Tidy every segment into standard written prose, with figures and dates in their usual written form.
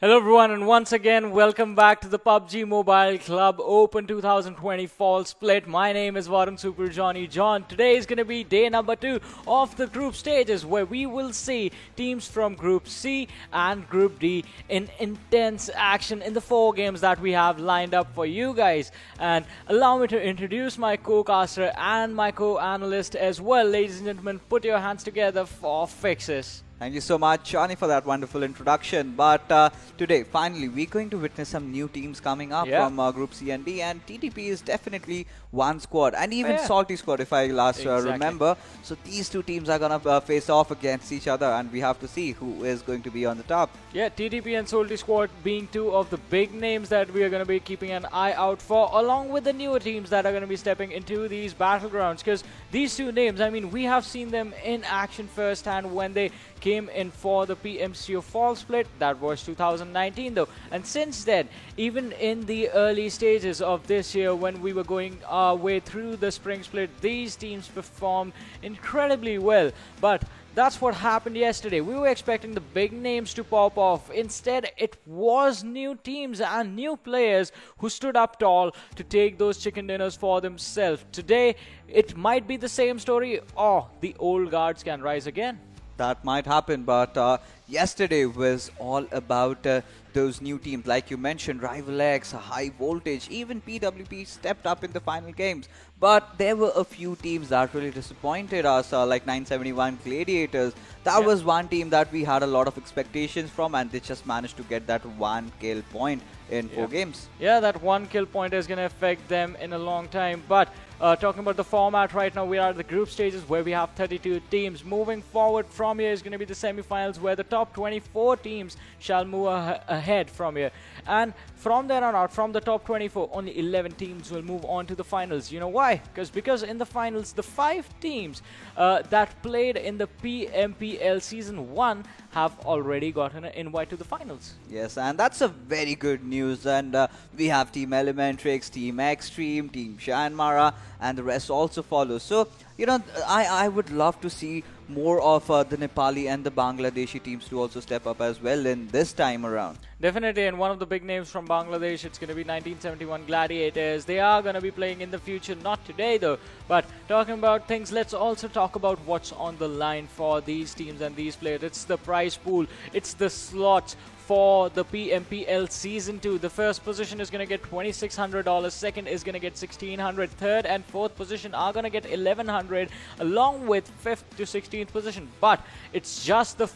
Hello everyone, and once again welcome back to the PUBG Mobile Club Open 2020 Fall Split. My name is Varun Super Johnny John. Today is going to be day number 2 of the group stages, where we will see teams from Group C and Group D in intense action in the 4 games that we have lined up for you guys. And allow me to introduce my co-caster and my co-analyst as well. Ladies and gentlemen, put your hands together for Fixes. Thank you so much, Johnny, for that wonderful introduction. But today, finally, we're going to witness some new teams coming up from Group C and D. And TTP is definitely one squad. And even Salty squad, if I last remember. So these two teams are going to face off against each other. And we have to see who is going to be on the top. Yeah, TTP and Salty squad being two of the big names that we are going to be keeping an eye out for, along with the newer teams that are going to be stepping into these battlegrounds. Because these two names, I mean, we have seen them in action firsthand when they came in for the PMCO Fall Split. That was 2019 though, and since then, even in the early stages of this year when we were going our way through the Spring Split, these teams performed incredibly well. But that's what happened yesterday. We were expecting the big names to pop off. Instead, it was new teams and new players who stood up tall to take those chicken dinners for themselves. Today, it might be the same story, or the old guards can rise again. That might happen, but yesterday was all about those new teams. Like you mentioned, Rival X, High Voltage, even PWP stepped up in the final games. But there were a few teams that really disappointed us, like 971 Gladiators. That was one team that we had a lot of expectations from, and they just managed to get that one kill point in 4 games. Yeah, that one kill point is going to affect them in a long time. But talking about the format right now, we are at the group stages where we have 32 teams. Moving forward from here is going to be the semifinals, where the top 24 teams shall move ahead from here. And from there on out, from the top 24, only 11 teams will move on to the finals. You know why? Because in the finals, the 5 teams that played in the PMPL Season 1 have already gotten an invite to the finals. Yes, and that's a very good news. And we have Team Elementrix, Team Extreme, Team Shanmara, and the rest also follow. So, you know, I would love to see more of the Nepali and the Bangladeshi teams to also step up as well in this time around. Definitely, and one of the big names from Bangladesh, it's going to be 1971 Gladiators. They are going to be playing in the future, not today though. But talking about things, let's also talk about what's on the line for these teams and these players. It's the prize pool, it's the slots for the PMPL Season 2. The first position is going to get $2,600, second is going to get $1,600, third and fourth position are going to get $1,100, along with 5th to 16th position. But it's just the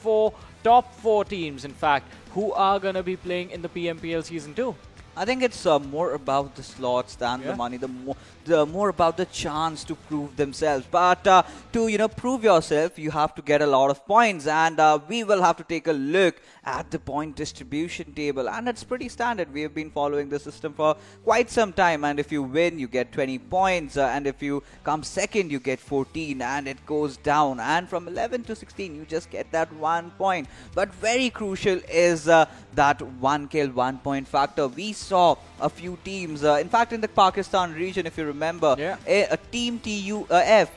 top 4 teams, in fact, who are going to be playing in the PMPL Season 2. I think it's more about the slots than the money, the more about the chance to prove themselves. But to prove yourself, you have to get a lot of points, and we will have to take a look at the point distribution table. And it's pretty standard. We have been following the system for quite some time, and if you win, you get 20 points, and if you come second, you get 14, and it goes down. And from 11 to 16, you just get that 1 point. But very crucial is that 1 kill, 1 point factor. We saw a few teams, in fact in the Pakistan region, if you remember, a team TUF,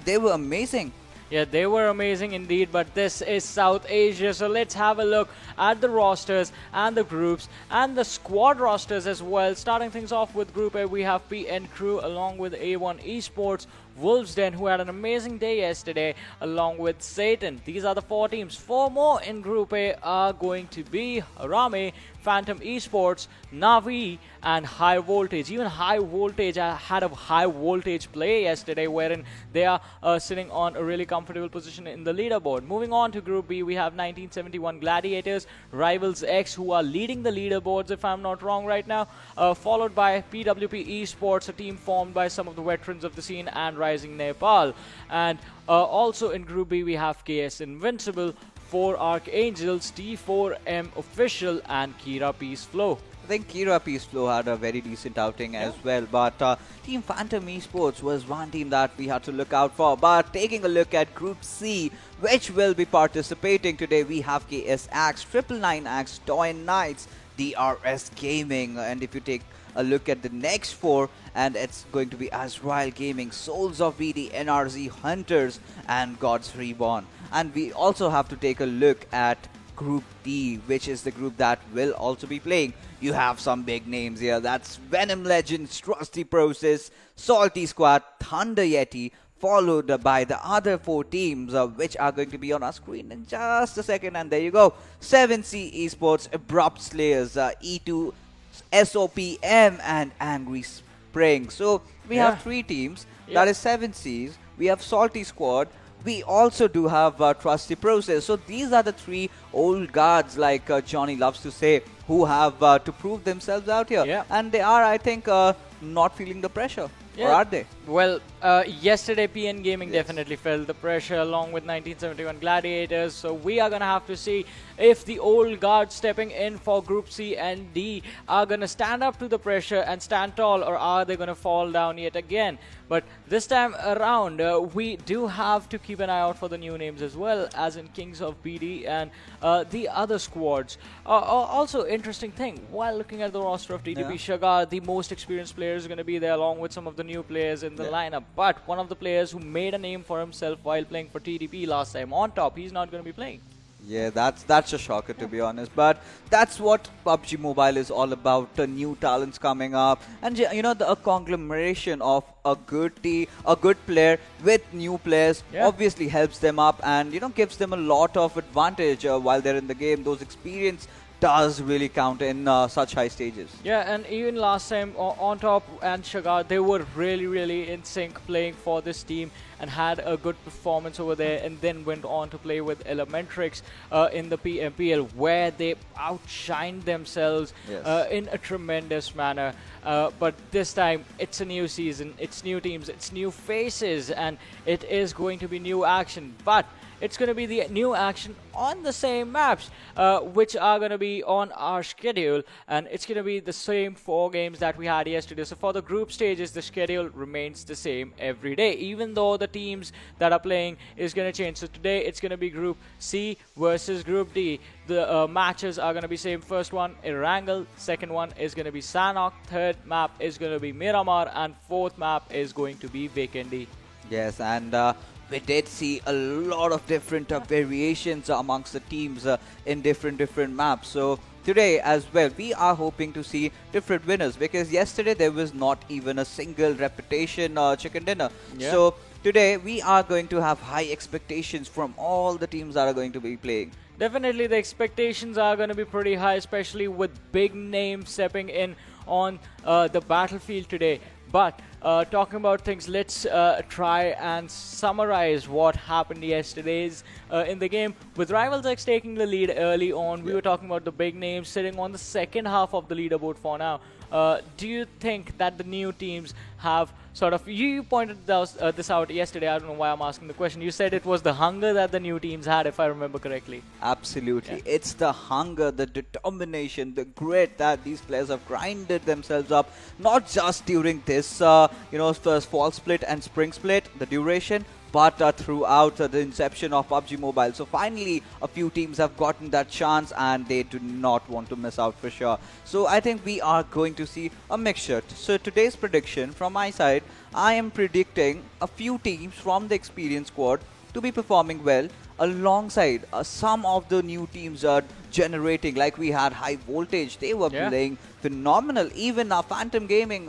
they were amazing. Yeah, they were amazing indeed, but this is South Asia, so let's have a look at the rosters and the groups and the squad rosters as well. Starting things off with Group A, we have PN Crew along with A1 Esports, Wolves Den, who had an amazing day yesterday, along with Satan. These are the 4 teams. 4 more in Group A are going to be Rame, Phantom Esports, Navi, and High Voltage. Even High Voltage had a high voltage play yesterday, wherein they are sitting on a really comfortable position in the leaderboard. Moving on to Group B, we have 1971 Gladiators, Rivals X, who are leading the leaderboards, if I'm not wrong right now, followed by PWP Esports, a team formed by some of the veterans of the scene, and Rising Nepal. And also in Group B, we have KS Invincible, 4 Archangels, T4M Official, and Kira Peace Flow. I think Kira Peace Flow had a very decent outing as well, but Team Phantom Esports was one team that we had to look out for. But taking a look at Group C, which will be participating today, we have KS Axe, 999 Axe, Toy Knights, DRS Gaming, and if you take a look at the next 4, and it's going to be Azrael Gaming, Souls of VD, NRZ Hunters, and Gods Reborn. And we also have to take a look at Group D, which is the group that will also be playing. You have some big names here. That's Venom Legends, Trusty Process, Salty Squad, Thunder Yeti, followed by the other four teams, which are going to be on our screen in just a second. And there you go. 7C Esports, Abrupt Slayers, E2, SOPM, and Angry Spring. So we have three teams. That is 7Cs. We have Salty Squad. We also do have Trusty Process. So these are the three old guards, like Johnny loves to say, who have to prove themselves out here. Yeah. And they are, I think, not feeling the pressure. Or are they? Well, yesterday PN Gaming definitely felt the pressure along with 1971 Gladiators. So we are going to have to see if the old guards stepping in for Group C and D are going to stand up to the pressure and stand tall, or are they going to fall down yet again. But this time around, we do have to keep an eye out for the new names as well, as in Kings of BD and the other squads. Also, interesting thing, while looking at the roster of TDP, Shagar, the most experienced player, is going to be there along with some of the new players in the lineup. But one of the players who made a name for himself while playing for TDP last time, On Top, he's not going to be playing. Yeah, that's a shocker, to be honest. But that's what PUBG Mobile is all about. New talents coming up, and you know, a conglomeration of a good player with new players obviously helps them up, and you know, gives them a lot of advantage while they're in the game. Those experience does really count in such high stages. Yeah, and even last time, On Top and Shagar, they were really in sync playing for this team and had a good performance over there, and then went on to play with Elementrix in the PMPL, where they outshined themselves in a tremendous manner. But this time, it's a new season, it's new teams, it's new faces, and it is going to be new action. But it's going to be the new action on the same maps, which are going to be on our schedule, and it's going to be the same 4 games that we had yesterday. So for the group stages, the schedule remains the same every day, even though the teams that are playing is going to change. So today it's going to be Group C versus Group D. The matches are going to be same. First one, Erangel. Second one is going to be Sanhok. Third map is going to be Miramar, and fourth map is going to be Vikendi. Yes, and we did see a lot of different variations amongst the teams in different maps. So today as well, we are hoping to see different winners, because yesterday there was not even a single reputation chicken dinner. So today we are going to have high expectations from all the teams that are going to be playing. Definitely the expectations are going to be pretty high, especially with big names stepping in on the battlefield today. But talking about things, let's try and summarize what happened yesterday's in the game. With Rivals X taking the lead early on, we were talking about the big names sitting on the second half of the leaderboard for now. Do you think that the new teams have sort of, you pointed this out yesterday, I don't know why I'm asking the question, you said it was the hunger that the new teams had, if I remember correctly. Absolutely. It's the hunger, the determination, the grit that these players have grinded themselves up, not just during this first fall split and spring split, the duration, but throughout the inception of PUBG Mobile. So finally, a few teams have gotten that chance, and they do not want to miss out for sure. So I think we are going to see a mixture. So today's prediction from my side, I am predicting a few teams from the experienced squad to be performing well, alongside some of the new teams are generating, like we had High Voltage. They were playing phenomenal. Even Phantom Gaming,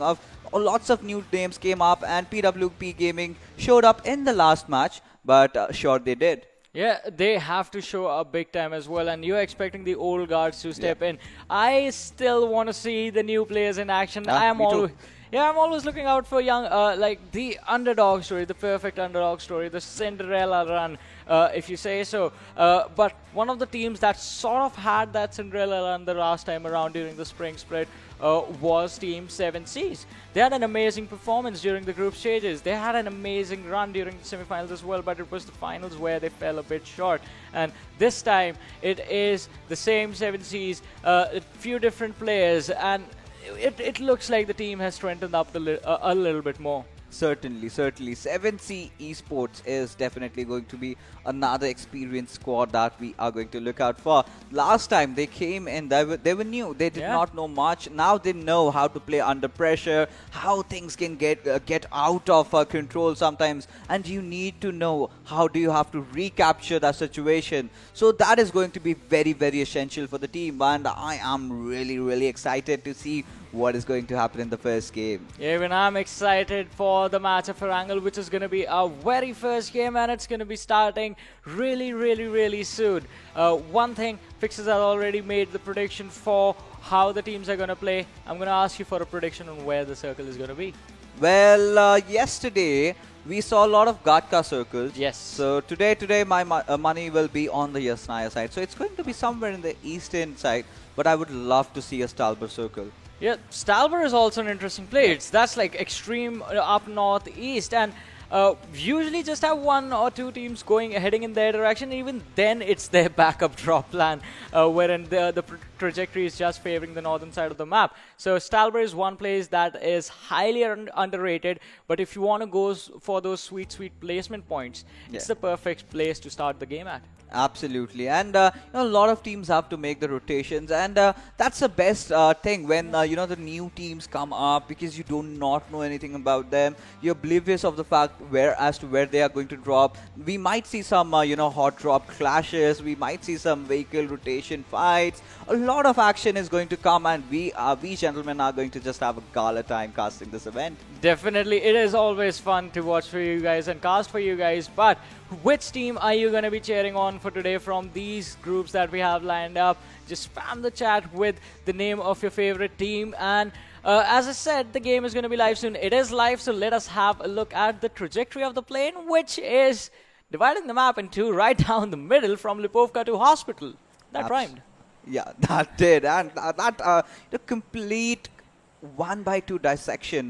lots of new names came up, and PWP Gaming showed up in the last match, but sure they did. Yeah, they have to show up big time as well, and you're expecting the old guards to step in. I still want to see the new players in action. I'm always looking out for young, like the underdog story, the perfect underdog story, the Cinderella run, if you say so. But one of the teams that sort of had that Cinderella run the last time around during the spring split was Team 7Cs. They had an amazing performance during the group stages. They had an amazing run during the semifinals as well, but it was the finals where they fell a bit short. And this time, it is the same 7Cs, a few different players, and it looks like the team has strengthened up a little bit more. Certainly, certainly. 7C Esports is definitely going to be another experienced squad that we are going to look out for. Last time they came in, they were new. They did not know much. Now they know how to play under pressure, how things can get out of control sometimes, and you need to know how do you have to recapture that situation. So that is going to be very, very essential for the team, and I am really, really excited to see what is going to happen in the first game. Even I'm excited for the match of Erangel, which is going to be our very first game, and it's going to be starting really, really, really soon. One thing, Fixes has already made the prediction for how the teams are going to play. I'm going to ask you for a prediction on where the circle is going to be. Well, yesterday we saw a lot of Gatka circles. Yes. So today my money will be on the Yasnaya side. So it's going to be somewhere in the eastern side, but I would love to see a Stalber circle. Yeah, Stalber is also an interesting place. That's like extreme up northeast, and usually just have one or two teams heading in their direction. Even then, it's their backup drop plan, wherein the trajectory is just favoring the northern side of the map. So Stalber is one place that is highly underrated, but if you want to go for those sweet placement points, it's the perfect place to start the game at. Absolutely, and a lot of teams have to make the rotations, and that's the best thing when the new teams come up, because you do not know anything about them. You're oblivious of the fact as to where they are going to drop. We might see some hot drop clashes. We might see some vehicle rotation fights. A lot of action is going to come, and we gentlemen are going to just have a gala time casting this event. Definitely, it is always fun to watch for you guys and cast for you guys, but which team are you going to be cheering on for today from these groups that we have lined up? Just spam the chat with the name of your favorite team. And as I said, the game is going to be live soon. It is live, so let us have a look at the trajectory of the plane, which is dividing the map in two right down the middle from Lipovka to Hospital. That rhymed. Yeah, that did. And the complete 1x2 dissection,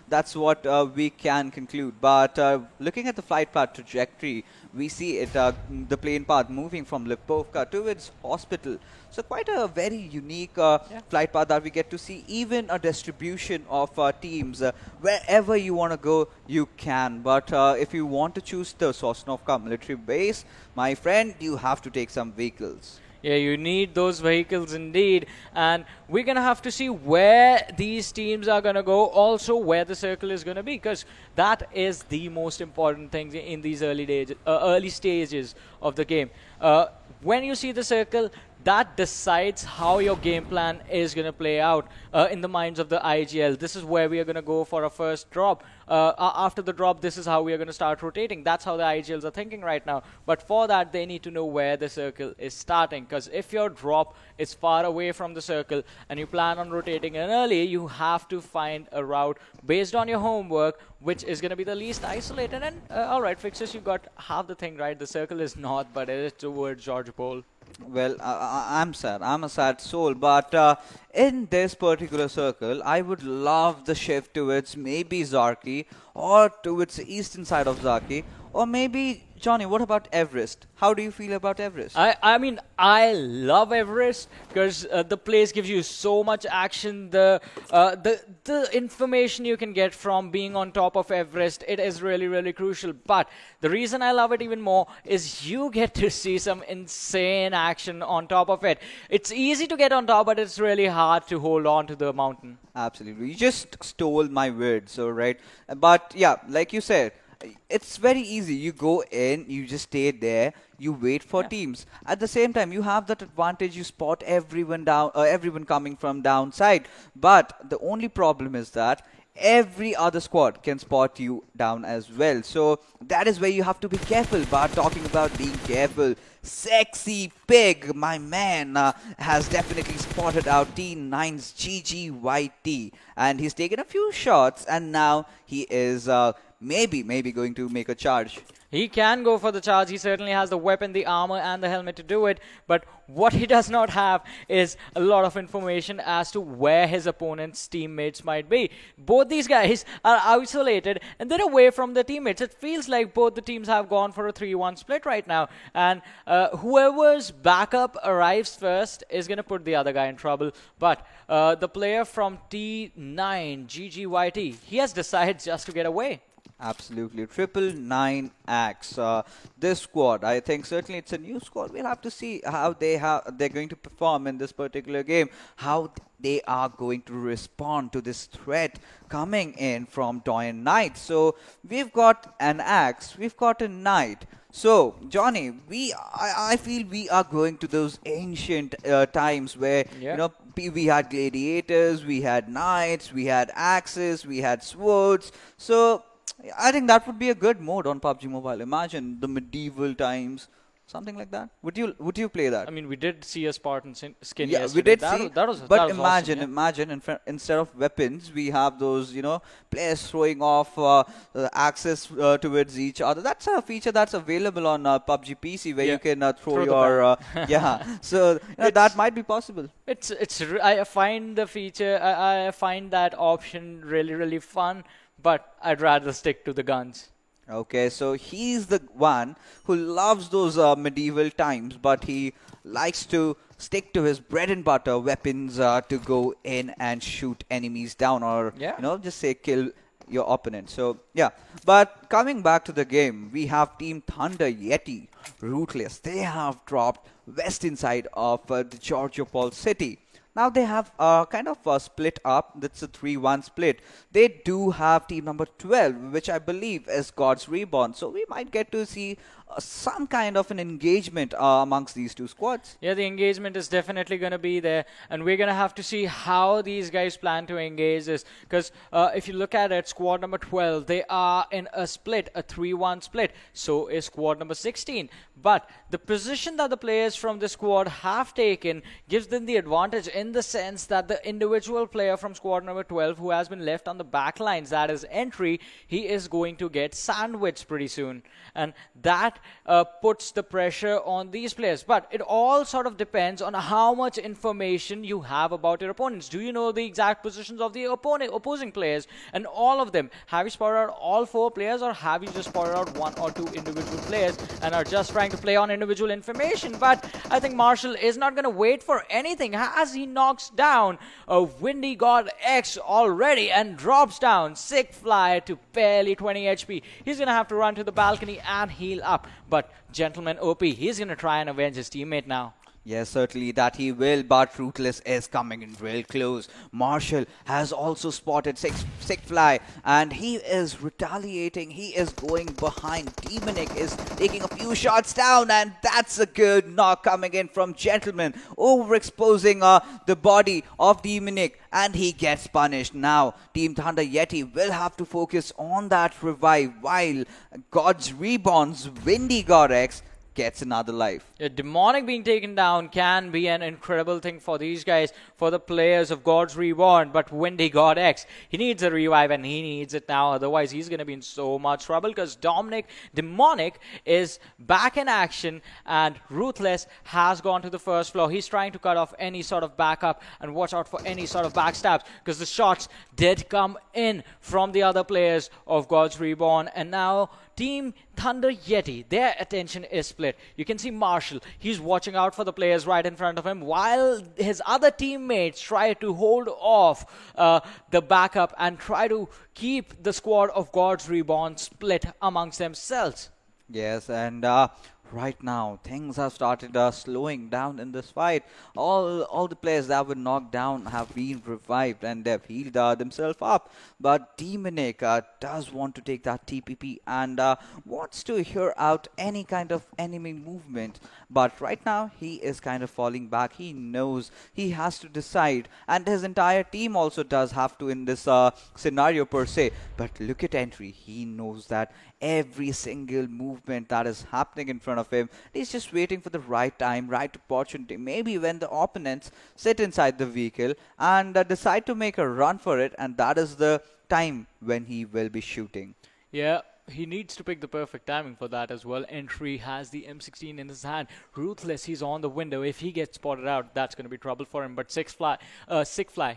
that's what we can conclude. But looking at the flight path trajectory, we see it the plane path moving from Lipovka towards Hospital. So quite a very unique flight path that we get to see. Even a distribution of teams. Wherever you want to go, you can. But if you want to choose the Sosnovka military base, my friend, you have to take some vehicles. Yeah, you need those vehicles indeed. And we're going to have to see where these teams are going to go, also where the circle is going to be, because that is the most important thing in these early stages of the game. When you see the circle, that decides how your game plan is going to play out in the minds of the IGL. This is where we are going to go for our first drop. After the drop, this is how we are going to start rotating. That's how the IGLs are thinking right now. But for that, they need to know where the circle is starting. Because if your drop is far away from the circle and you plan on rotating in early, you have to find a route based on your homework, which is going to be the least isolated. And all right, Fixes, you got half the thing right. The circle is north, but it is towards George Pole. Well, I'm sad. I'm a sad soul. But in this particular circle, I would love the shift towards maybe Zarki, or towards the eastern side of Zarki, or maybe, Johnny, what about Everest? How do you feel about Everest? I mean, I love Everest because the place gives you so much action. The information you can get from being on top of Everest, it is really, really crucial. But the reason I love it even more is you get to see some insane action on top of it. It's easy to get on top, but it's really hard to hold on to the mountain. Absolutely. You just stole my words, so right? But yeah, like you said, it's very easy. You go in, you just stay there, you wait for teams. At the same time, you have that advantage. You spot everyone coming from downside. But the only problem is that every other squad can spot you down as well. So that is where you have to be careful. But talking about being careful, Sexy Pig, my man, has definitely spotted out T9's GGYT. And he's taken a few shots, and now he is maybe going to make a charge. He can go for the charge. He certainly has the weapon, the armor, and the helmet to do it. But what he does not have is a lot of information as to where his opponent's teammates might be. Both these guys are isolated and they're away from their teammates. It feels like both the teams have gone for a 3-1 split right now. And whoever's backup arrives first is going to put the other guy in trouble. But the player from T9, GGYT, he has decided just to get away. Absolutely. 999X. This squad, I think certainly it's a new squad. We'll have to see how they're going to perform in this particular game, how they are going to respond to this threat coming in from Doyen Knight. So we've got an axe, we've got a knight. So, Johnny, I feel we are going to those ancient times where, we had gladiators, we had knights, we had axes, we had swords. So, I think that would be a good mode on PUBG Mobile. Imagine the medieval times, something like that. Would you play that? I mean, we did see a Spartan skin Yeah, yesterday. we did that see. Was, that was, but that was imagine, awesome, imagine instead of weapons, we have those, players throwing off axes towards each other. That's a feature that's available on PUBG PC where you can throw your So that might be possible. I find the feature. I find that option really fun. But I'd rather stick to the guns. Okay, so he's the one who loves those medieval times, but he likes to stick to his bread and butter weapons to go in and shoot enemies down, or just say kill your opponent. So yeah, but coming back to the game, we have Team Thunder Yeti, Ruthless. They have dropped west inside of the Georgiopol city. Now they have kind of split up. That's a 3-1 split. They do have team number 12, which I believe is God's Reborn. So we might get to see some kind of an engagement amongst these two squads. Yeah, the engagement is definitely going to be there. And we're going to have to see how these guys plan to engage this. Because if you look at it, squad number 12, they are in a split, a 3-1 split. So is squad number 16. But the position that the players from the squad have taken gives them the advantage in the sense that the individual player from squad number 12 who has been left on the back lines, that is Entry, he is going to get sandwiched pretty soon. And that puts the pressure on these players. But it all sort of depends on how much information you have about your opponents. Do you know the exact positions of the opposing players and all of them? Have you spotted out all 4 players, or have you just spotted out 1 or 2 individual players and are just trying to play on individual information? But I think Marshall is not going to wait for anything as he knocks down a Windy God X already and drops down Sick Fly to barely 20 HP. He's going to have to run to the balcony and heal up. But Gentleman OP, he's going to try and avenge his teammate now. Yes, certainly that he will, but Ruthless is coming in real close. Marshall has also spotted Sick Fly, and he is retaliating. He is going behind. Demonic is taking a few shots down, and that's a good knock coming in from Gentleman, overexposing the body of Demonic, and he gets punished. Now, Team Thunder Yeti will have to focus on that revive, while God's Reborn's Windy God X gets another life. Yeah, Demonic being taken down can be an incredible thing for these guys, for the players of God's Reborn, but Windy God X, he needs a revive and he needs it now, otherwise he's going to be in so much trouble because Demonic is back in action and Ruthless has gone to the first floor. He's trying to cut off any sort of backup and watch out for any sort of backstabs because the shots did come in from the other players of God's Reborn, and now Team Thunder Yeti, their attention is split. You can see Marshall, he's watching out for the players right in front of him while his other teammates try to hold off the backup and try to keep the squad of God's Reborn split amongst themselves. Yes, and right now things have started slowing down in this fight. All the players that were knocked down have been revived and they've healed themselves up, but Demonic does want to take that TPP and wants to hear out any kind of enemy movement, but right now he is kind of falling back. He knows he has to decide, and his entire team also does have to in this scenario per se. But look at Entry, he knows that every single movement that is happening in front of him, he's just waiting for the right time, right opportunity, maybe when the opponents sit inside the vehicle and decide to make a run for it, and that is the time when he will be shooting. Yeah, he needs to pick the perfect timing for that as well. Entry has the M16 in his hand. Ruthless, he's on the window. If he gets spotted out, that's going to be trouble for him. But Sick Fly,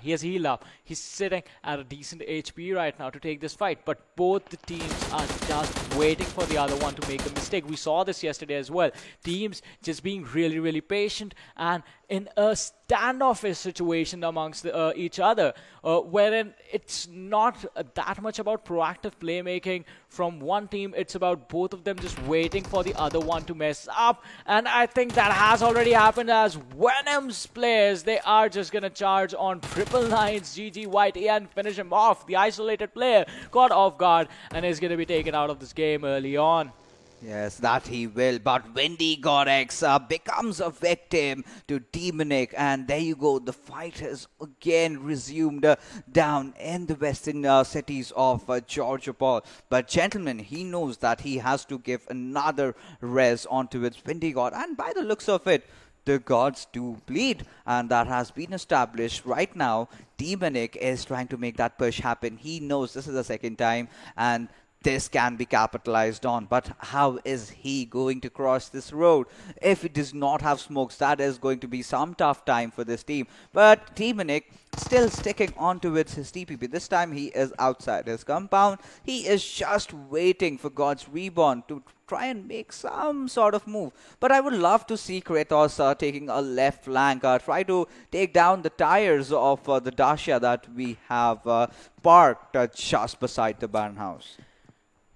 he has heal up. He's sitting at a decent HP right now to take this fight. But both the teams are just waiting for the other one to make a mistake. We saw this yesterday as well. Teams just being really, really patient and in a standoffish situation amongst each other, wherein it's not that much about proactive playmaking from one team. It's about both of them just waiting for the other one to mess up. And I think that has already happened as Venom's players, they are just going to charge on 999's GG Whitey and finish him off. The isolated player caught off guard and is going to be taken out of this game early on. Yes, that he will. But Wendigorex becomes a victim to Demonic. And there you go. The fight has again resumed down in the western cities of Georgia Paul. But gentlemen, he knows that he has to give another res onto its Wendigod. And by the looks of it, the gods do bleed, and that has been established right now. Demonic is trying to make that push happen. He knows this is the second time, and this can be capitalized on. But how is he going to cross this road? If it does not have smokes, that is going to be some tough time for this team. But Demonic still sticking on to his TPP. This time he is outside his compound. He is just waiting for God's Reborn to try and make some sort of move. But I would love to see Kratos taking a left flank, try to take down the tires of the Dacia that we have parked just beside the barn house.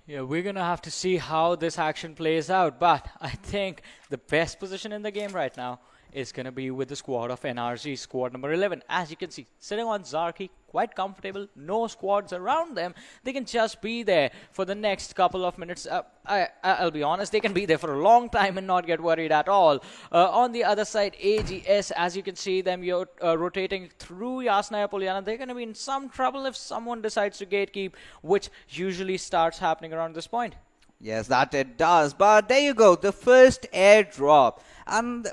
Yeah, we're going to have to see how this action plays out. But I think the best position in the game right now is going to be with the squad of NRG, squad number 11. As you can see, sitting on Zarki, quite comfortable, no squads around them. They can just be there for the next couple of minutes. I'll be honest, they can be there for a long time and not get worried at all. On the other side, AGS, as you can see them rotating through Yasnaya Polyana, they're going to be in some trouble if someone decides to gatekeep, which usually starts happening around this point. Yes, that it does. But there you go, the first airdrop. And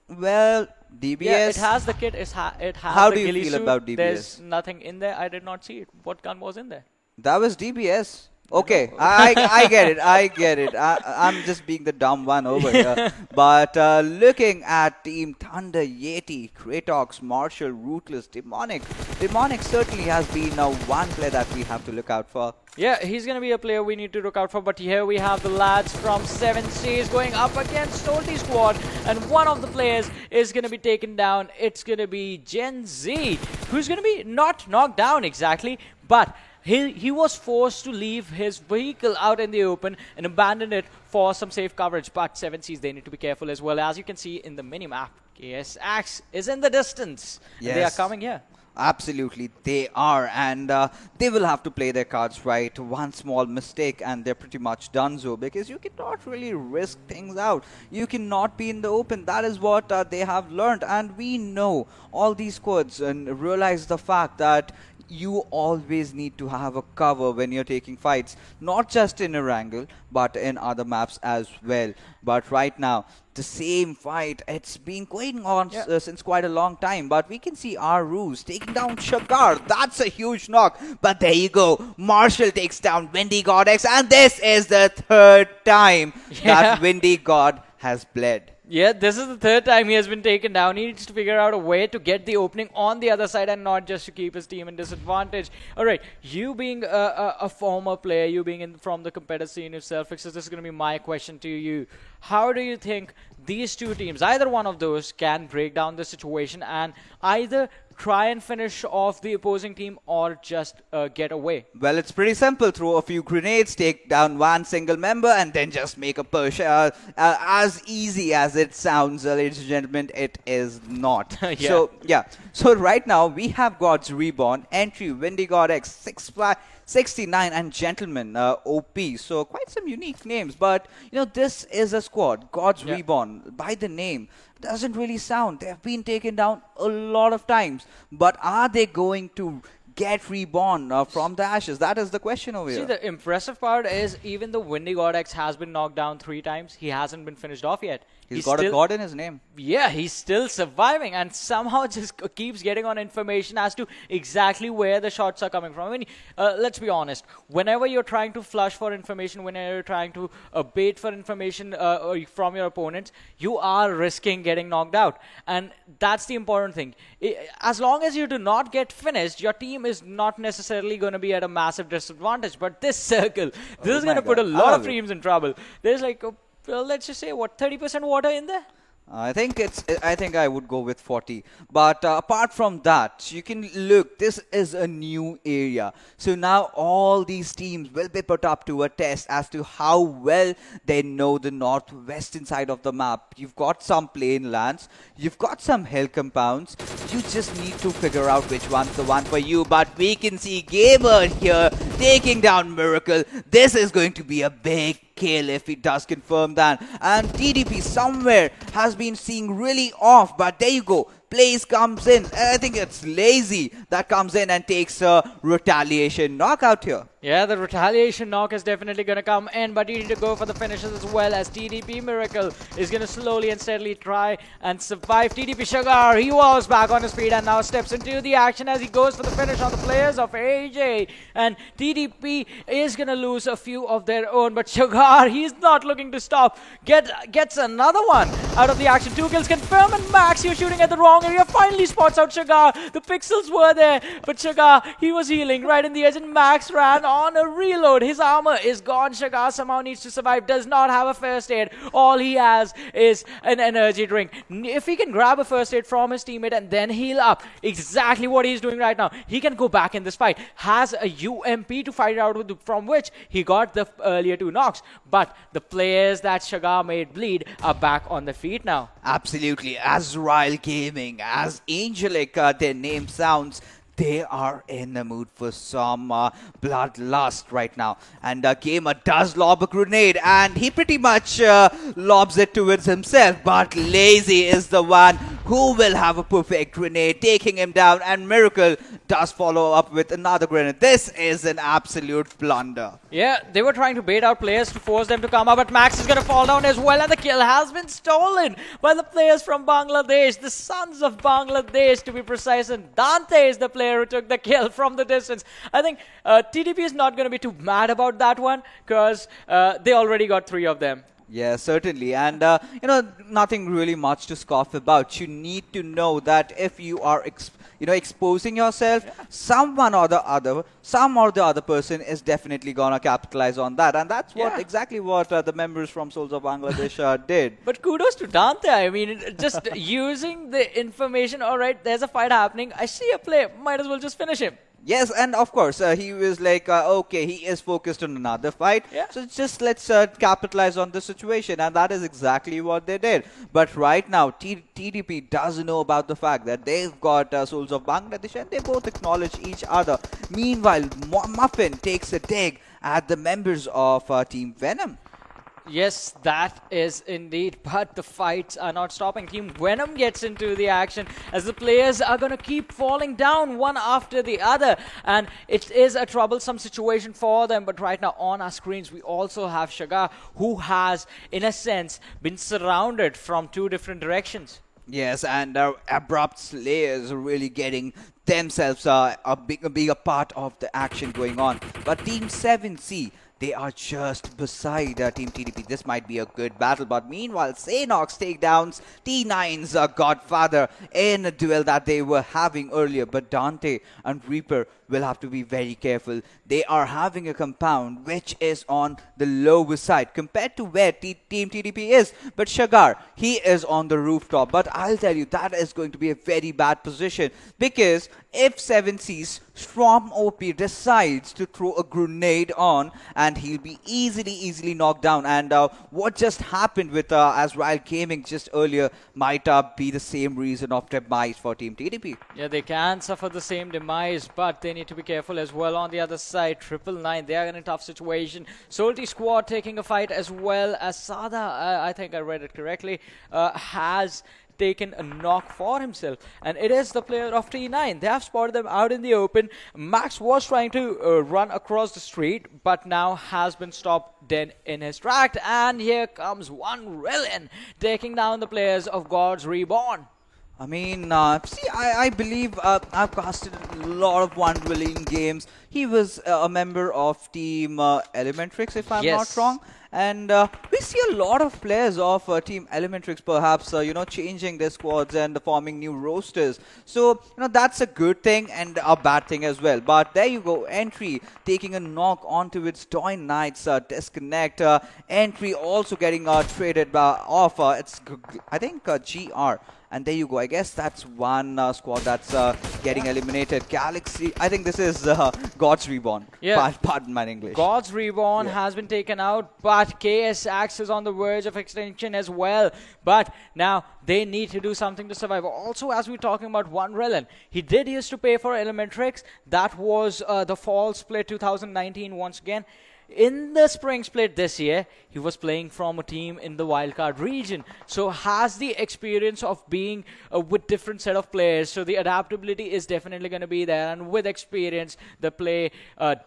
well, DBS. Yeah, it has the kit. It has How the do you ghillie feel suit. about DBS? There's nothing in there. I did not see it. What gun was in there? That was DBS. Okay, I get it. I get it. I'm just being the dumb one over here. But looking at Team Thunder, Yeti, Kratos, Marshall, Ruthless, Demonic. Demonic certainly has been one player that we have to look out for. Yeah, he's going to be a player we need to look out for. But here we have the lads from 7 Seas going up against Stolty Squad. And one of the players is going to be taken down. It's going to be Gen Z, who's going to be not knocked down exactly, but he was forced to leave his vehicle out in the open and abandon it for some safe coverage. But 7 Seas, they need to be careful as well. As you can see in the minimap, KSX is in the distance. Yes. They are coming here. Absolutely, they are, and they will have to play their cards right. One small mistake and they're pretty much done so, because you cannot really risk things out. You cannot be in the open. That is what they have learned, and we know all these squads and realize the fact that you always need to have a cover when you're taking fights, not just in Erangel, but in other maps as well. But right now, the same fight, it's been going on since quite a long time. But we can see our Ruse taking down Shagar. That's a huge knock. But there you go. Marshall takes down Wendigod, and this is the third time that Wendigod has bled. Yeah, this is the third time he has been taken down. He needs to figure out a way to get the opening on the other side and not just to keep his team in disadvantage. All right, you being a former player, you being from the competitive scene yourself, this is going to be my question to you. How do you think these two teams, either one of those, can break down the situation and either try and finish off the opposing team or just get away? Well, it's pretty simple. Throw a few grenades, take down one single member, and then just make a push. As easy as it sounds, ladies and gentlemen, it is not. So right now, we have God's Reborn, Entry, Wendigod X, 69, and Gentleman, OP. So quite some unique names. But, you know, this is a squad, God's Reborn, by the name. Doesn't really sound. They have been taken down a lot of times. But are they going to get reborn from the ashes? That is the question over See, here. the impressive part is even though Windy Godex has been knocked down 3 times, he hasn't been finished off yet. He's got a god in his name. Yeah, he's still surviving and somehow just keeps getting on information as to exactly where the shots are coming from. I mean, let's be honest. Whenever you're trying to flush for information, whenever you're trying to bait for information from your opponents, you are risking getting knocked out. And that's the important thing. As long as you do not get finished, your team is not necessarily going to be at a massive disadvantage. But this circle, this is going to put a lot of teams in trouble. There's like let's just say, what, 30% water in there? I think I would go with 40. But apart from that, you can look, this is a new area. So now all these teams will be put up to a test as to how well they know the northwestern side of the map. You've got some plain lands, you've got some hill compounds. You just need to figure out which one's the one for you. But we can see Gamer here taking down Miracle. This is going to be a big kill if he does confirm that. And TDP somewhere has been seeing really off, but there you go. Blaze comes in. I think it's Lazy that comes in and takes a retaliation knockout here. Yeah, the retaliation knock is definitely going to come in, but you need to go for the finishes as well, as TDP Miracle is going to slowly and steadily try and survive. TDP Sugar, he was back on his feet and now steps into the action as he goes for the finish on the players of AJ. And TDP is going to lose a few of their own, but Sugar, he's not looking to stop. Gets another one out of the action. 2 kills confirmed, and Max, you're shooting at the wrong area. Finally spots out Sugar. The pixels were there, but Sugar, he was healing right in the edge, and Max ran on a reload. His armor is gone. Sugar somehow needs to survive. Does not have a first aid. All he has is an energy drink. If he can grab a first aid from his teammate and then heal up, exactly what he's doing right now, he can go back in this fight. Has a UMP to fight out with, from which he got the earlier 2 knocks. But the players that Sugar made bleed are back on their feet now. Absolutely. Azrael Gaming, as angelic their name sounds, they are in the mood for some bloodlust right now. And Gamer does lob a grenade, and he pretty much lobs it towards himself. But Lazy is the one who will have a perfect grenade, taking him down. And Miracle does follow up with another grenade. This is an absolute blunder. Yeah, they were trying to bait out players to force them to come up, but Max is going to fall down as well, and the kill has been stolen by the players from Bangladesh, the sons of Bangladesh to be precise, and Dante is the player who took the kill from the distance. I think TDP is not going to be too mad about that one, because they already got 3 of them. Yeah, certainly. And, nothing really much to scoff about. You need to know that if you are exposing yourself, some or the other person is definitely going to capitalize on that. And that's exactly what the members from Souls of Bangladesh did. But kudos to Dante. I mean, just using the information, all right, there's a fight happening. I see a play. Might as well just finish him. Yes, and of course, he was like, okay, he is focused on another fight. Yeah. So just let's capitalize on the situation. And that is exactly what they did. But right now, TDP does know about the fact that they've got Souls of Bangladesh, and they both acknowledge each other. Meanwhile, Muffin takes a dig at the members of Team Venom. Yes, that is indeed, but the fights are not stopping. Team Venom gets into the action as the players are going to keep falling down one after the other, and it is a troublesome situation for them. But right now on our screens, we also have Sugar, who has, in a sense, been surrounded from 2 different directions. Yes, and Abrupt Slayers are really getting themselves a bigger part of the action going on. But Team 7C, they are just beside Team TDP. This might be a good battle, but meanwhile, Sanox takedowns T9's Godfather in a duel that they were having earlier. But Dante and Reaper will have to be very careful. They are having a compound which is on the lower side compared to where Team TDP is. But Sugar, he is on the rooftop. But I'll tell you, that is going to be a very bad position, because if 7C's Storm OP decides to throw a grenade on, and he'll be easily knocked down. And what just happened with Azrael Gaming just earlier might be the same reason of demise for Team TDP. Yeah, they can suffer the same demise, but they need to be careful as well. On the other side, 999, they are in a tough situation. Salty Squad taking a fight as well as Sada, I think I read it correctly, has taken a knock for himself, and it is the player of T9. They have spotted them out in the open. Max was trying to run across the street, but now has been stopped dead in his track, and here comes One Rillion taking down the players of Gods Reborn. I mean, see, I believe I've casted a lot of One Rillion games. He was a member of Team Elementrix, if I'm not wrong. And we see a lot of players of Team Elementrix perhaps, changing their squads and forming new rosters. So, that's a good thing and a bad thing as well. But there you go, Entry taking a knock onto its Doin Knights disconnect. Entry also getting traded off, I think, GR. And there you go. I guess that's one squad that's getting eliminated. Galaxy. I think this is Gods Reborn. Yeah. Pardon my English. Gods Reborn has been taken out, but KSX is on the verge of extinction as well. But now they need to do something to survive. Also, as we're talking about One Rillion, he did used to pay for Elementrix. That was the fall split 2019 once again. In the spring split this year, he was playing from a team in the wildcard region. So has the experience of being with different set of players. So the adaptability is definitely going to be there. And with experience, the play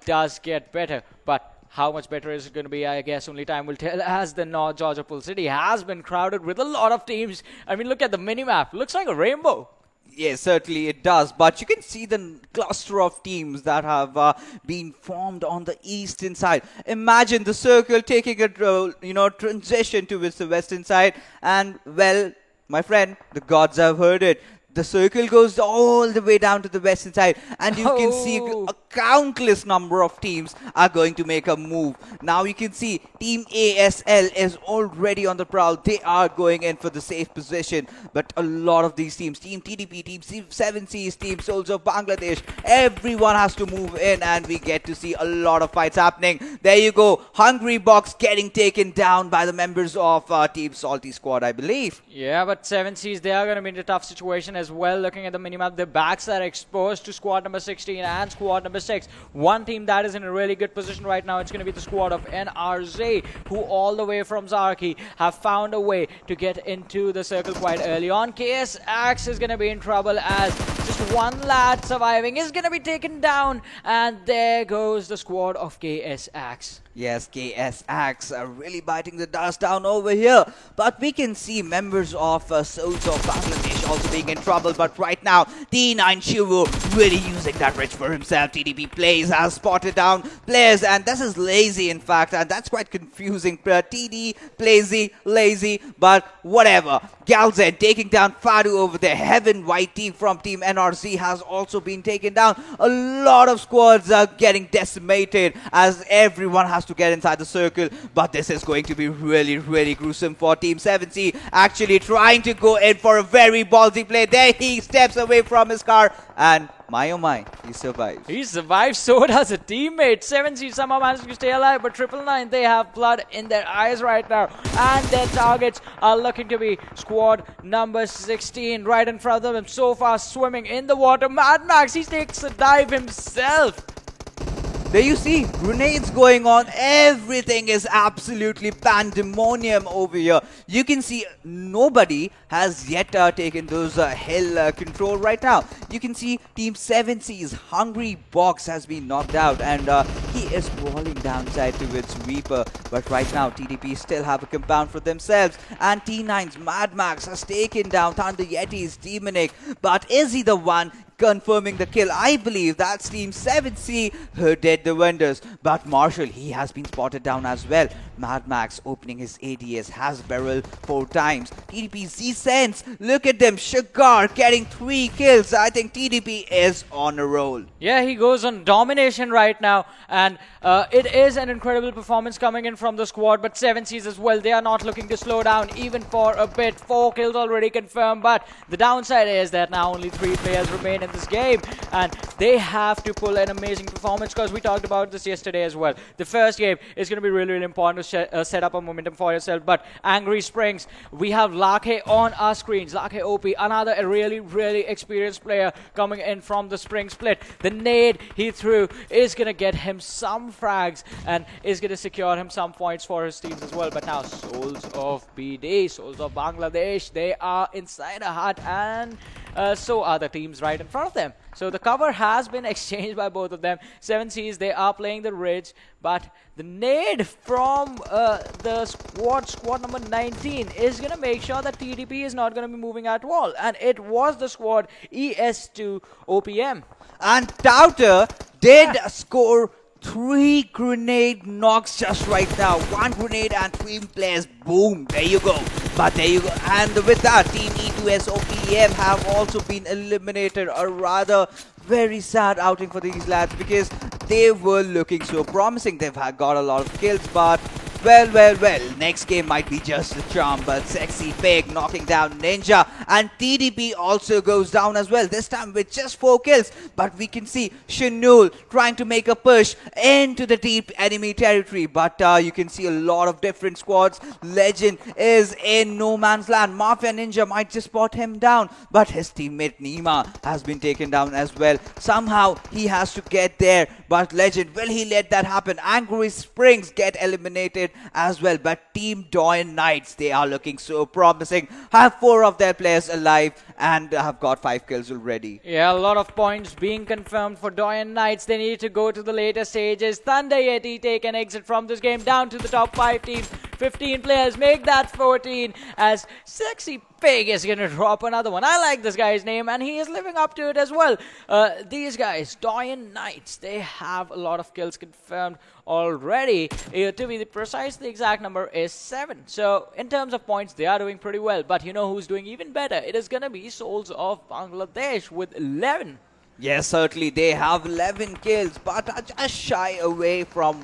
does get better. But how much better is it going to be? I guess only time will tell, as the North Georgia Pool City has been crowded with a lot of teams. I mean, look at the minimap. Looks like a rainbow. Yes, certainly it does. But you can see the cluster of teams that have been formed on the eastern side. Imagine the circle taking a transition towards the western side. And, well, my friend, the gods have heard it. The circle goes all the way down to the western side, and you can see a countless number of teams are going to make a move. Now you can see Team ASL is already on the prowl. They are going in for the safe position, but a lot of these teams, Team TDP, Team 7Cs, Team Souls of Bangladesh, everyone has to move in, and we get to see a lot of fights happening. There you go, Hungrybox getting taken down by the members of Team Salty Squad, I believe. Yeah, but 7Cs, they are going to be in a tough situation as well. Looking at the minimap, their backs are exposed to squad number 16 and squad number 6. One team that is in a really good position right now, it's going to be the squad of NRZ, who all the way from Zarki have found a way to get into the circle quite early on. KSX is going to be in trouble as just one lad surviving is going to be taken down, and there goes the squad of KSX. Yes, KSX are really biting the dust down over here. But we can see members of Souls of Bangladesh also being in trouble. But right now, T9 Shivu really using that rich for himself. TDP Plays has spotted down players. And this is Lazy, in fact. And that's quite confusing. TD, Lazy, but whatever. Galzen taking down Fadu over there. Heaven White team from Team NRC has also been taken down. A lot of squads are getting decimated as everyone has to get inside the circle, but this is going to be really, really gruesome for Team 7C. Actually trying to go in for a very ballsy play. There he steps away from his car, and my oh my, he survives. He survives, so does a teammate. 7C somehow managed to stay alive, but 999, they have blood in their eyes right now, and their targets are looking to be squad number 16 right in front of them. So far swimming in the water, Mad Max, he takes a dive himself. There you see, grenades going on. Everything is absolutely pandemonium over here. You can see nobody has yet taken those hill control right now. You can see Team 7C's Hungrybox has been knocked out, and he is crawling downside towards Reaper. But right now, TDP still have a compound for themselves, and T9's Mad Max has taken down Thunder Yeti's Demonic. But is he the one confirming the kill? I believe that's Team 7C who did the wonders. But Marshall, he has been spotted down as well. Mad Max opening his ADS, has barrel 4 times. TDP Z-Sense, look at them. Shagar getting 3 kills. I think TDP is on a roll. Yeah, he goes on domination right now, and it is an incredible performance coming in from the squad, but 7Cs as well, they are not looking to slow down even for a bit. 4 kills already confirmed, but the downside is that now only 3 players remain in in this game, and they have to pull an amazing performance because we talked about this yesterday as well. The first game is going to be really, really important to set up a momentum for yourself. But Angry Springs, we have Lakhe on our screens. Lakhe OP, another a really, really experienced player coming in from the spring split. The nade he threw is going to get him some frags and is going to secure him some points for his teams as well. But now Souls of BD, Souls of Bangladesh, they are inside a hut, and so are the teams right in front of them. So the cover has been exchanged by both of them. 7Cs, they are playing the Ridge, but the nade from the squad number 19 is going to make sure that TDP is not going to be moving at all. And it was the squad ES2 OPM. And Touter did score 3 grenade knocks just right now. 1 grenade and 3 players. Boom. There you go. But there you go. And with that, Team E2S OPM have also been eliminated. A rather very sad outing for these lads because they were looking so promising. They've got a lot of kills, but well, next game might be just a charm, but Sexy Pig knocking down Ninja, and TDP also goes down as well, this time with just 4 kills, but we can see Shinul trying to make a push into the deep enemy territory, but you can see a lot of different squads. Legend is in no man's land. Mafia Ninja might just spot him down, but his teammate Nima has been taken down as well. Somehow he has to get there, but Legend, will he let that happen? Angry Springs get eliminated as well, but Team Doyen Knights, they are looking so promising. Have 4 of their players alive and have got 5 kills already. Yeah, a lot of points being confirmed for Doyen Knights. They need to go to the later stages. Thunder Yeti take an exit from this game down to the top 5 teams. 15 players make that 14 as Sexy Pig is going to drop another one. I like this guy's name and he is living up to it as well. These guys, Doyen Knights, they have a lot of kills confirmed already. To be precise, the exact number is 7. So in terms of points, they are doing pretty well. But you know who's doing even better? It is going to be Souls of Bangladesh with 11. Yes, certainly they have 11 kills, but are just shy away from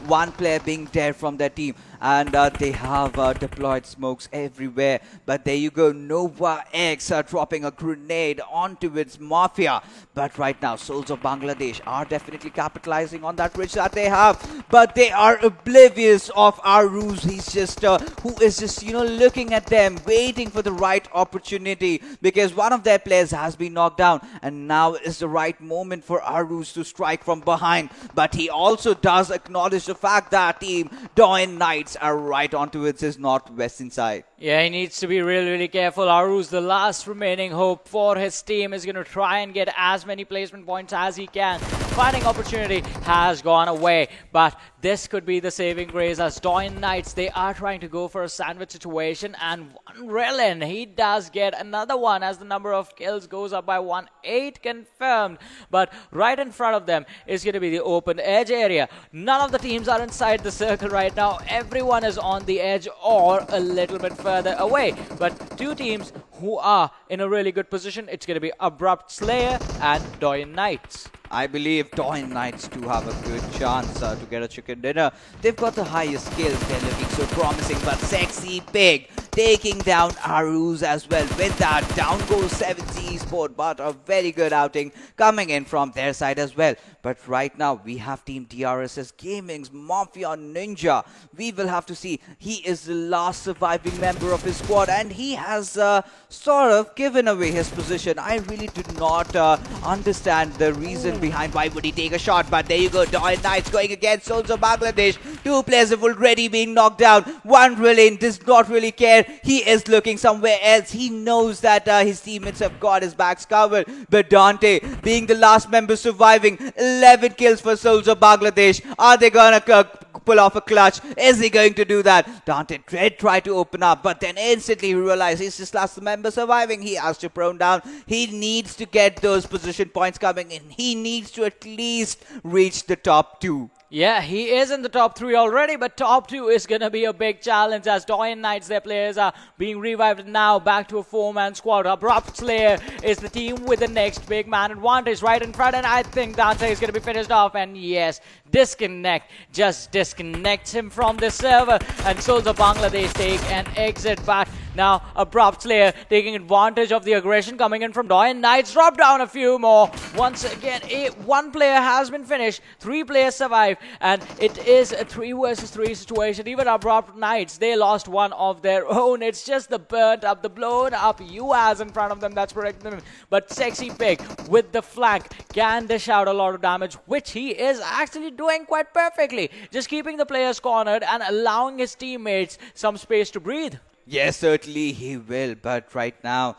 1 player being dead from their team. And they have deployed smokes everywhere. But there you go, Nova X dropping a grenade onto its Mafia. But right now, Souls of Bangladesh are definitely capitalizing on that Ridge that they have. But they are oblivious of Aruz. He's just, who is just, looking at them, waiting for the right opportunity. Because one of their players has been knocked down. And now is the right moment for Aruz to strike from behind. But he also does acknowledge the fact that Team Doyen Knights are right onto its northwestern side. Yeah, he needs to be really, really careful. Aruz, the last remaining hope for his team, is going to try and get as many placement points as he can. Fighting opportunity has gone away, but this could be the saving grace as Doyen Knights, they are trying to go for a sandwich situation, and one Relin, he does get another one as the number of kills goes up by 1. 8 confirmed, but right in front of them is going to be the open edge area. None of the teams are inside the circle right now. Everyone is on the edge or a little bit further away, but 2 teams who are in a really good position. It's going to be Abrupt Slayer and Doyen Knights. I believe Doyen Knights do have a good chance to get a chicken dinner. They've got the highest skills. They're looking so promising, but Sexy Pig taking down Aruz as well. With that, down goes 7C Esport, but a very good outing coming in from their side as well. But right now, we have Team DRSS Gaming's Mafia Ninja. We will have to see. He is the last surviving member of his squad, and he has sort of given away his position. I really do not understand the reason behind why would he take a shot, but there you go. Doyen Knights going against Souls of Bangladesh. 2 players have already been knocked down. One Relin does not really care. He is looking somewhere else. He knows that his teammates have got his backs covered. But Dante, being the last member surviving, 11 kills for Souls of Bangladesh. Are they gonna pull off a clutch? Is he going to do that? Dante did try to open up, but then instantly realized he's just last member surviving. He has to prone down. He needs to get those position points coming in. He needs to at least reach the top 2. Yeah, he is in the top 3 already, but top 2 is going to be a big challenge as Doyen Knights, their players are being revived now back to a 4-man squad. Abrupt Slayer is the team with the next big man advantage right in front, and I think Dante is going to be finished off, and yes, Disconnect just disconnects him from the server, and Souls of Bangladesh take an exit, but Now, Abrupt Slayer taking advantage of the aggression coming in from Doyen Knights. Drop down a few more. Once again, one player has been finished. 3 players survive, and it is a 3 versus 3 situation. Even Abrupt Knights, they lost one of their own. It's just the burnt up, the blown up UAZ in front of them that's protecting them. But Sexy Pig with the flank can dish out a lot of damage, which he is actually doing quite perfectly. Just keeping the players cornered and allowing his teammates some space to breathe. Yes, certainly he will. But right now,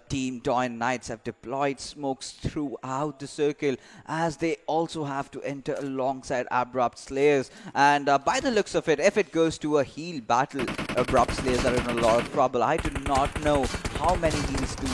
Team Doyen Knights have deployed smokes throughout the circle, as they also have to enter alongside Abrupt Slayers. And by the looks of it, if it goes to a heal battle, Abrupt Slayers are in a lot of trouble. I do not know how many heals do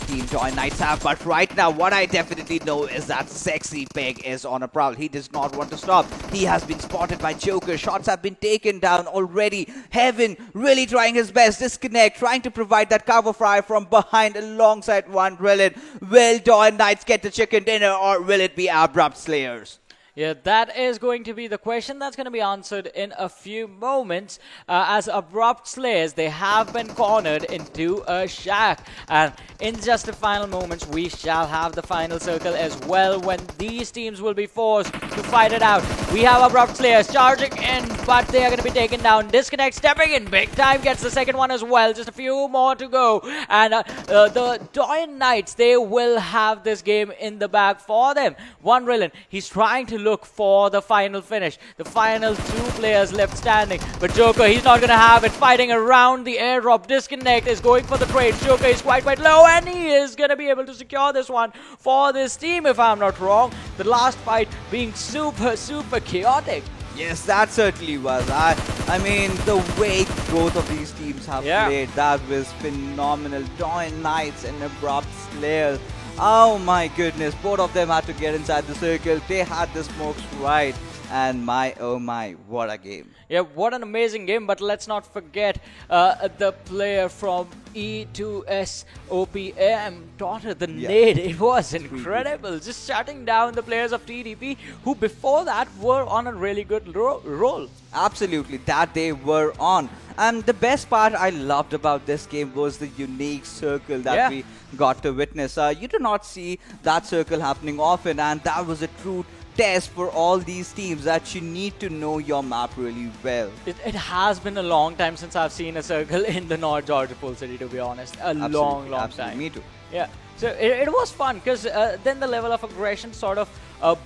Team Doyen Knights have, but right now, what I definitely know is that Sexy Pig is on a prowl. He does not want to stop. He has been spotted by Joker. Shots have been taken down already. Heaven really trying his best. Disconnect, trying to provide that cover fire from behind alongside One Drillin. Will Doyen Knights get the chicken dinner, or will it be Abrupt Slayers? Yeah, that is going to be the question that's going to be answered in a few moments. As Abrupt Slayers, they have been cornered into a shack. And in just the final moments, we shall have the final circle as well, when these teams will be forced to fight it out. We have Abrupt Slayers charging in, but they are going to be taken down. Disconnect stepping in big time, gets the second one as well. Just a few more to go. And the Doyen Knights, they will have this game in the bag for them. One Rillen, he's trying to look for the final finish. The final 2 players left standing. But Joker, he's not going to have it. Fighting around the airdrop. Disconnect is going for the trade. Joker is quite low, and he is going to be able to secure this one for this team, if I'm not wrong. The last fight being super chaotic. Yes, that certainly was. I mean, the way both of these teams have played, that was phenomenal. Doyen Knights and Abrupt Slayers. Oh my goodness, both of them had to get inside the circle. They had the smokes right. And my, oh my, what a game. Yeah, what an amazing game. But let's not forget the player from E2S OPM, Daughter, the nade. It was incredible. Just shutting down the players of TDP, who before that were on a really good roll. Absolutely, that they were on. And the best part I loved about this game was the unique circle that we got to witness. You do not see that circle happening often, and that was a true test for all these teams, that you need to know your map really well. It has been a long time since I've seen a circle in the North Georgia Pool City, to be honest. Long time. Me too. Yeah. So it was fun, because then the level of aggression sort of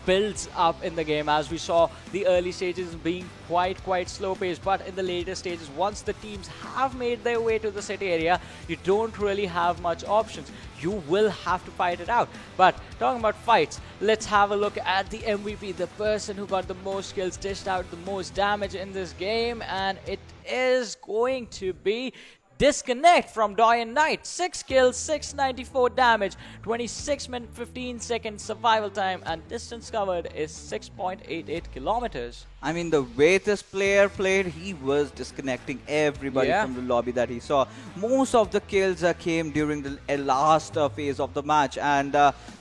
builds up in the game, as we saw the early stages being quite slow paced, but in the later stages, once the teams have made their way to the city area, you don't really have much options. You will have to fight it out. But talking about fights, let's have a look at the MVP, the person who got the most kills, dished out the most damage in this game, and it is going to be Disconnect from Doyen Knight. 6 kills, 694 damage, 26 minutes 15 seconds survival time, and distance covered is 6.88 kilometers. I mean, the way this player played, he was disconnecting everybody from the lobby that he saw. Most of the kills came during the last phase of the match, and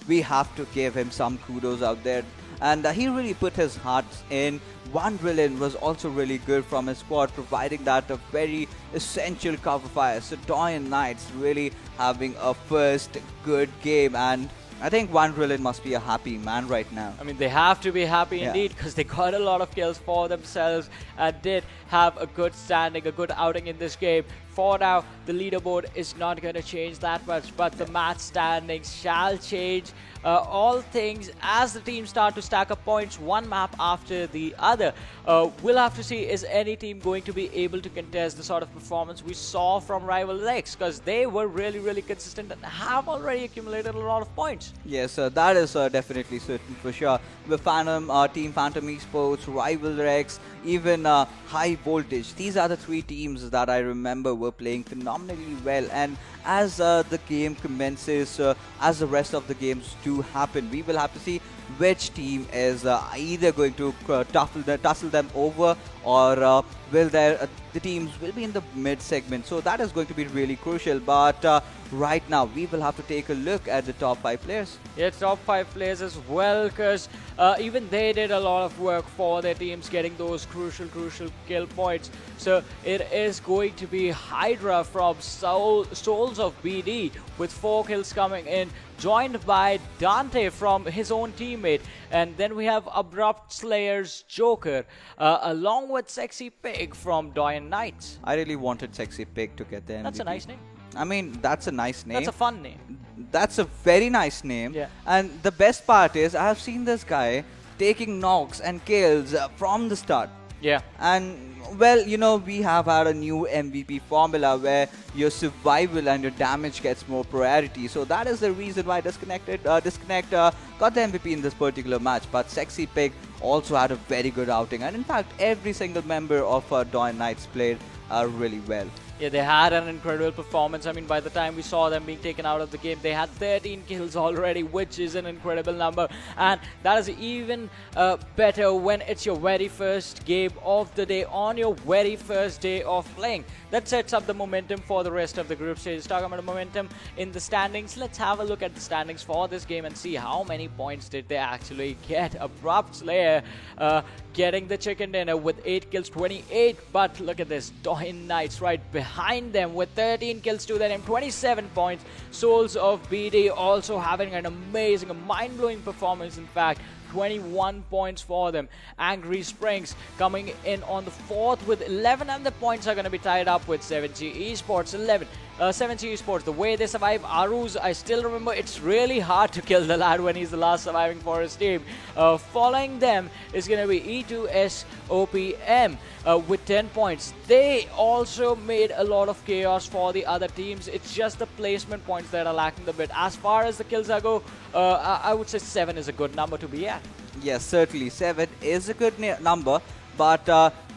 we have to give him some kudos out there. And he really put his heart in. One Drillin was also really good from his squad, providing that a very essential cover fire. So Doyen Knights really having a first good game, and I think One Drillin must be a happy man right now. I mean, they have to be happy indeed, because they got a lot of kills for themselves and did have a good standing, a good outing in this game. For now, the leaderboard is not going to change that much, but the match standings shall change. All things as the teams start to stack up points, one map after the other. We'll have to see, is any team going to be able to contest the sort of performance we saw from Rival X, because they were really consistent and have already accumulated a lot of points. Yes, that is definitely certain for sure. With Team Phantom Esports, Rival X, even High Voltage, these are the 3 teams that I remember were playing phenomenally well. And as the game commences, as the rest of the games do happen, we will have to see which team is either going to tussle them over, or will the teams will be in the mid segment. So that is going to be really crucial. But right now, we will have to take a look at the top 5 players. Yeah, top 5 players as well, because even they did a lot of work for their teams, getting those crucial kill points. So it is going to be Hydra from Souls of BD with 4 kills coming in, joined by Dante from his own teammate, and then we have Abrupt Slayer's Joker, along with Sexy Pig from Doyen Knights. I really wanted Sexy Pig to get the MVP. That's a nice name. I mean, that's a nice name. That's a fun name. That's a very nice name. Yeah. And the best part is, I have seen this guy taking knocks and kills from the start. Yeah. And well, you know, we have had a new MVP formula where your survival and your damage gets more priority. So that is the reason why Disconnect got the MVP in this particular match. But Sexy Pig also had a very good outing. And in fact, every single member of Doyen Knights played really well. Yeah, they had an incredible performance. I mean, by the time we saw them being taken out of the game, they had 13 kills already, which is an incredible number. And that is even better when it's your very first game of the day, on your very first day of playing. That sets up the momentum for the rest of the group stage. Talking about momentum in the standings, let's have a look at the standings for this game and see how many points did they actually get. Abrupt Slayer getting the chicken dinner with 8 kills, 28. But look at this, Doyen Knights right behind them with 13 kills to their name, 27 points. Souls of BD also having an amazing, mind-blowing performance, in fact. 21 points for them. Angry Springs coming in on the 4th with 11, and the points are going to be tied up with 7G Esports 11. 7G Esports, the way they survive Aruz, I still remember it's really hard to kill the lad when he's the last surviving for his team. Following them is going to be E2S OPM with 10 points. They also made a lot of chaos for the other teams. It's just the placement points that are lacking a bit. As far as the kills go, I would say 7 is a good number to be at. Yes, certainly 7 is a good number, but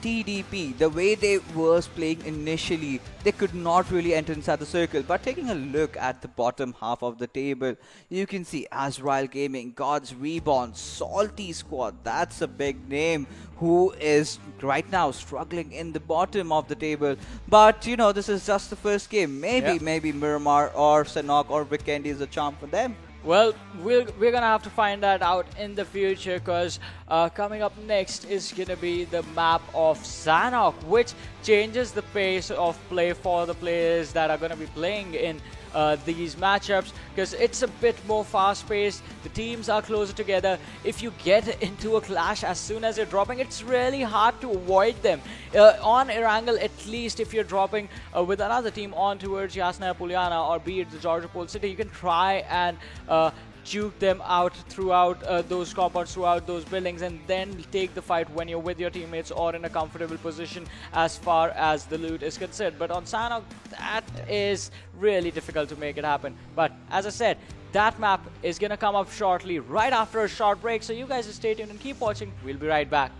TDP, the way they was playing initially, they could not really enter inside the circle. But taking a look at the bottom half of the table, you can see Azrael Gaming, God's Reborn, Salty Squad, that's a big name, who is right now struggling in the bottom of the table. But you know, this is just the first game. Maybe Miramar or Sanok or Vikendi is a charm for them. Well, we're gonna have to find that out in the future, because coming up next is gonna be the map of Sanok, which changes the pace of play for the players that are gonna be playing in these matchups, because it's a bit more fast-paced. The teams are closer together. If you get into a clash as soon as you're dropping, it's really hard to avoid them. On Erangel, at least if you're dropping with another team on towards Yasna Puliana or be it the Georgia Pole City, you can try and juke them out throughout those compounds, throughout those buildings, and then take the fight when you're with your teammates or in a comfortable position as far as the loot is concerned. But on Sanok, that is really difficult to make it happen. But as I said, that map is gonna come up shortly, right after a short break, so you guys just stay tuned and keep watching. We'll be right back.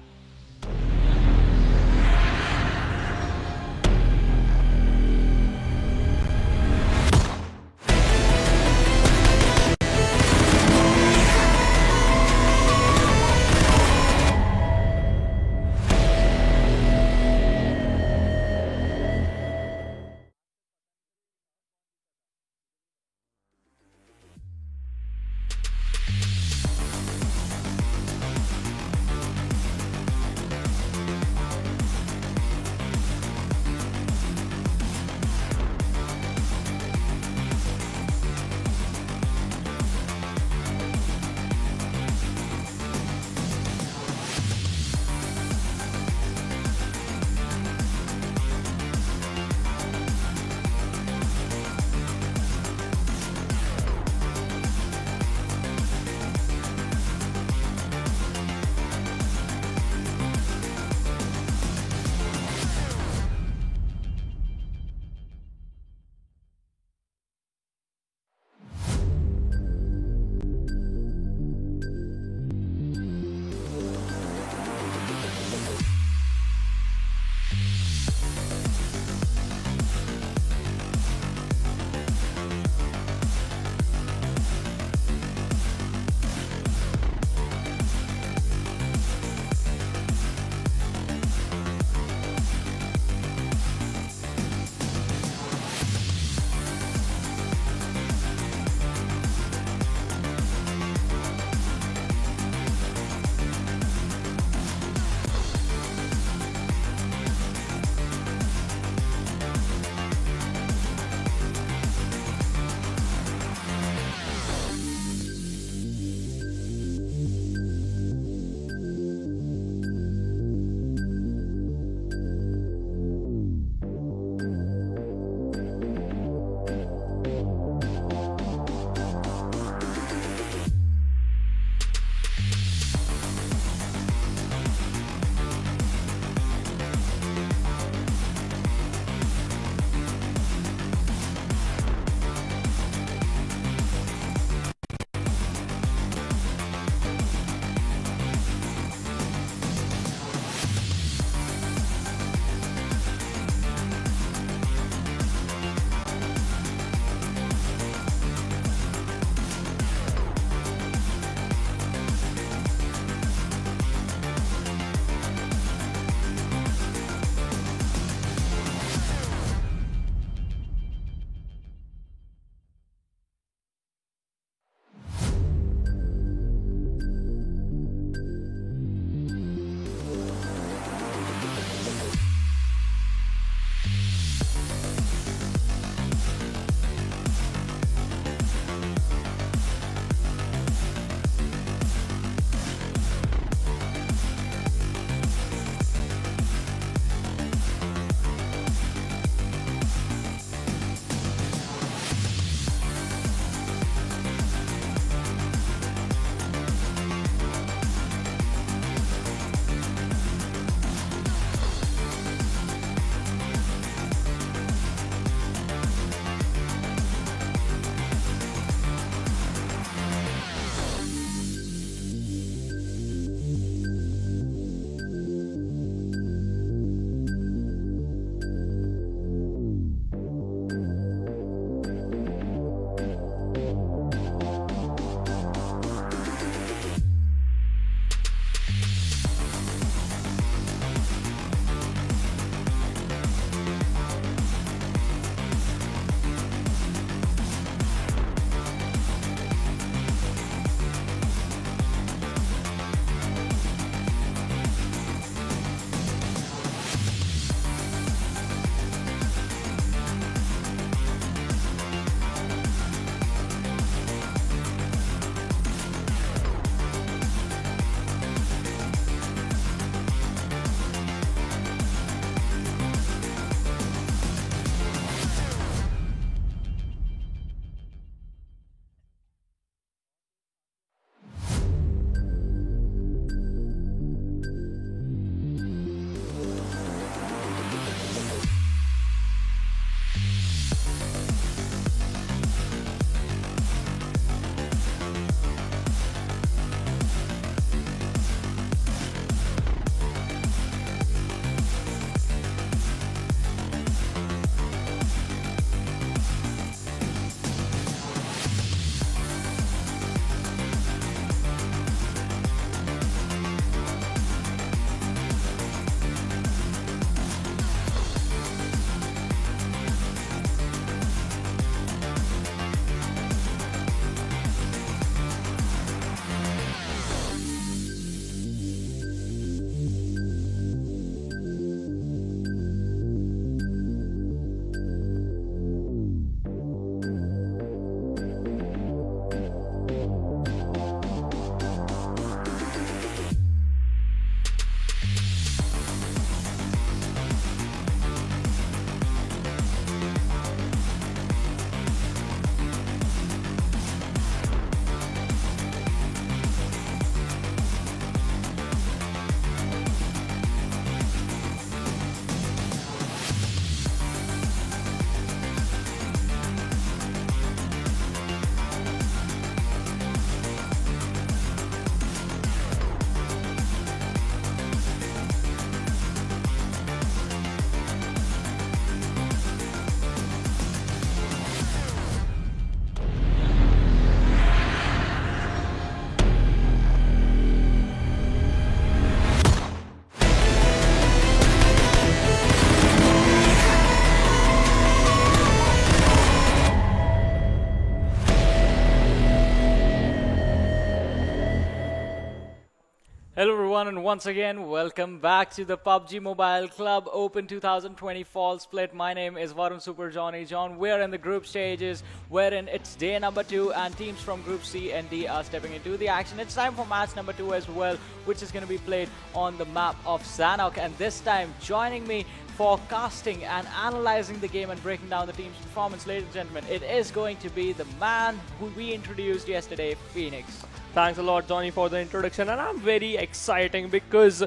everyone, and once again, welcome back to the PUBG Mobile Club Open 2020 Fall Split. My name is Varun Super Johnny John. We're in the group stages, wherein it's day number 2, and teams from Group C and D are stepping into the action. It's time for match number 2 as well, which is going to be played on the map of Sanhok. And this time, joining me forecasting and analyzing the game and breaking down the team's performance, ladies and gentlemen, it is going to be the man who we introduced yesterday, Phoenix. Thanks a lot, Johnny, for the introduction, and I'm very exciting because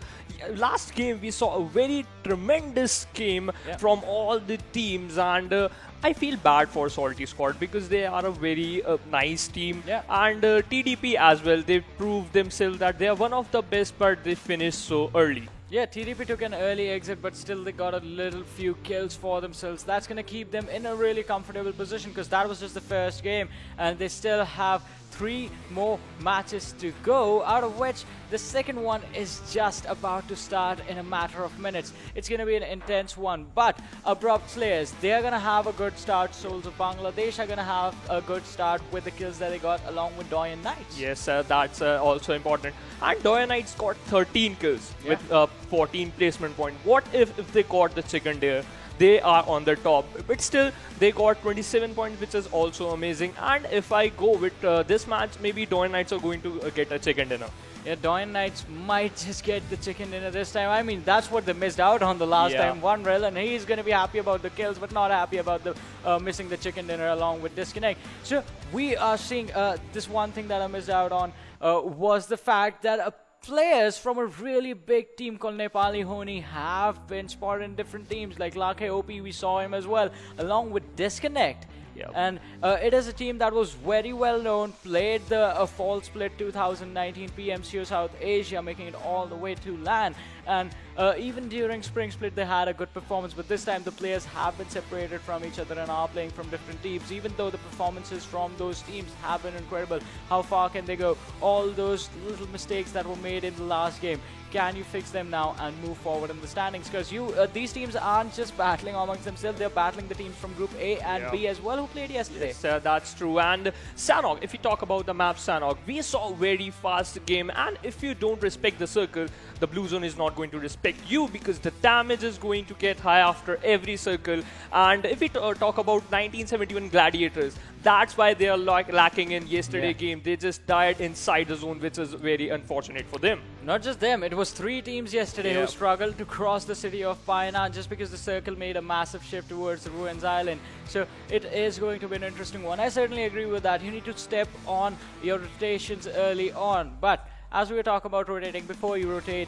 last game we saw a very tremendous game from all the teams, and I feel bad for Salty Squad because they are a very nice team, and TDP as well. They proved themselves that they are one of the best, but they finished so early. Yeah, TDP took an early exit, but still they got a little few kills for themselves. That's going to keep them in a really comfortable position because that was just the first game, and they still have 3 more matches to go, out of which the second one is just about to start in a matter of minutes. It's going to be an intense one, but Abrupt Slayers, they're going to have a good start. Souls of Bangladesh are going to have a good start with the kills that they got along with Doyen Knights. Yes, that's also important. And Doyen Knights got 13 kills with 14 placement points. What if they got the chicken there? They are on the top, but still they got 27 points, which is also amazing. And if I go with this match, maybe Doyen Knights are going to get a chicken dinner. Yeah, Doyen Knights might just get the chicken dinner this time. I mean, that's what they missed out on the last time. One Rel, and he's going to be happy about the kills, but not happy about the missing the chicken dinner along with Disconnect. So we are seeing this one thing that I missed out on was the fact that players from a really big team called Nepali Honi have been spotted in different teams. Like Lakhe OP, we saw him as well, along with Disconnect. And it is a team that was very well known, played the Fall Split 2019 PMCO South Asia, making it all the way to LAN. And even during Spring Split, they had a good performance, but this time the players have been separated from each other and are playing from different teams, even though the performances from those teams have been incredible. How far can they go? All those little mistakes that were made in the last game, can you fix them now and move forward in the standings? Because these teams aren't just battling amongst themselves, they're battling the teams from Group A and B as well, who played yesterday. Yes, that's true. And Sanhok, if you talk about the map Sanhok, we saw a very fast game, and if you don't respect the circle, the blue zone is not going to respect you because the damage is going to get high after every circle. And if we talk about 1971 Gladiators, that's why they are lacking in yesterday game. They just died inside the zone, which is very unfortunate for them. Not just them, it was 3 teams yesterday who struggled to cross the city of Paina just because the circle made a massive shift towards the Ruins Island. So it is going to be an interesting one. I certainly agree with that. You need to step on your rotations early on, but as we were talking about rotating, before you rotate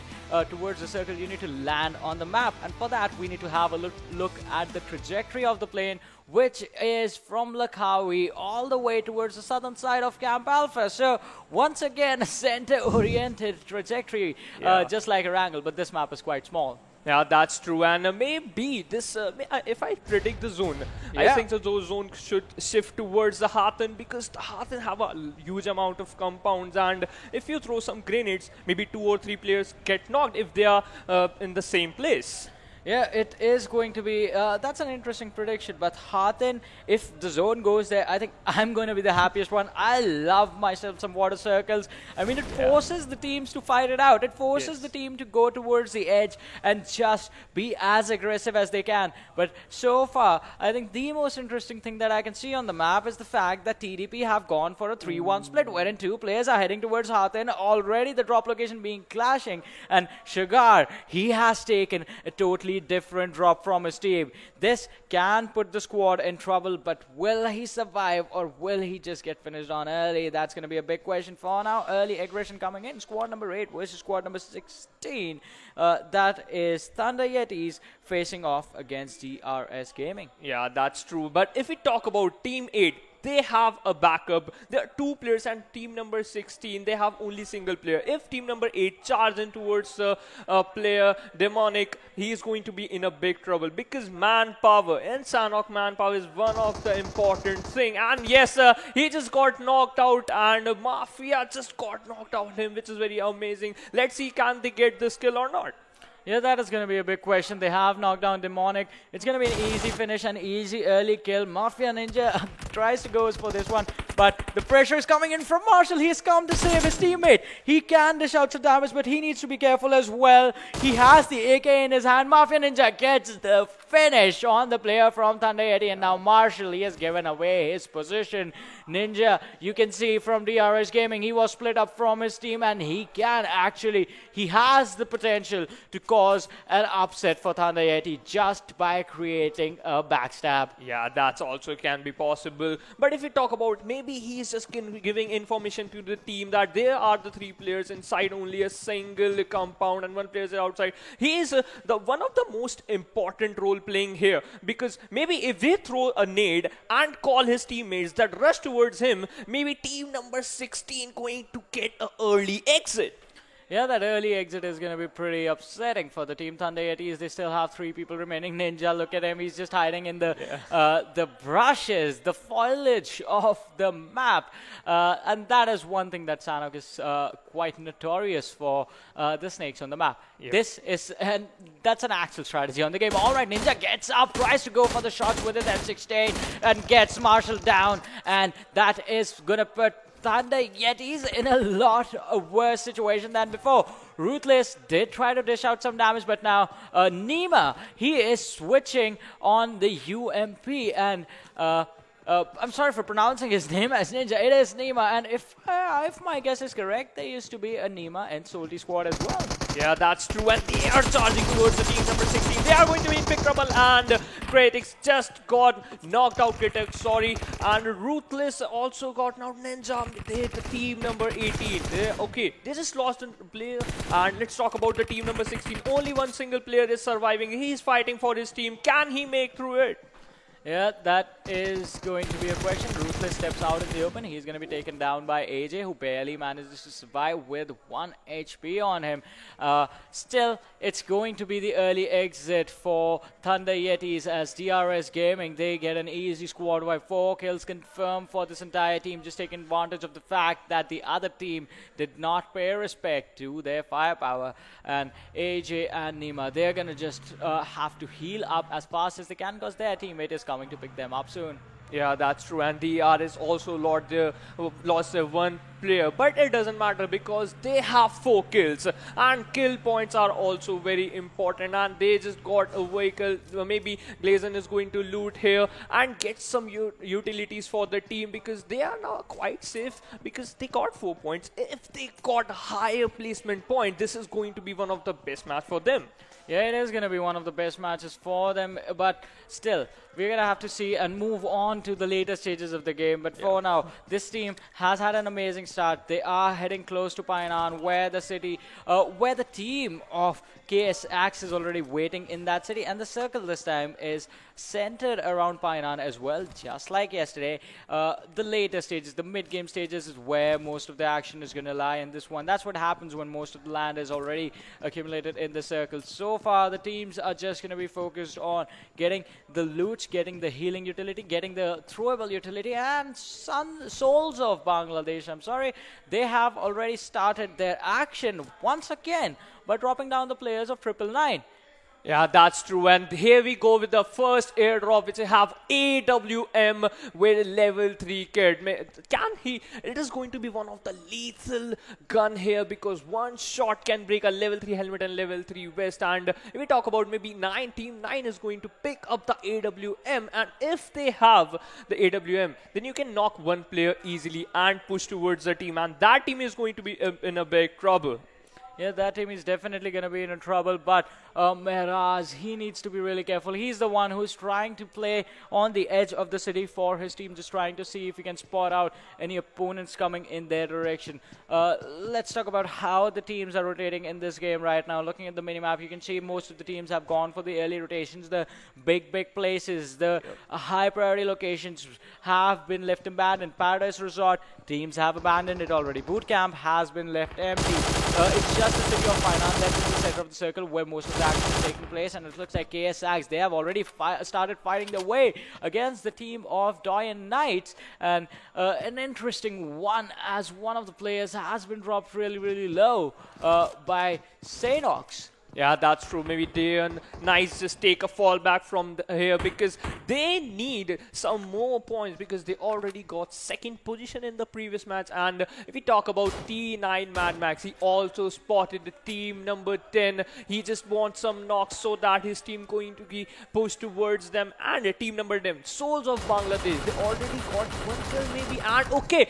towards the circle, you need to land on the map. And for that, we need to have a look at the trajectory of the plane, which is from Lakhawi all the way towards the southern side of Camp Alpha. So once again, a center-oriented trajectory, just like Erangel, but this map is quite small. Yeah, that's true. And maybe this, if I predict the zone, I think the zone should shift towards the Hathan because the Hathan have a huge amount of compounds. And if you throw some grenades, maybe 2 or 3 players get knocked if they are in the same place. Yeah, it is going to be, that's an interesting prediction, but Hathan, if the zone goes there, I think I'm going to be the happiest one. I love myself some water circles. I mean, it forces the teams to fight it out. It forces the team to go towards the edge and just be as aggressive as they can. But so far, I think the most interesting thing that I can see on the map is the fact that TDP have gone for a 3-1 split, wherein 2 players are heading towards Hathan, already the drop location being clashing. And Sugar, he has taken a totally different drop from his team. This can put the squad in trouble, but will he survive or will he just get finished on early? That's going to be a big question for now. Early aggression coming in. Squad number 8 versus squad number 16. That is Thunder Yetis facing off against DRS Gaming. Yeah, that's true. But if we talk about Team 8, they have a backup. There are 2 players, and team number 16, they have only single player. If team number 8 charges in towards player Demonic, he is going to be in a big trouble because manpower and Sanhok manpower is one of the important thing. And yes, he just got knocked out, and Mafia just got knocked out him, which is very amazing. Let's see, can they get this kill or not? Yeah, that is going to be a big question. They have knocked down Demonic. It's going to be an easy finish, an easy early kill. Mafia Ninja tries to go for this one. but the pressure is coming in from Marshall. He's come to save his teammate. He can dish out some damage, but he needs to be careful as well. He has the AK in his hand. Mafia Ninja gets the finish on the player from Thunder Yeti, and now Marshall, he has given away his position. Ninja, you can see from DRS Gaming, he was split up from his team, and he has the potential to cause an upset for Thunder Yeti just by creating a backstab. Yeah, that's also can be possible. But if we talk about maybe he's just giving information to the team that there are the 3 players inside only a single compound and 1 player is outside. He is the one of the most important role playing here, because maybe if they throw a nade and call his teammates that rush towards him, maybe team number 16 going to get an early exit. Yeah, that early exit is going to be pretty upsetting for the team Thunder Yetis. They still have 3 people remaining. Ninja, look at him. He's just hiding in the brushes, the foliage of the map. And that is one thing that Sanhok is quite notorious for, the snakes on the map. Yep. And that's an actual strategy on the game. All right, Ninja gets up, tries to go for the shots with his M16 and gets Marshall down. And that is going to put Thunder Yetis in a lot worse situation than before. Ruthless did try to dish out some damage, but now Nima, he is switching on the UMP, and I'm sorry for pronouncing his name as Ninja. It is Nima, and if my guess is correct, there used to be a Nima in Salty Squad as well. Yeah, that's true, and they are charging towards the team number 16. They are going to be in big trouble, and Critics just got knocked out. Critics, sorry, and Ruthless also got knocked. Ninja, they the team number 18. They just lost a player, and let's talk about the team number 16. Only one single player is surviving. He's fighting for his team. Can he make through it? Yeah, that is going to be a question. Ruthless steps out in the open. He's going to be taken down by AJ, who barely manages to survive with 1 HP on him. Still, it's going to be the early exit for Thunder Yetis as DRS Gaming. They get an easy squad wipe. 4 kills confirmed for this entire team, just taking advantage of the fact that the other team did not pay respect to their firepower. And AJ and Nima, they're going to just have to heal up as fast as they can because their teammate is coming to pick them up soon. Yeah, that's true, and DRS also lost their 1 player, but it doesn't matter because they have 4 kills, and kill points are also very important, and they just got a vehicle. Maybe Glazen is going to loot here and get some utilities for the team because they are now quite safe because they got 4 points. If they got higher placement point, this is going to be one of the best match for them. Yeah, it is going to be one of the best matches for them, but still, we're going to have to see and move on to the later stages of the game. But for now, this team has had an amazing start. They are heading close to Painan, where the team of KS Axe is already waiting in that city, and the circle this time is centered around Painan as well, just like yesterday. The later stages, the mid-game stages, is where most of the action is going to lie in this one. That's what happens when most of the land is already accumulated in the circle. So far, the teams are just going to be focused on getting the loot, getting the healing utility, getting the throwable utility, and Souls of Bangladesh, I'm sorry, they have already started their action once again by dropping down the players of 999. Yeah, that's true, and here we go with the first airdrop, which I have AWM with level 3 kit. It is going to be one of the lethal gun here because one shot can break a level 3 helmet and level 3 vest. And if we talk about maybe Team 9 is going to pick up the AWM, and if they have the AWM, then you can knock one player easily and push towards the team, and that team is going to be in a big trouble. Yeah, that team is definitely going to be in trouble, but Mehraz, he needs to be really careful. He's the one who's trying to play on the edge of the city for his team, just trying to see if he can spot out any opponents coming in their direction. Let's talk about how the teams are rotating in this game right now. Looking at the minimap, you can see most of the teams have gone for the early rotations. The big places, the high priority locations have been left abandoned. Paradise Resort, teams have abandoned it already. Boot Camp has been left empty. It's just the city of Painan that's in the center of the circle where most of the action is taking place, and it looks like KS Axe, they have already started fighting their way against the team of Doyen Knights, and an interesting one as one of the players has been dropped really low by Sanox. Yeah, that's true. Maybe they and Nice just take a fallback from here because they need some more points because they already got second position in the previous match. And if we talk about T9 Mad Max, he also spotted the team number 10. He just wants some knocks so that his team going to be pushed towards them. And team number 10, Souls of Bangladesh, they already got one kill maybe. And okay,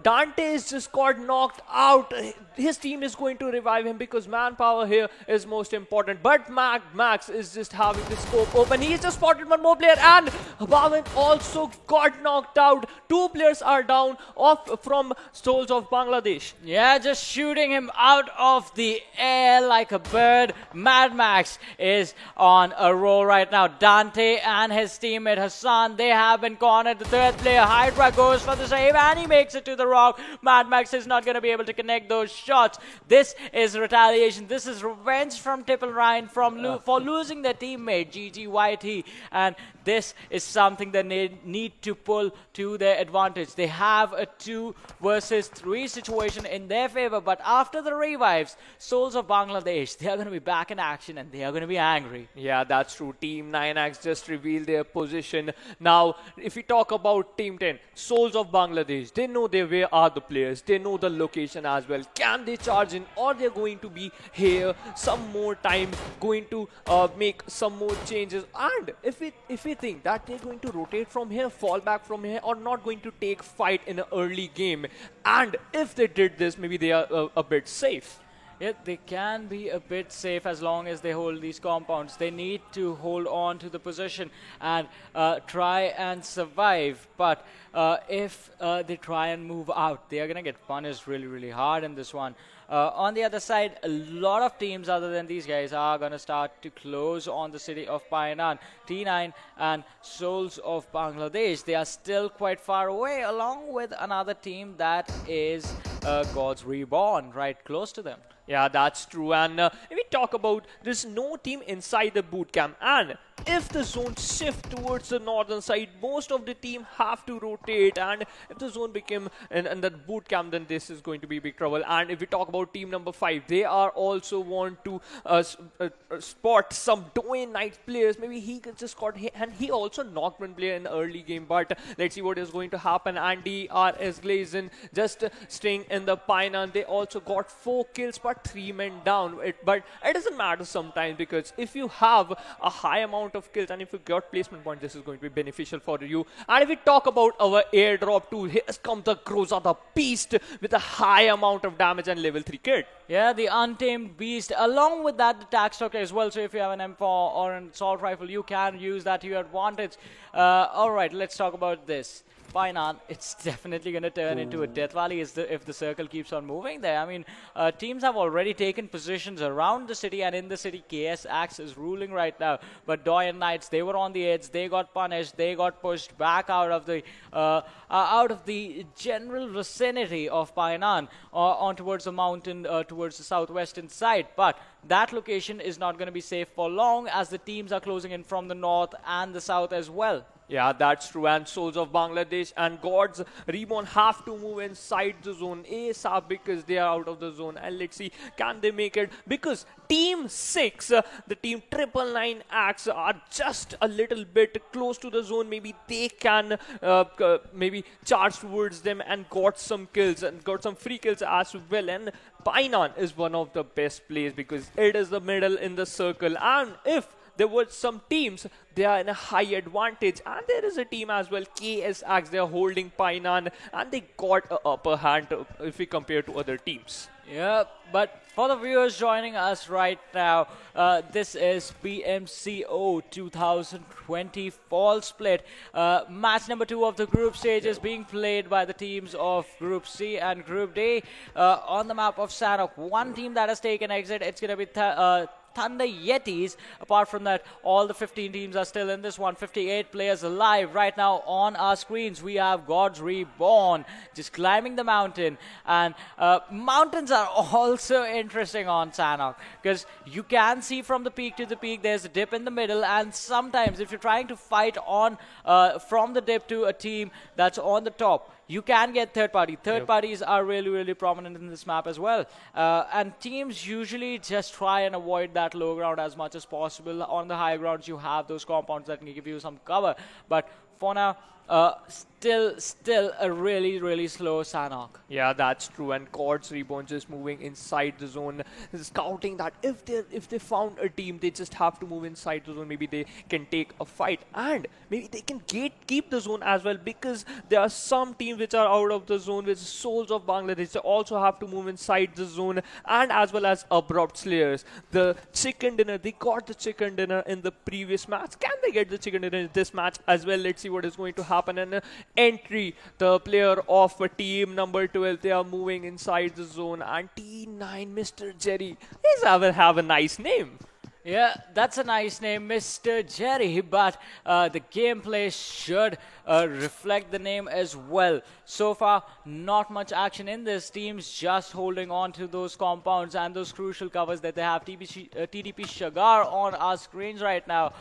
Dante is just got knocked out. His team is going to revive him because manpower here is most important. But Max is just having the scope open. He just spotted one more player and Bhavin also got knocked out. Two players are down off from Souls of Bangladesh. Yeah, just shooting him out of the air like a bird. Mad Max is on a roll right now. Dante and his teammate Hassan, they have been cornered. The third player, Hydra, goes for the save and he makes it to the rock. Mad Max is not going to be able to connect those shots. This is retaliation. This is revenge from Tipple Ryan for losing their teammate GGYT, and this is something that they need to pull to their advantage. They have a 2 versus 3 situation in their favor, but after the revives, Souls of Bangladesh, they are going to be back in action and they are going to be angry. Yeah, that's true. Team 9X just revealed their position. Now, if we talk about Team 10, Souls of Bangladesh, they know where are the players. They know the location as well. Can they charge in, or they're going to be here some more time, going to make some more changes? And if we think that they're going to rotate from here, fall back from here, or not going to take fight in an early game, and if they did this, maybe they are a bit safe. Yeah, they can be a bit safe as long as they hold these compounds. They need to hold on to the position and try and survive. But if they try and move out, they are going to get punished really, really hard in this one. On the other side, a lot of teams other than these guys are going to start to close on the city of Painan. T9 and Souls of Bangladesh, they are still quite far away, along with another team that is Gods Reborn, right close to them. Yeah, that's true. And if we talk about, there's no team inside the boot camp, and if the zone shift towards the northern side, most of the team have to rotate, and if the zone became in the boot camp, then this is going to be big trouble. And if we talk about team number 5, they are also want to spot some Doan Knight players. Maybe he just got hit, and he also knocked one player in the early game, but let's see what is going to happen. Andy RS Glazen just staying in the Painan. They also got 4 kills, but 3 men down. But it doesn't matter sometimes, because if you have a high amount of kills and if you got placement point, this is going to be beneficial for you. And if we talk about our airdrop too, here comes the Groza, the beast, with a high amount of damage and level 3 kit. Yeah, the Untamed Beast. Along with that, the Tax Stock as well. So if you have an M4 or an assault rifle, you can use that to your advantage. All right, let's talk about this. Painan, it's definitely going to turn into a death valley if the circle keeps on moving there. I mean, teams have already taken positions around the city, and in the city, KS Axe is ruling right now. But Doyen Knights, they were on the edge. They got punished. They got pushed back out of the general vicinity of Painan on towards the mountain, towards the southwestern side. But that location is not going to be safe for long, as the teams are closing in from the north and the south as well. Yeah, that's true. And Souls of Bangladesh and Gods Reborn have to move inside the zone ASAP because they are out of the zone. And let's see, can they make it? Because Team 6, the team 999 Axe, are just a little bit close to the zone. Maybe they can maybe charge towards them and got some kills and got some free kills as well. And Painan is one of the best plays because it is the middle in the circle. And if there were some teams, they are in a high advantage, and there is a team as well, KS Axe, they are holding Painan, and they got an upper hand if we compare to other teams. Yeah, but for the viewers joining us right now, this is BMCO 2020 Fall Split. Match number 2 of the group stage is being played by the teams of Group C and Group D on the map of Sanok. One team that has taken exit, it's going to be Thunder Yetis. Apart from that, all the 15 teams are still in this one. 58 players alive right now on our screens. We have Gods Reborn just climbing the mountain, and mountains are also interesting on Sanok because you can see from the peak to the peak there's a dip in the middle, and sometimes if you're trying to fight on from the dip to a team that's on the top, you can get third party. Third parties are really, really prominent in this map as well. And teams usually just try and avoid that low ground as much as possible. On the high grounds, you have those compounds that can give you some cover. But for now, still a really, really slow Sanhok. Yeah, that's true. And Cord's Reborn just moving inside the zone, scouting that if they found a team, they just have to move inside the zone. Maybe they can take a fight, and maybe they can keep the zone as well, because there are some teams which are out of the zone, which Souls of Bangladesh. They also have to move inside the zone, and as well as Abrupt Slayers. The chicken dinner, they got the chicken dinner in the previous match. Can they get the chicken dinner in this match as well? Let's see what is going to happen. And Entry, the player of team number 12, they are moving inside the zone, and T9, Mr. Jerry, he's have a nice name. Yeah, that's a nice name, Mr. Jerry, but the gameplay should reflect the name as well. So far, not much action in this. Teams just holding on to those compounds and those crucial covers that they have. TDP Shagar on our screens right now.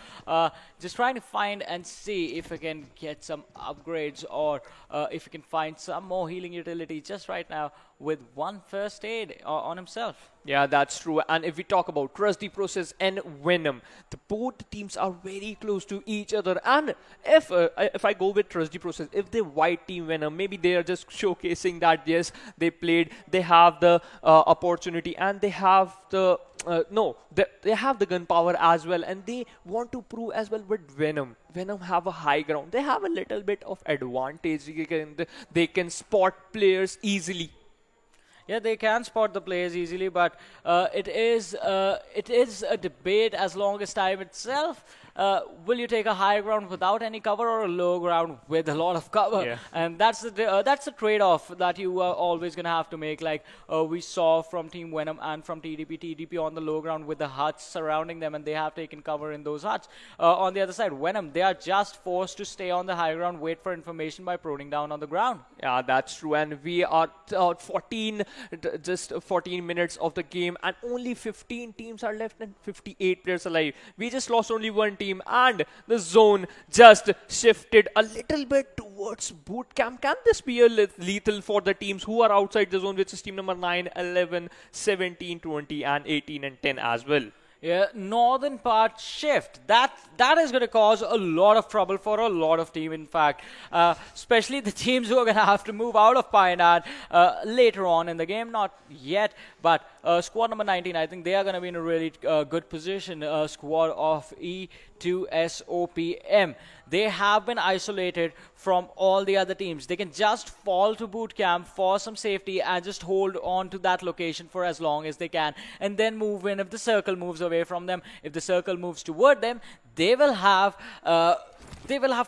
Just trying to find and see if we can get some upgrades, or if we can find some more healing utility just right now with one first aid on himself. Yeah, that's true. And if we talk about Trust the Process and Venom, both teams are very close to each other. And if I go with Trust the Process, if they white team Venom, maybe they are just showcasing that yes, they played, they have the opportunity, and they have the they have the gunpowder as well, and they want to prove as well with Venom. Venom have a high ground. They have a little bit of advantage. They can spot players easily. Yeah, they can spot the players easily, but it is a debate as long as time itself. Will you take a high ground without any cover, or a low ground with a lot of cover? Yeah. And that's the trade-off that you are always going to have to make. Like we saw from Team Venom and from TDP. TDP on the low ground with the huts surrounding them, and they have taken cover in those huts. On the other side, Venom, they are just forced to stay on the high ground, wait for information by proning down on the ground. Yeah, that's true. And we are just 14 minutes of the game, and only 15 teams are left and 58 players alive. We just lost only one team, and the zone just shifted a little bit towards boot camp. Can this be a lethal for the teams who are outside the zone, which is team number 9, 11, 17, 20, and 18 and 10 as well? Yeah, northern part shift. That is going to cause a lot of trouble for a lot of teams, in fact. Especially the teams who are going to have to move out of Pioneer later on in the game. Not yet, but squad number 19, I think they are going to be in a really good position. Squad of E2SOPM. They have been isolated from all the other teams. They can just fall to boot camp for some safety and just hold on to that location for as long as they can, and then move in if the circle moves away from them. If the circle moves toward them, they will have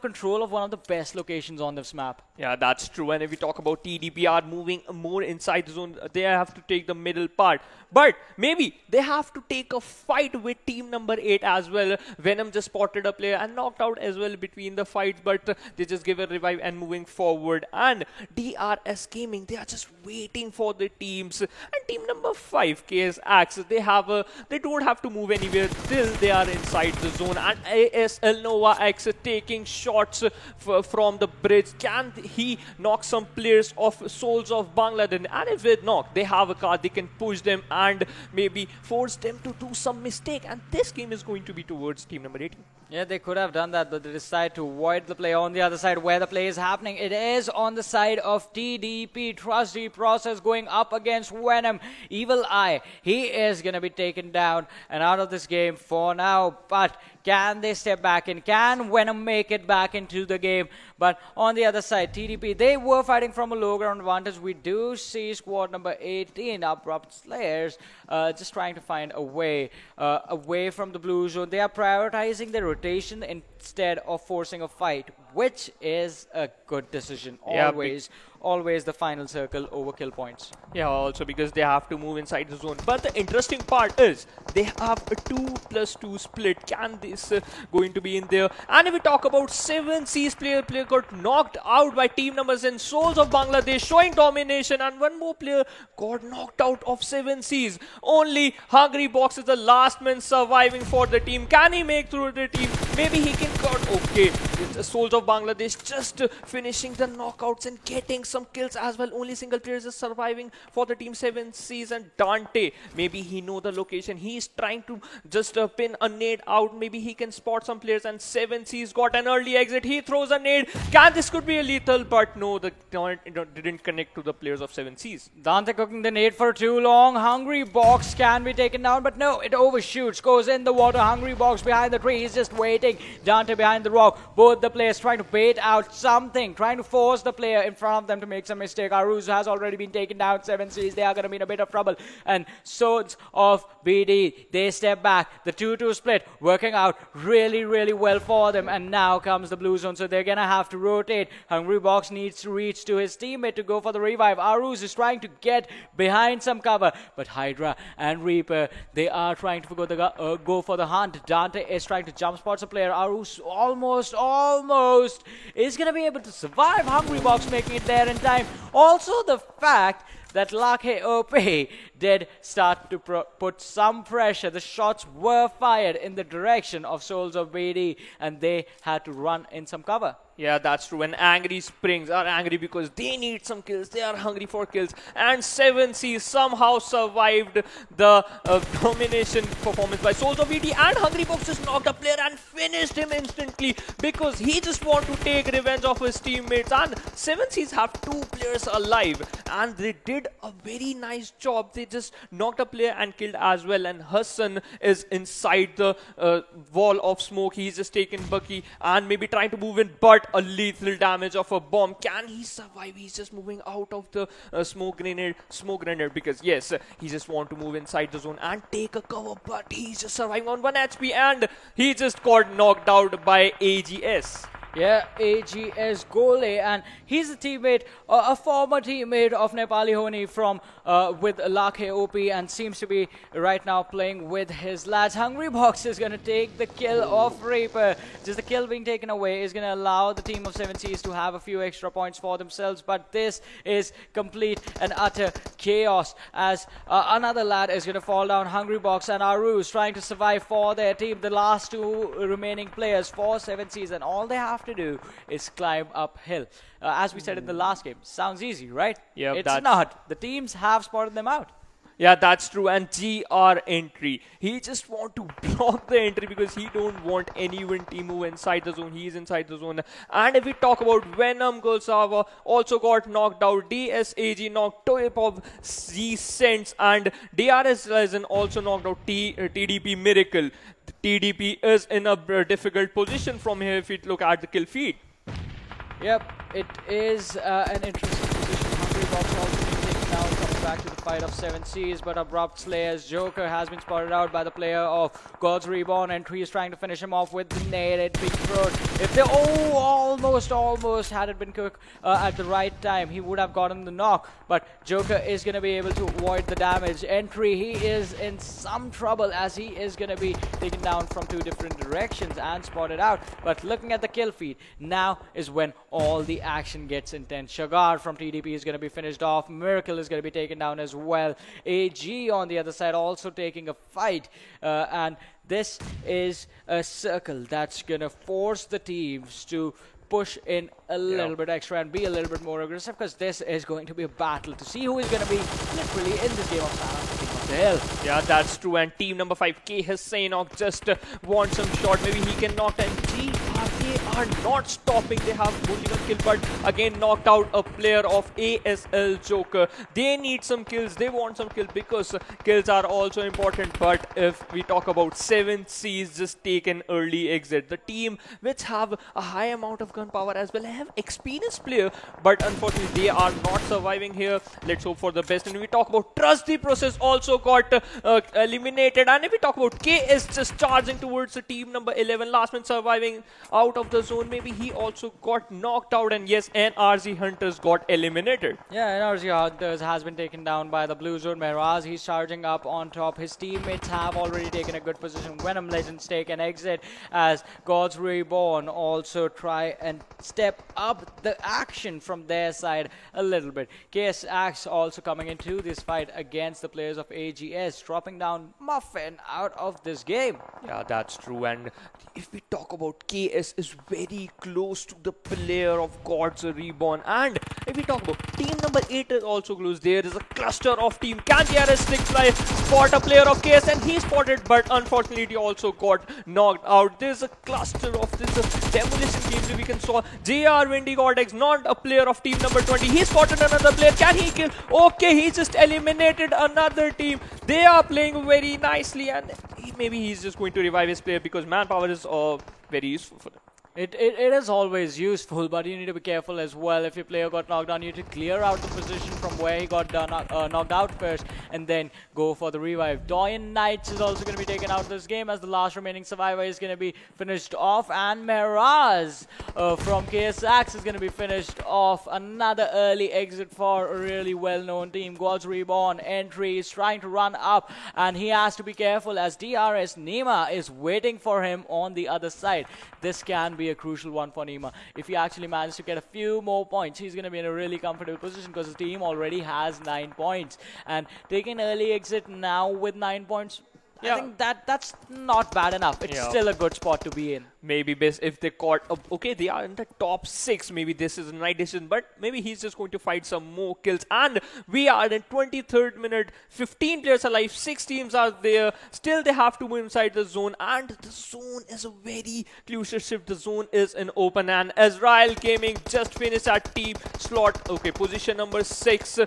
control of one of the best locations on this map. Yeah, that's true. And if we talk about TDPR moving more inside the zone, they have to take the middle part. But maybe they have to take a fight with team number 8 as well. Venom just spotted a player and knocked out as well between the fights, but they just give a revive and moving forward. And DRS Gaming, they are just waiting for the teams. And team number 5, KS Axe, they don't have to move anywhere till they are inside the zone. And ASL Nova X taking shots from the bridge. Can he knock some players of Souls of Bangladesh? And if they knock, they have a card, they can push them and maybe force them to do some mistake. And this game is going to be towards team number 18. Yeah, they could have done that, but they decide to avoid the play on the other side where the play is happening. It is on the side of TDP. Trust the Process going up against Venom. Evil Eye, he is going to be taken down and out of this game for now. But can they step back in? Can Venom make it back into the game? But on the other side, TDP, they were fighting from a low ground advantage. We do see squad number 18, Abrupt Slayers, just trying to find a way away from the blue zone. They are prioritizing their rotation instead of forcing a fight, which is a good decision. Always the final circle over kill points. Yeah, also because they have to move inside the zone. But the interesting part is they have a 2+2 split. Can this going to be in there? And if we talk about 7 C's player got knocked out by team numbers in Souls of Bangladesh, showing domination, and one more player got knocked out of 7 C's. Only Hungry Box is the last man surviving for the team. Can he make through the team? Maybe he can cut. Okay, it's the Souls of Bangladesh just finishing the knockouts and getting some kills as well. Only single players is surviving for the team 7 Seas, and Dante, maybe he know the location. He's trying to just pin a nade out. Maybe he can spot some players, and 7 Seas got an early exit. He throws a nade. This could be a lethal, but no, the didn't connect to the players of 7 Seas. Dante cooking the nade for too long. Hungry Box can be taken down, but no, it overshoots, goes in the water. Hungry Box behind the tree, he's just waiting. Dante behind the rock. Both the players trying to bait out something, trying to force the player in front of them to make some mistake. Aruzu has already been taken down. 7 Seas, they are going to be in a bit of trouble. And Swords of BD, they step back. The 2-2 split working out really, really well for them. And now comes the blue zone, so they're going to have to rotate. Hungry Box needs to reach to his teammate to go for the revive. Aruz is trying to get behind some cover, but Hydra and Reaper, they are trying to go for the hunt. Dante is trying to jump spot a player. Aruz almost is going to be able to survive. Hungry Box making it there in time. Also the fact that Lakhe OP did start to put some pressure. The shots were fired in the direction of Souls of BD, and they had to run in some cover. Yeah, that's true. And Angry Springs are angry because they need some kills. They are hungry for kills. And 7 Seas somehow survived the domination performance by Souls of BD. And Hungry Box just knocked a player and finished him instantly because he just want to take revenge of his teammates. And 7 Seas have 2 players alive. And they did a very nice job. They just knocked a player and killed as well. And Hassan is inside the wall of smoke. He's just taken Bucky and maybe trying to move in, but a lethal damage of a bomb. Can he survive? He's just moving out of the smoke grenade because yes, he just want to move inside the zone and take a cover, but he's just surviving on 1 HP and he just got knocked out by AGS. Yeah, AGS Gole, and he's a teammate, a former teammate of Nepali Honi from with Lakhe OP, and seems to be right now playing with his lads. Hungry Box is going to take the kill of Reaper. Just the kill being taken away is going to allow the team of 7 Seas to have a few extra points for themselves, but this is complete and utter chaos as another lad is going to fall down. Hungry Box and Aruz trying to survive for their team, the last 2 remaining players for 7 Seas, and all they have to do is climb uphill. As we said in the last game, sounds easy, right? Yeah, it's not. The teams have spotted them out. Yeah, that's true. And GR entry, he just want to block the entry because he don't want anyone to move inside the zone. He is inside the zone. And if we talk about Venom Gulsava, also got knocked out. DSAG knocked Toip of Z Sense, and DRS Legend also knocked out TDP Miracle. TDP is in a difficult position from here if we look at the kill feed. Yep, it is an interesting position. Hungry Box also being taken down, coming back to the fight of 7 Seas, but Abrupt Slayer's Joker has been spotted out by the player of Gods Reborn, and he is trying to finish him off with the nade. It being thrown. If they almost had it been cooked at the right time, he would have gotten the knock, but Joker is going to be able to avoid the damage. Entry, he is in some trouble as he is going to be taken down from 2 different directions and spotted out. But looking at the kill feed, now is when all the action gets intense. Shagar from TDP is going to be finished off. Miracle is going to be taken down as well. AG on the other side also taking a fight, and this is a circle that's going to force the teams to push in a little bit extra and be a little bit more aggressive, because this is going to be a battle to see who is going to be literally in this game of Sana. Yeah, that's true. And team number 5, K Hussainok, just wants some shot. Maybe he can knock down. They are not stopping. They have only 1 kill, but again knocked out a player of ASL Joker. They need some kills. They want some kills because kills are also important. But if we talk about 7 Seas, just take an early exit. The team which have a high amount of gun power as well, have experienced player, but unfortunately they are not surviving here. Let's hope for the best. And we talk about Trust the Process also got eliminated. And if we talk about K is just charging towards the team number 11, last man surviving out of the zone. Maybe he also got knocked out, and yes, NRZ Hunters got eliminated. Yeah, NRZ Hunters has been taken down by the blue zone. Meraz, he's charging up on top. His teammates have already taken a good position. Venom Legends take an exit as Gods Reborn also try and step up the action from their side a little bit. KS Axe also coming into this fight against the players of AGS, dropping down Muffin out of this game. Yeah, that's true. And if we talk about KS is very close to the player of Gods Reborn, and If we talk about team number 8 is also close. There is a cluster of team. Can DRS Stickfly spot a player of KS, and he spotted, but unfortunately he also got knocked out. There's a cluster of this demolition teams that we can saw. JR Windy Cortex, not a player of team number 20. He spotted another player. Can he kill? Okay, he just eliminated another team. They are playing very nicely, and maybe he's just going to revive his player because manpower is very useful for them. It is always useful, but you need to be careful as well. If your player got knocked down, you need to clear out the position from where he got knocked out first, and then go for the revive. Doyen Knights is also going to be taken out of this game as the last remaining survivor is going to be finished off, and Miraz from KSX is going to be finished off. Another early exit for a really well-known team. Gods Reborn entry is trying to run up, and he has to be careful as DRS Nima is waiting for him on the other side. This can be a crucial one for Nima. If he actually manages to get a few more points, he's going to be in a really comfortable position because the team already has 9 points. And taking early exit now with 9 points, I think that's not bad enough. It's still a good spot to be in. Maybe best if they caught okay, they are in the top 6. Maybe this is a right decision, but maybe he's just going to fight some more kills. And we are in 23rd minute, 15 players alive, 6 teams are there. Still they have to move inside the zone, and the zone is a very crucial shift. The zone is in open, and Azrael Gaming just finished at team slot. Okay, position number 6.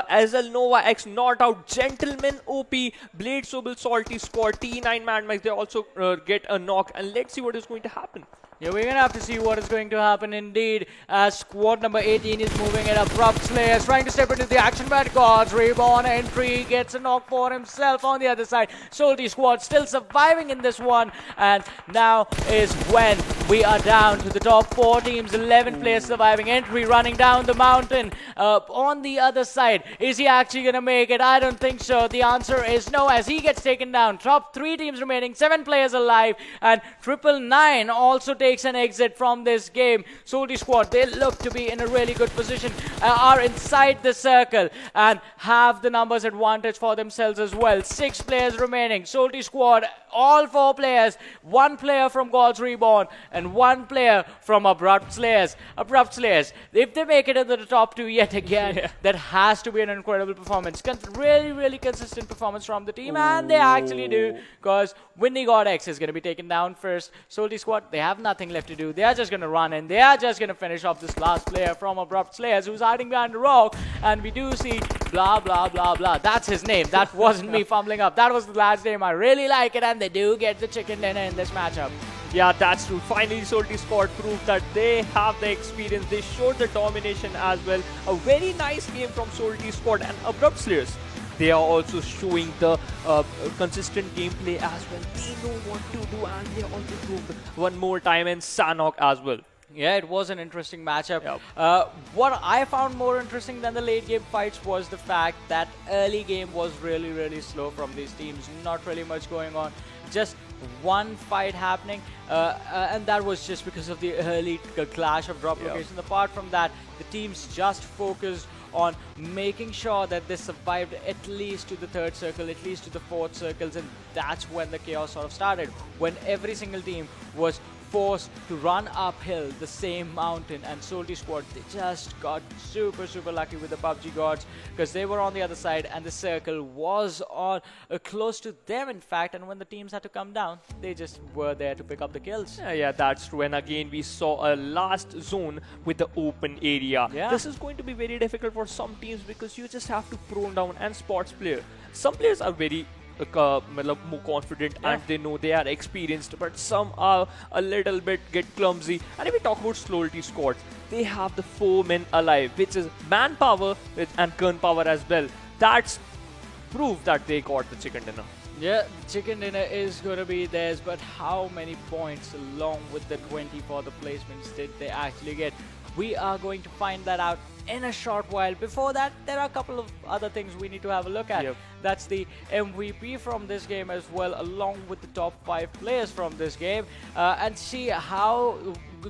Azel Nova X not out. Gentleman OP, Blade Sobel Salty Squad, T9 Mad Max, they also get a knock, and let's see what is going to happen. Yeah, we're going to have to see what is going to happen indeed as squad number 18 is moving at Abrupt Slayer, trying to step into the action, but Gods Reborn entry gets a knock for himself on the other side. Salty Squad still surviving in this one, and now is when we are down to the top 4 teams, 11 players surviving. Entry running down the mountain on the other side. Is he actually going to make it? I don't think so. The answer is no, as he gets taken down. Top 3 teams remaining, 7 players alive, and 999 also takes an exit from this game. Salty Squad, they look to be in a really good position, are inside the circle and have the numbers advantage for themselves as well. 6 players remaining. Salty Squad, all 4 players, 1 player from Gods Reborn and 1 player from Abrupt Slayers. Abrupt Slayers, if they make it into the top 2 yet again, that has to be an incredible performance. Really consistent performance from the team, and they actually do, because Windy God X is going to be taken down first. Salty Squad, they have nothing left to do. They are just going to run in. They are just going to finish off this last player from Abrupt Slayers who's hiding behind the rock, and we do see blah blah blah blah. That's his name. That wasn't me fumbling up. That was the lad's name. I really like it, and they do get the chicken dinner in this matchup. Yeah, that's true. Finally, Salty Squad proved that they have the experience. They showed the domination as well. A very nice game from Salty Squad, and Abrupt Slayers, they are also showing the consistent gameplay as well. They know what to do, and they also proved one more time in Sanhok as well. Yeah, it was an interesting matchup. What I found more interesting than the late game fights was the fact that early game was really slow from these teams. Not really much going on. Just one fight happening, and that was just because of the early clash of drop locations. Apart from that, the teams just focused on making sure that they survived at least to the 3rd circle, at least to the 4th circles, and that's when the chaos sort of started. When every single team was forced to run uphill the same mountain, and Salty Squad, they just got super lucky with the PUBG gods, because they were on the other side and the circle was on close to them, in fact, and when the teams had to come down, they just were there to pick up the kills. Yeah, that's true. And again, we saw a last zone with the open area. This is going to be very difficult for some teams because you just have to prone down and spots player. Some players are very more confident and they know they are experienced, but some are a little bit get clumsy. And if we talk about Salty Squad, they have the 4 men alive, which is manpower and gunpowder as well. That's proof that they got the chicken dinner. Yeah, chicken dinner is going to be theirs, but how many points along with the 20 for the placements did they actually get? We are going to find that out in a short while. Before that, there are a couple of other things we need to have a look at. That's the MVP from this game as well, along with the top 5 players from this game, and see how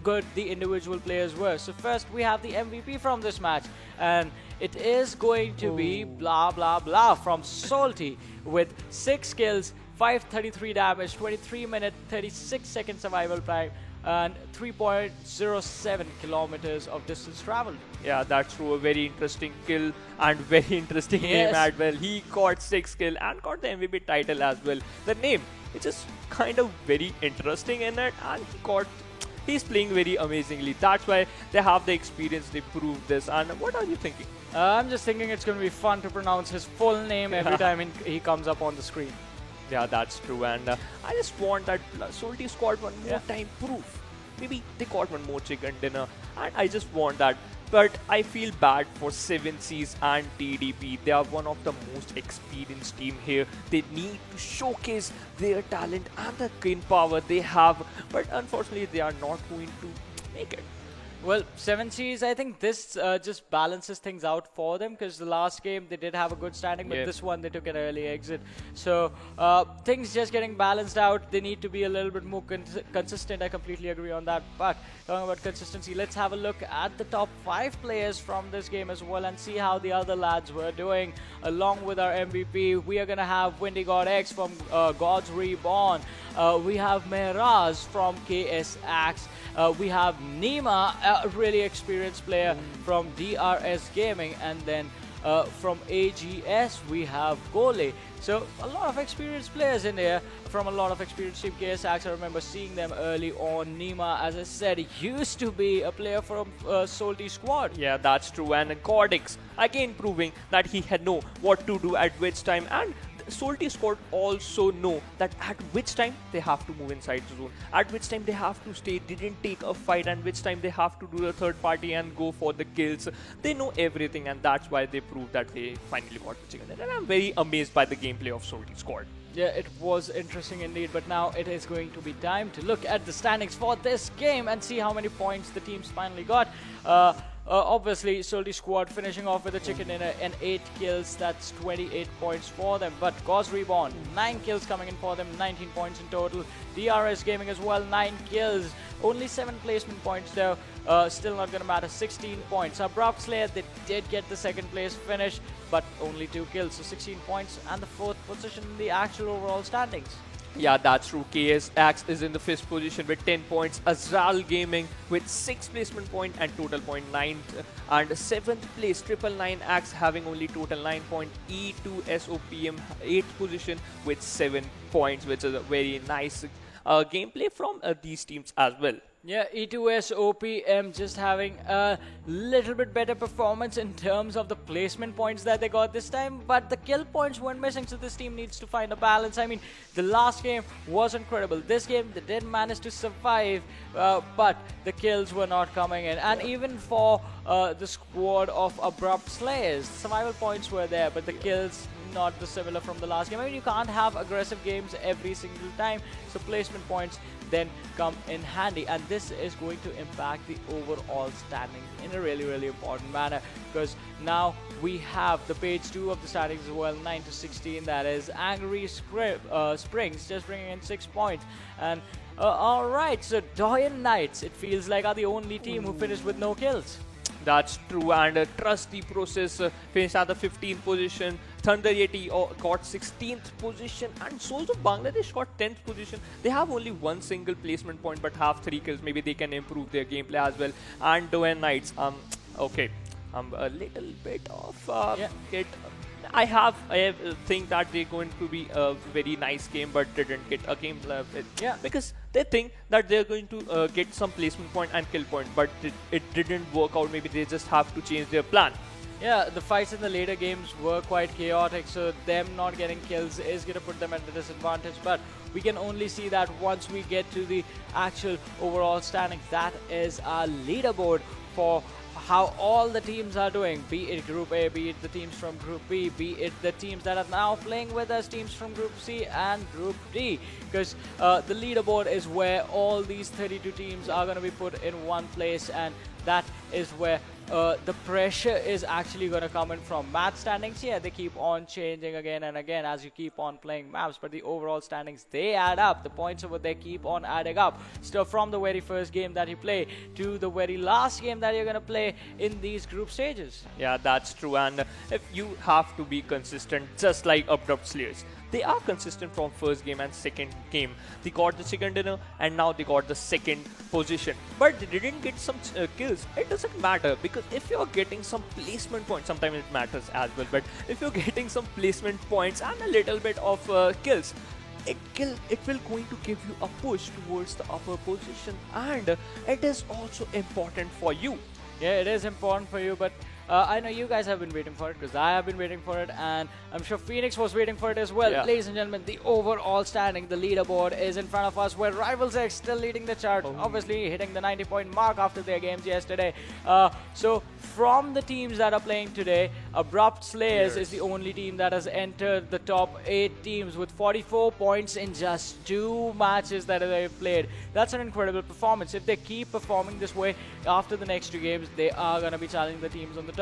good the individual players were. So first, we have the MVP from this match, and it is going to be blah blah blah from Salty with 6 kills, 533 damage, 23 minute, 36 second survival time, and 3.07 kilometers of distance traveled. Yeah, that's true. A very interesting kill and very interesting name as well. He got 6 kills and got the MVP title as well. The name, it's just kind of very interesting in it, and he's playing very amazingly. That's why they have the experience, they proved this. And what are you thinking? I'm just thinking it's going to be fun to pronounce his full name every time he comes up on the screen. Yeah, that's true. And I just want that Salty Squad one more time proof. Maybe they got one more chicken dinner. And I just want that. But I feel bad for 7Seas and TDP. They are one of the most experienced team here. They need to showcase their talent and the kin power they have. But unfortunately, they are not going to make it. Well, 7Seas, I think this just balances things out for them, because the last game they did have a good standing, but this one they took an early exit. So things just getting balanced out. They need to be a little bit more consistent. I completely agree on that. But talking about consistency, let's have a look at the top 5 players from this game as well and see how the other lads were doing. Along with our MVP, we are going to have Windy God X from Gods Reborn. We have Mehraz from KS Axe. We have Nima, a really experienced player from DRS Gaming, and then from AGS we have Gole. So a lot of experienced players in there from a lot of experienced team. KS Axe, I remember seeing them early on. Nima, as I said, used to be a player from Salty Squad. Yeah, that's true. And Cordex, again proving that he had know what to do at which time, and Salty Squad also know that at which time they have to move inside the zone, at which time they have to stay, didn't take a fight, and which time they have to do the third party and go for the kills. They know everything, and that's why they proved that they finally got the chicken. And I'm very amazed by the gameplay of Salty Squad. Yeah, it was interesting indeed, but now it is going to be time to look at the standings for this game and see how many points the teams finally got. Obviously, Salty Squad finishing off with a chicken dinner and 8 kills. That's 28 points for them. But Gods Reborn, 9 kills coming in for them, 19 points in total. DRS Gaming as well, 9 kills. Only 7 placement points though. Still not going to matter, 16 points. Abrupt Slayer, they did get the second place finish, but only 2 kills, so 16 points. And the 4th position in the actual overall standings. Yeah, that's true. KS Axe is in the 5th position with 10 points. Azrael Gaming with 6 placement point and total point 9. And 7th place, 999 Axe having only total 9 point. E2SOPM 8th position with 7 points, which is a very nice gameplay from these teams as well. Yeah, E2S OPM just having a little bit better performance in terms of the placement points that they got this time, but the kill points weren't missing, so this team needs to find a balance. I mean, the last game was incredible. This game, they did manage to survive, but the kills were not coming in. And even for the squad of Abrupt Slayers, survival points were there, but the kills not the similar from the last game. I mean, you can't have aggressive games every single time, so placement points then come in handy, and this is going to impact the overall standing in a really important manner, because now we have the page 2 of the standings as well, 9 to 16. That is Angry Springs just bringing in 6 points. And alright, so Doyen Knights, it feels like, are the only team who finished with no kills. That's true, and Trust the Process finished at the 15th position. Thunder Yeti got 16th position, and Souls of Bangladesh got 10th position. They have only 1 single placement point but have 3 kills. Maybe they can improve their gameplay as well. And Doyen Knights, okay, a little bit of I think that they're going to be a very nice game, but didn't get a game. Because they think that they're going to get some placement point and kill point, but it didn't work out. Maybe they just have to change their plan. Yeah, the fights in the later games were quite chaotic, so them not getting kills is going to put them at a disadvantage, but we can only see that once we get to the actual overall standings. That is our leaderboard for how all the teams are doing, be it Group A, be it the teams from Group B, be it the teams that are now playing with us, teams from Group C and Group D, because the leaderboard is where all these 32 teams are going to be put in one place, and that is where the pressure is actually going to come in from. Match standings, yeah, they keep on changing again and again as you keep on playing maps, but the overall standings, they add up. The points over there keep on adding up. So from the very first game that you play to the very last game that you're going to play in these group stages. Yeah, that's true, and if you have to be consistent, just like Abrupt Slayers. They are consistent from first game and second game. They got the chicken dinner and now they got the second position. But they didn't get some kills. It doesn't matter, because if you're getting some placement points, sometimes it matters as well, but if you're getting some placement points and a little bit of kills, it will going to give you a push towards the upper position, and it is also important for you. Yeah, it is important for you, but I know you guys have been waiting for it, because I have been waiting for it, and I'm sure Phoenix was waiting for it as well. Yeah. Ladies and gentlemen, the overall standing, the leaderboard is in front of us, where Rivals X still leading the chart, obviously hitting the 90-point mark after their games yesterday. So from the teams that are playing today, Abrupt Slayers is the only team that has entered the top 8 teams with 44 points in just 2 matches that they've played. That's an incredible performance. If they keep performing this way after the next 2 games, they are going to be challenging the teams on the top.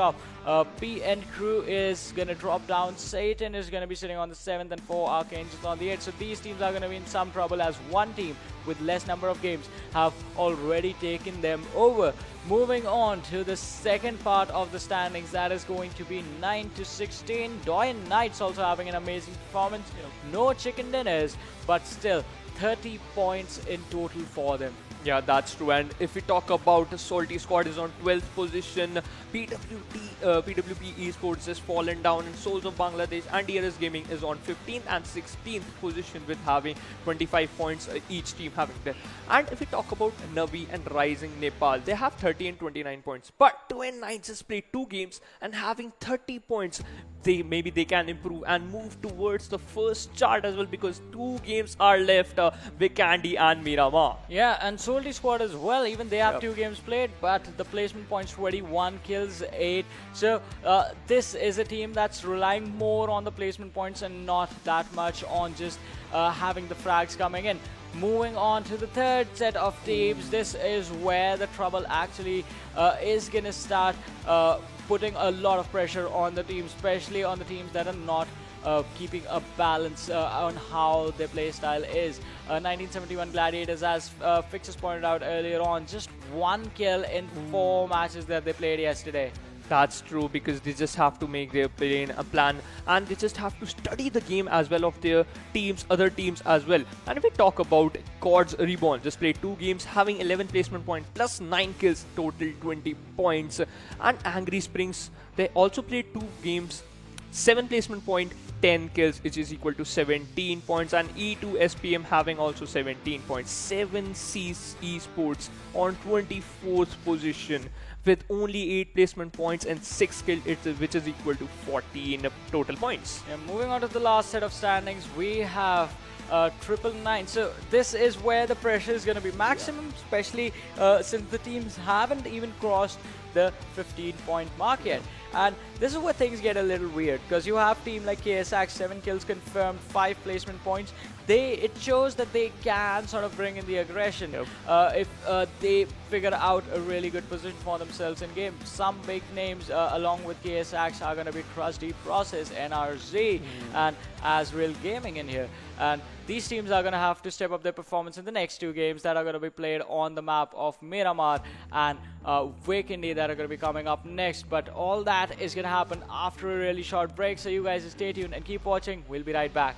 PN Crew is going to drop down. Satan is going to be sitting on the 7th, and 4 Archangels on the 8th. So these teams are going to be in some trouble, as one team with less number of games have already taken them over. Moving on to the second part of the standings, that is going to be 9-16. Doyen Knights also having an amazing performance. No chicken dinners, but still 30 points in total for them. Yeah, that's true. And if we talk about Salty Squad is on 12th position, PWP Esports has fallen down, and Souls of Bangladesh and DRS Gaming is on 15th and 16th position with having 25 points each team having there. And if we talk about Navi and Rising Nepal, they have 30 and 29 points. But 2N9 has played 2 games and having 30 points. Maybe they can improve and move towards the first chart as well, because 2 games are left with Candy and Miramar. Yeah, and Salty Squad as well. Even they have 2 games played, but the placement points 21 kills 8. So this is a team that's relying more on the placement points and not that much on just having the frags coming in. Moving on to the third set of teams, this is where the trouble actually is going to start putting a lot of pressure on the team, especially on the teams that are not keeping a balance on how their play style is. 1971 Gladiators, as Fixes pointed out earlier on, just 1 kill in 4 matches that they played yesterday. That's true, because they just have to make their plan, and they just have to study the game as well of their teams, other teams as well. And if we talk about Cords Reborn, just played 2 games, having 11 placement points plus 9 kills, total 20 points. And Angry Springs, they also played 2 games, 7 placement point, 10 kills, which is equal to 17 points. And E2 SPM having also 17 points. 7C Esports on 24th position with only 8 placement points and 6 kills, which is equal to 14 total points. Yeah, moving on to the last set of standings, we have 999. So this is where the pressure is going to be maximum, especially since the teams haven't even crossed the 15-point mark yet. And this is where things get a little weird, because you have team like KSX, 7 kills confirmed, 5 placement points. It shows that they can sort of bring in the aggression if they figure out a really good position for themselves in game. Some big names along with KSX are going to be Trusty Process, NRZ, and Azrael Gaming in here. And these teams are going to have to step up their performance in the next 2 games that are going to be played on the map of Miramar and Wakendi that are going to be coming up next. But all that is going to happen after a really short break, so you guys stay tuned and keep watching. We'll be right back.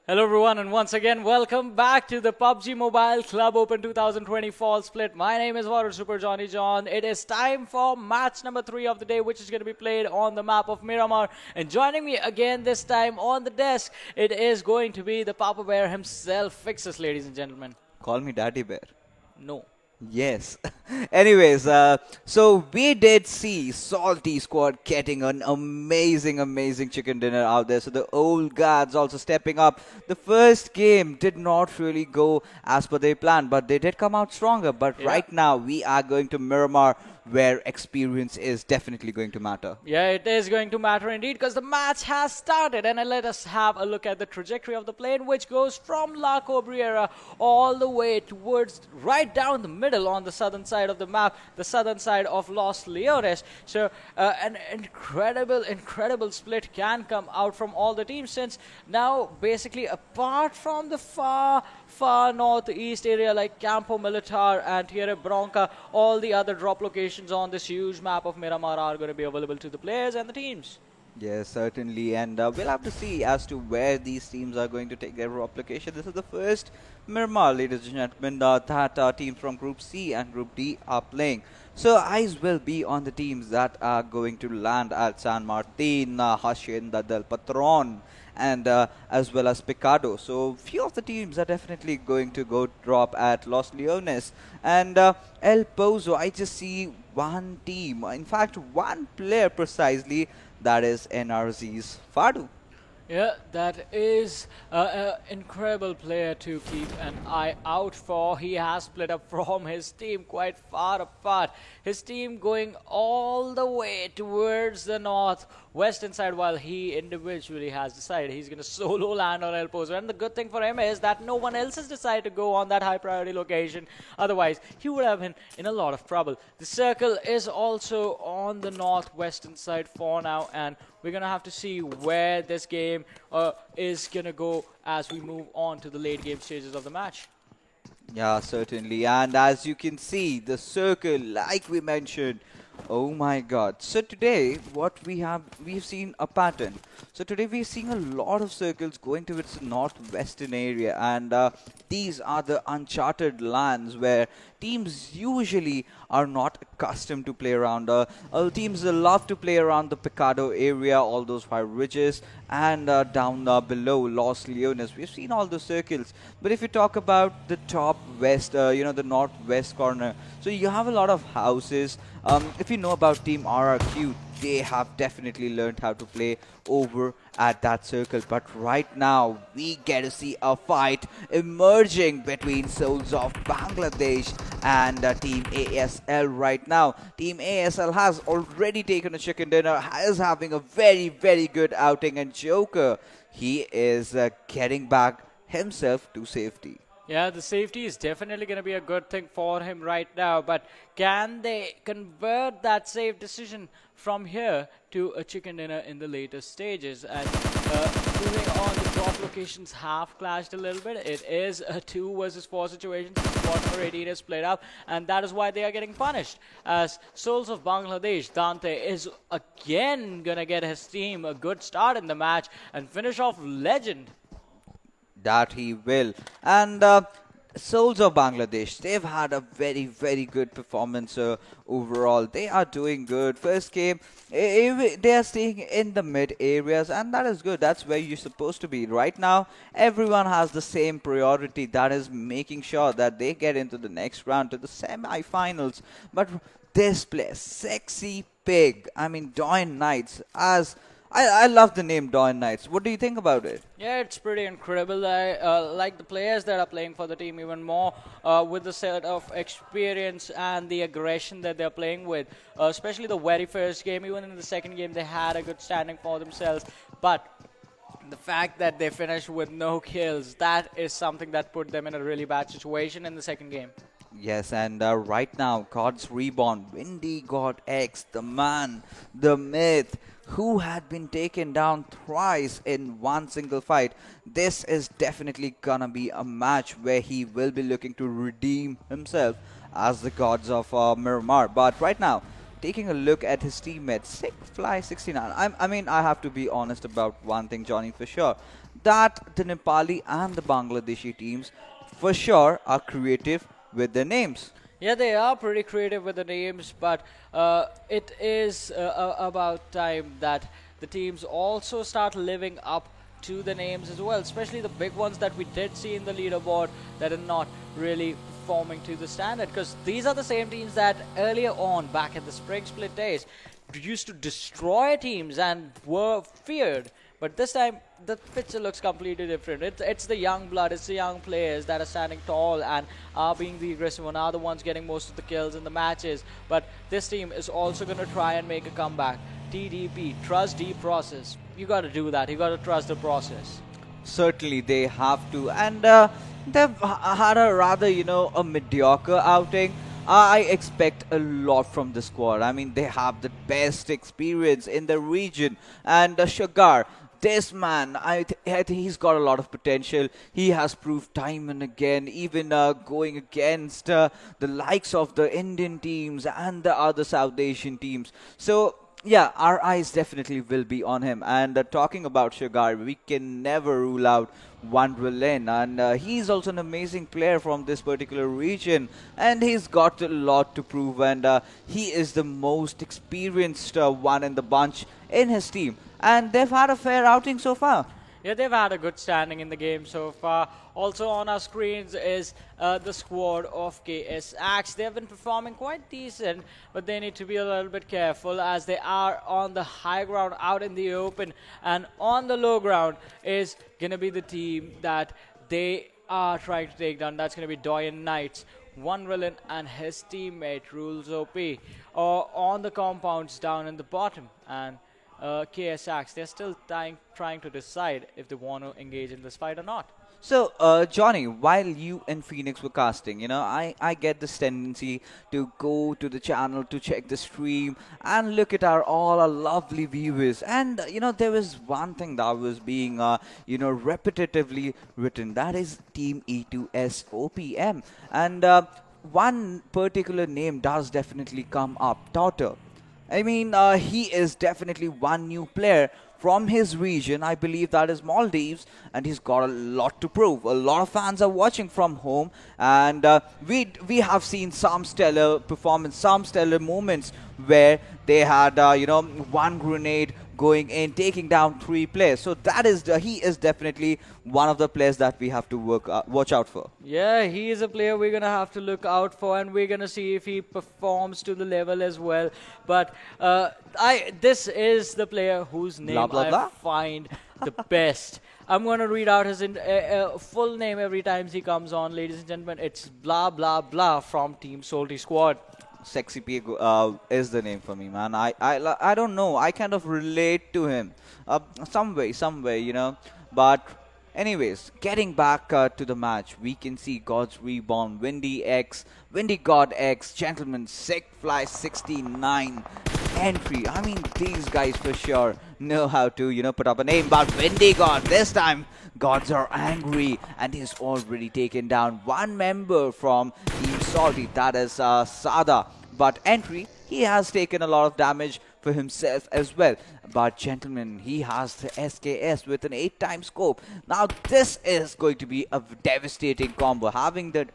Hello everyone and once again welcome back to the PUBG Mobile Club Open 2020 Fall Split. My name is Water Super Johnny John. It is time for match number 3 of the day, which is going to be played on the map of Miramar. And joining me again this time on the desk, it is going to be the Papa Bear himself. Fixes, ladies and gentlemen. Call me Daddy Bear. No. Yes. Anyways, so we did see Salty Squad getting an amazing chicken dinner out there. So the old guards also stepping up. The first game did not really go as per their plan, but they did come out stronger. But right now, we are going to Miramar, where experience is definitely going to matter. Yeah, it is going to matter indeed because the match has started. And let us have a look at the trajectory of the plane, which goes from La Cabrera all the way towards right down the middle on the southern side of the map, the southern side of Los Leones. So an incredible split can come out from all the teams, since now basically apart from the far northeast area like Campo Militar and Tierra Bronca, all the other drop locations on this huge map of Miramar are going to be available to the players and the teams. Yes, certainly, and we'll have to see as to where these teams are going to take their replication. This is the first Miramar, ladies and gentlemen, that teams from Group C and Group D are playing. So eyes will be on the teams that are going to land at San Martin, Hacienda del Patron, and as well as Picado. So few of the teams are definitely going to go drop at Los Leones and El Pozo. I just see one team, in fact one player precisely, that is NRZ's Fadu. Yeah, that is an incredible player to keep an eye out for. He has split up from his team quite far apart. His team going all the way towards the northwestern side, while he individually has decided he's going to solo land on El Pozo. And the good thing for him is that no one else has decided to go on that high priority location. Otherwise, he would have been in a lot of trouble. The circle is also on the northwestern side for now, and we're going to have to see where this game is going to go as we move on to the late game stages of the match. Yeah, certainly. And as you can see, the circle, like we mentioned, oh my god. So today, what we've seen a pattern. So today we're seeing a lot of circles going towards the northwestern area, and these are the uncharted lands where teams usually are not accustomed to play around. Teams love to play around the Picado area, all those high ridges, and down below Los Leones. We've seen all the circles. But if you talk about the top west, the northwest corner, so you have a lot of houses. If you know about Team RRQ, they have definitely learned how to play over at that circle. But right now, we get to see a fight emerging between Souls of Bangladesh and Team ASL right now. Team ASL has already taken a chicken dinner, is having a very good outing, and Joker, he is getting back himself to safety. Yeah, the safety is definitely going to be a good thing for him right now, but can they convert that safe decision from here to a chicken dinner in the later stages? And moving on, the drop locations have clashed a little bit. It is a 2 versus 4 situation. Squad number 18 is played out, and that is why they are getting punished. As Souls of Bangladesh, Dante is again going to get his team a good start in the match and finish off Legend. That he will. And Souls of Bangladesh, they've had a very good performance overall. They are doing good. First game, they are staying in the mid areas, and that is good. That's where you're supposed to be. Right now, everyone has the same priority. That is making sure that they get into the next round to the semi-finals. But this place, Sexy Pig, I mean, Doin Knights, as I love the name Dawn Knights. What do you think about it? Yeah, it's pretty incredible. I like the players that are playing for the team even more with the set of experience and the aggression that they're playing with. Especially the very first game, even in the second game, they had a good standing for themselves. But the fact that they finished with no kills, that is something that put them in a really bad situation in the second game. Yes, and right now, God's Reborn, Windy God X, the man, the myth, who had been taken down thrice in one single fight. This is definitely gonna be a match where he will be looking to redeem himself as the gods of Miramar. But right now, taking a look at his teammates, Fly 69. I mean, I have to be honest about one thing, Johnny, for sure. That the Nepali and the Bangladeshi teams, for sure, are creative with their names. Yeah, they are pretty creative with the names, but it is about time that the teams also start living up to the names as well, especially the big ones that we did see in the leaderboard that are not really performing to the standard, because these are the same teams that earlier on, back in the spring split days, used to destroy teams and were feared. But this time, the picture looks completely different. It's the young blood, it's the young players that are standing tall and are being the aggressive one, are the ones getting most of the kills in the matches. But this team is also going to try and make a comeback. TDP, trust the process. You got to do that. You got to trust the process. Certainly, they have to. And they've had a rather, a mediocre outing. I expect a lot from the squad. I mean, they have the best experience in the region. And Sugar, this man, I think he's got a lot of potential. He has proved time and again, even going against the likes of the Indian teams and the other South Asian teams. So, yeah, our eyes definitely will be on him. And talking about Sugar, we can never rule out Wonderland. And he's also an amazing player from this particular region. And he's got a lot to prove. And he is the most experienced one in the bunch in his team. And they've had a fair outing so far. Yeah, they've had a good standing in the game so far. Also on our screens is the squad of KS Axe. They've been performing quite decent, but they need to be a little bit careful as they are on the high ground out in the open. And on the low ground is going to be the team that they are trying to take down. That's going to be Doyen Knights. One villain and his teammate Rules OP are on the compounds down in the bottom. And KS Axe, they're still trying to decide if they want to engage in this fight or not. So, Johnny, while you and Phoenix were casting, I get this tendency to go to the channel to check the stream and look at all our lovely viewers. And, there was one thing that was being, repetitively written. That is Team E2S OPM. And one particular name does definitely come up, Daughter. I mean, he is definitely one new player from his region. I believe that is Maldives, and he's got a lot to prove. A lot of fans are watching from home, and we have seen some stellar performance, some stellar moments where they had, one grenade going in, taking down 3 players. So that is he is definitely one of the players that we have to watch out for. Yeah, he is a player we're going to have to look out for, and we're going to see if he performs to the level as well. But this is the player whose name Blah, blah, blah. I find the best. I'm going to read out his full name every time he comes on, ladies and gentlemen. It's blah, blah, blah from Team Salty Squad. Sexy P is the name for me, man. I don't know. I kind of relate to him some way, But anyways, getting back to the match, we can see God's Reborn, Windy God X, Gentleman, Sick Fly 69, Entry. I mean, these guys for sure know how to, put up a name. But Windy God, this time, gods are angry, and he's already taken down one member from Team Salty, that is Sada. But Entry, he has taken a lot of damage for himself as well. But Gentleman, he has the SKS with an 8-time scope. Now this is going to be a devastating combo. Having a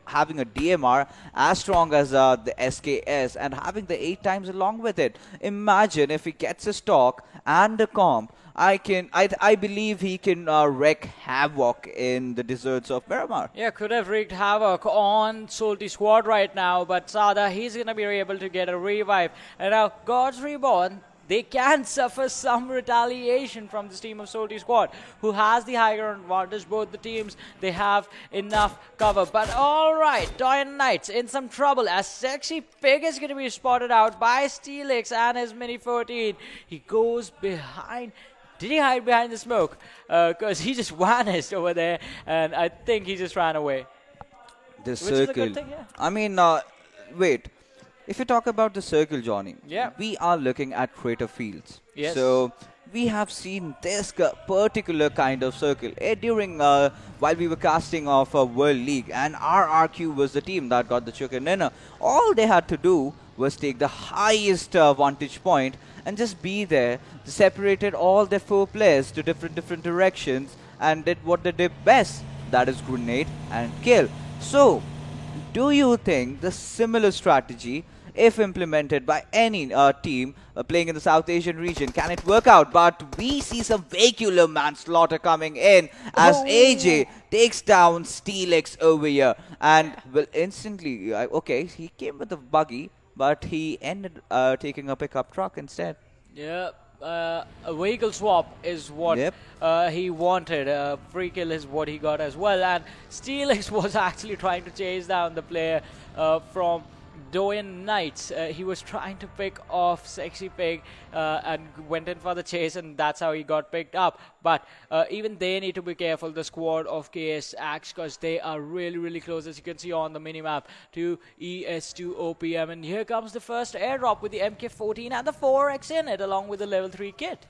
DMR as strong as the SKS and having the 8 times along with it. Imagine if he gets a stock and a comp. I believe he can wreak havoc in the deserts of Miramar. Yeah, could have wreaked havoc on Salty Squad right now, but Sada, he's going to be able to get a revive. And now, God's Reborn, they can suffer some retaliation from this team of Salty Squad, who has the high ground advantage. Both the teams, they have enough cover. But alright, Doyen Knights in some trouble as Sexy Pig is going to be spotted out by Steelix and his Mini 14. He goes behind. Did he hide behind the smoke? Because he just vanished over there, and I think he just ran away. The Which circle. is a good thing, yeah. I mean, wait. If you talk about the circle, Johnny, we are looking at Crater Fields. Yes. So we have seen this particular kind of circle during while we were casting off World League, and RRQ was the team that got the chicken dinner. All they had to do was take the highest vantage point and just be there. They separated all their 4 players to different directions and did what they did best, that is grenade and kill. So, do you think the similar strategy, if implemented by any team playing in the South Asian region, can it work out? But we see some vehicular manslaughter coming in as AJ takes down Steelix over here and will instantly, okay, he came with a buggy, but he ended taking a pickup truck instead. Yeah, a vehicle swap is what he wanted. Free kill is what he got as well. And Steelix was actually trying to chase down the player from Doyen Knights. He was trying to pick off Sexy Pig and went in for the chase, and that's how he got picked up. But even they need to be careful, the squad of KS Axe, because they are really close, as you can see on the minimap, to ES2 OPM. And here comes the first airdrop with the MK14 and the 4X in it, along with the level 3 kit.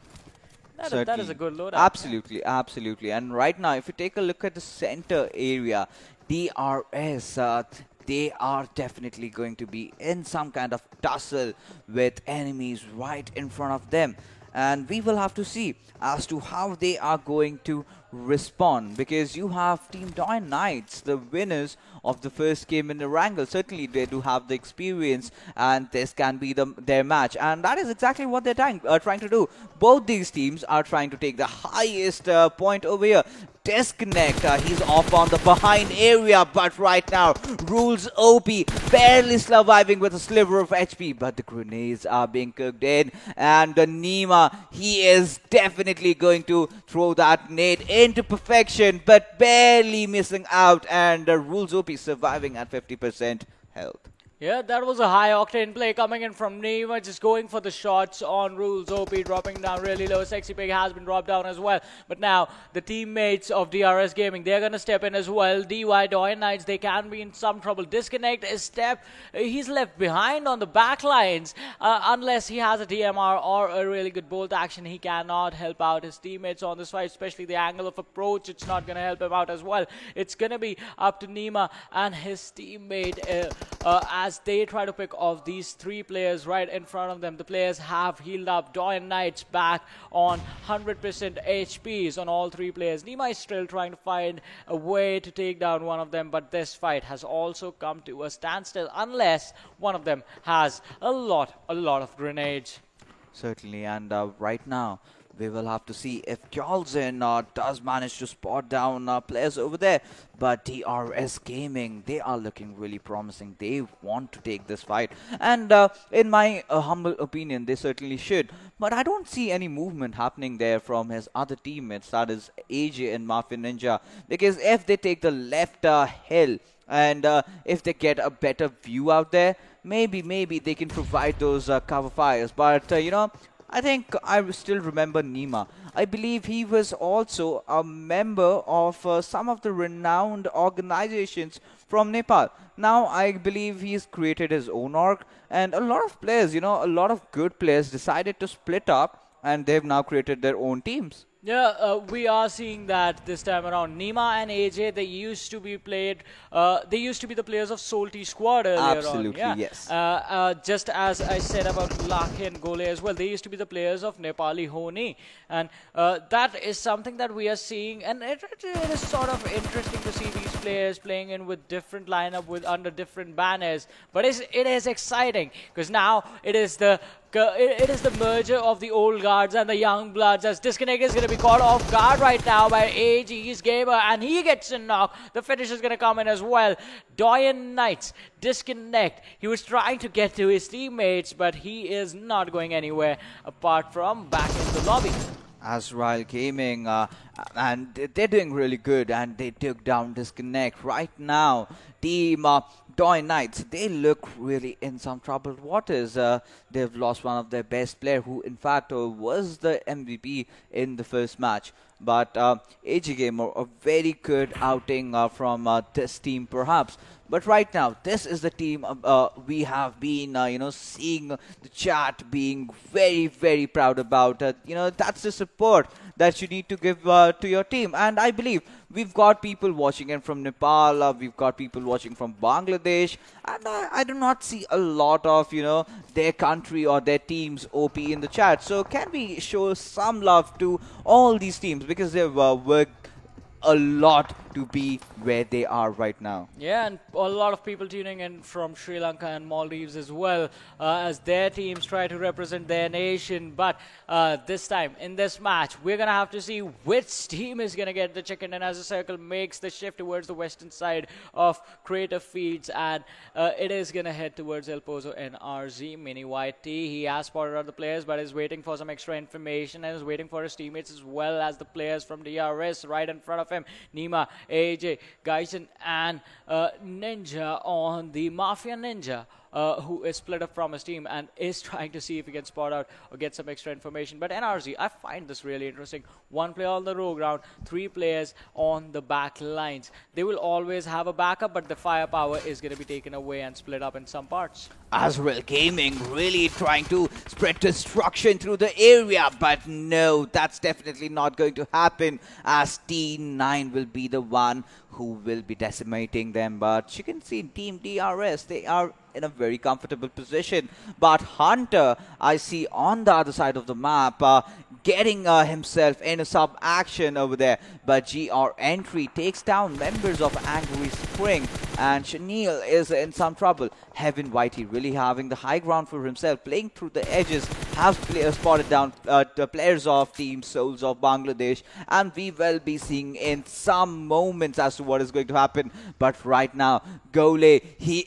That is a good loadout. Absolutely. And right now, if you take a look at the center area, DRS, they are definitely going to be in some kind of tussle with enemies right in front of them. And we will have to see as to how they are going to respond, because you have Team Doyen Knights, the winners of the first game in the Wrangle. Certainly they do have the experience, and this can be their match, and that is exactly what they're trying to do. Both these teams are trying to take the highest point over here. Disconnect, he's off on the behind area, but right now Rules OP barely surviving with a sliver of HP, but the grenades are being cooked in, and Nima, he is definitely going to throw that nade into perfection, but barely missing out, and Rules OP surviving at 50% health. Yeah, that was a high-octane play coming in from Nima, just going for the shots on Rules. OP dropping down really low. Sexy Pig has been dropped down as well. But now, the teammates of DRS Gaming, they're going to step in as well. DY, Doyen Knights, they can be in some trouble. Disconnect is step. He's left behind on the back lines. Unless he has a DMR or a really good bolt action, he cannot help out his teammates on this fight, especially the angle of approach. It's not going to help him out as well. It's going to be up to Nima and his teammate as they try to pick off these 3 players right in front of them. The players have healed up. Doyen Knights back on 100% HPs on all 3 players. Nima is still trying to find a way to take down one of them, but this fight has also come to a standstill unless one of them has a lot of grenades. Certainly, and right now we will have to see if Kyolzin does manage to spot down players over there. But DRS Gaming, they are looking really promising. They want to take this fight. And in my humble opinion, they certainly should. But I don't see any movement happening there from his other teammates, that is AJ and Mafia Ninja. Because if they take the left hill, and if they get a better view out there, maybe they can provide those cover fires. But, you know, I think I still remember Nima. I believe he was also a member of some of the renowned organizations from Nepal. Now I believe he's created his own org, and a lot of players, you know, a lot of good players decided to split up, and they've now created their own teams. Yeah, we are seeing that this time around. Nima and AJ, they used to be they used to be the players of Salty Squad earlier on. Absolutely, yes. Just as I said about Lakhe and Gole as well, they used to be the players of Nepali Honi. And that is something that we are seeing, and it is sort of interesting to see these players playing in with different lineup, under different banners. But it is exciting, because now it is the merger of the old guards and the young bloods, as Disconnect is going to be caught off guard right now by AG's Gamer, and he gets a knock. The finish is going to come in as well. Doyen Knights, Disconnect. He was trying to get to his teammates, but he is not going anywhere apart from back in the lobby. Azrael Gaming, and they're doing really good, and they took down Disconnect. Right now, Team Doyen Knights, they look really in some troubled waters. They've lost one of their best players, who in fact was the MVP in the first match. But AG Gamer, a very good outing from this team perhaps. But right now, this is the team we have been, you know, seeing the chat being very proud about. You know, that's the support that you need to give to your team. And I believe we've got people watching in from Nepal, we've got people watching from Bangladesh, and I do not see a lot of, their country or their team's OP in the chat. So can we show some love to all these teams because they've worked a lot to be where they are right now. Yeah, and a lot of people tuning in from Sri Lanka and Maldives as well, as their teams try to represent their nation. But this time, in this match, we're going to have to see which team is going to get the chicken. And as the circle makes the shift towards the western side of Creative Feeds, and it is going to head towards El Pozo NRZ. Mini YT, he has spotted out the players, but is waiting for some extra information and is waiting for his teammates as well as the players from DRS right in front of him. Nima, AJ, Gaisen, and Ninja on the Mafia Ninja, who is split up from his team and is trying to see if he can spot out or get some extra information. But NRZ, I find this really interesting. One player on the row ground, 3 players on the back lines. They will always have a backup, but the firepower is going to be taken away and split up in some parts. Azrael Gaming really trying to spread destruction through the area, but no, that's definitely not going to happen, as T9 will be the one who will be decimating them. But you can see Team DRS, they are in a very comfortable position. But Hunter, I see on the other side of the map, getting himself in a sub-action over there. But GR Entry takes down members of Angry Spring, and Chenille is in some trouble. Heaven Whitey really having the high ground for himself, playing through the edges, has spotted down the players of Team Souls of Bangladesh, and we will be seeing in some moments as to what is going to happen. But right now, Gole, he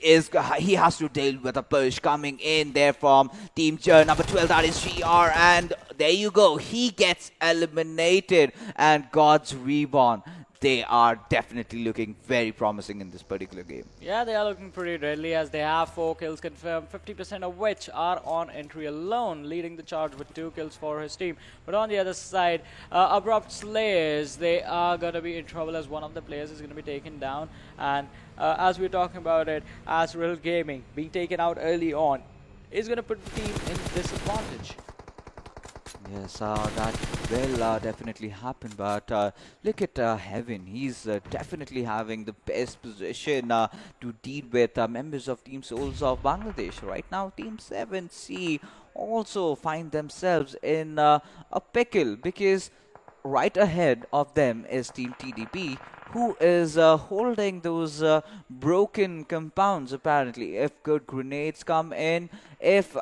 has to deal with a push coming in there from Team number 12, that is GR, and there you go, he gets eliminated, and God's Reborn. They are definitely looking very promising in this particular game. Yeah, they are looking pretty deadly, as they have 4 kills confirmed, 50% of which are on Entry alone, leading the charge with 2 kills for his team. But on the other side, Abrupt Slayers, they are going to be in trouble as one of the players is going to be taken down. And as we're talking about it, Azrael Gaming being taken out early on is going to put the team in disadvantage. Yes, that will definitely happen, but look at Heaven. He's definitely having the best position to deal with members of Team Souls of Bangladesh. Right now, Team 7C also find themselves in a pickle, because right ahead of them is Team TDP, who is holding those broken compounds apparently. If good grenades come in, if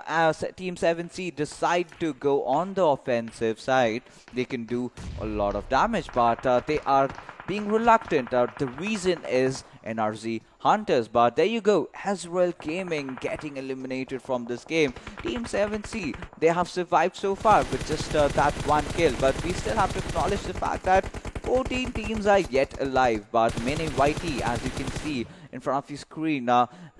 Team 7C decide to go on the offensive side, they can do a lot of damage, but they are being reluctant. The reason is NRZ Hunters. But there you go, Azrael Gaming getting eliminated from this game. Team 7C, they have survived so far with just that 1 kill, but we still have to acknowledge the fact that 14 teams are yet alive. But Mini YT, as you can see in front of your screen,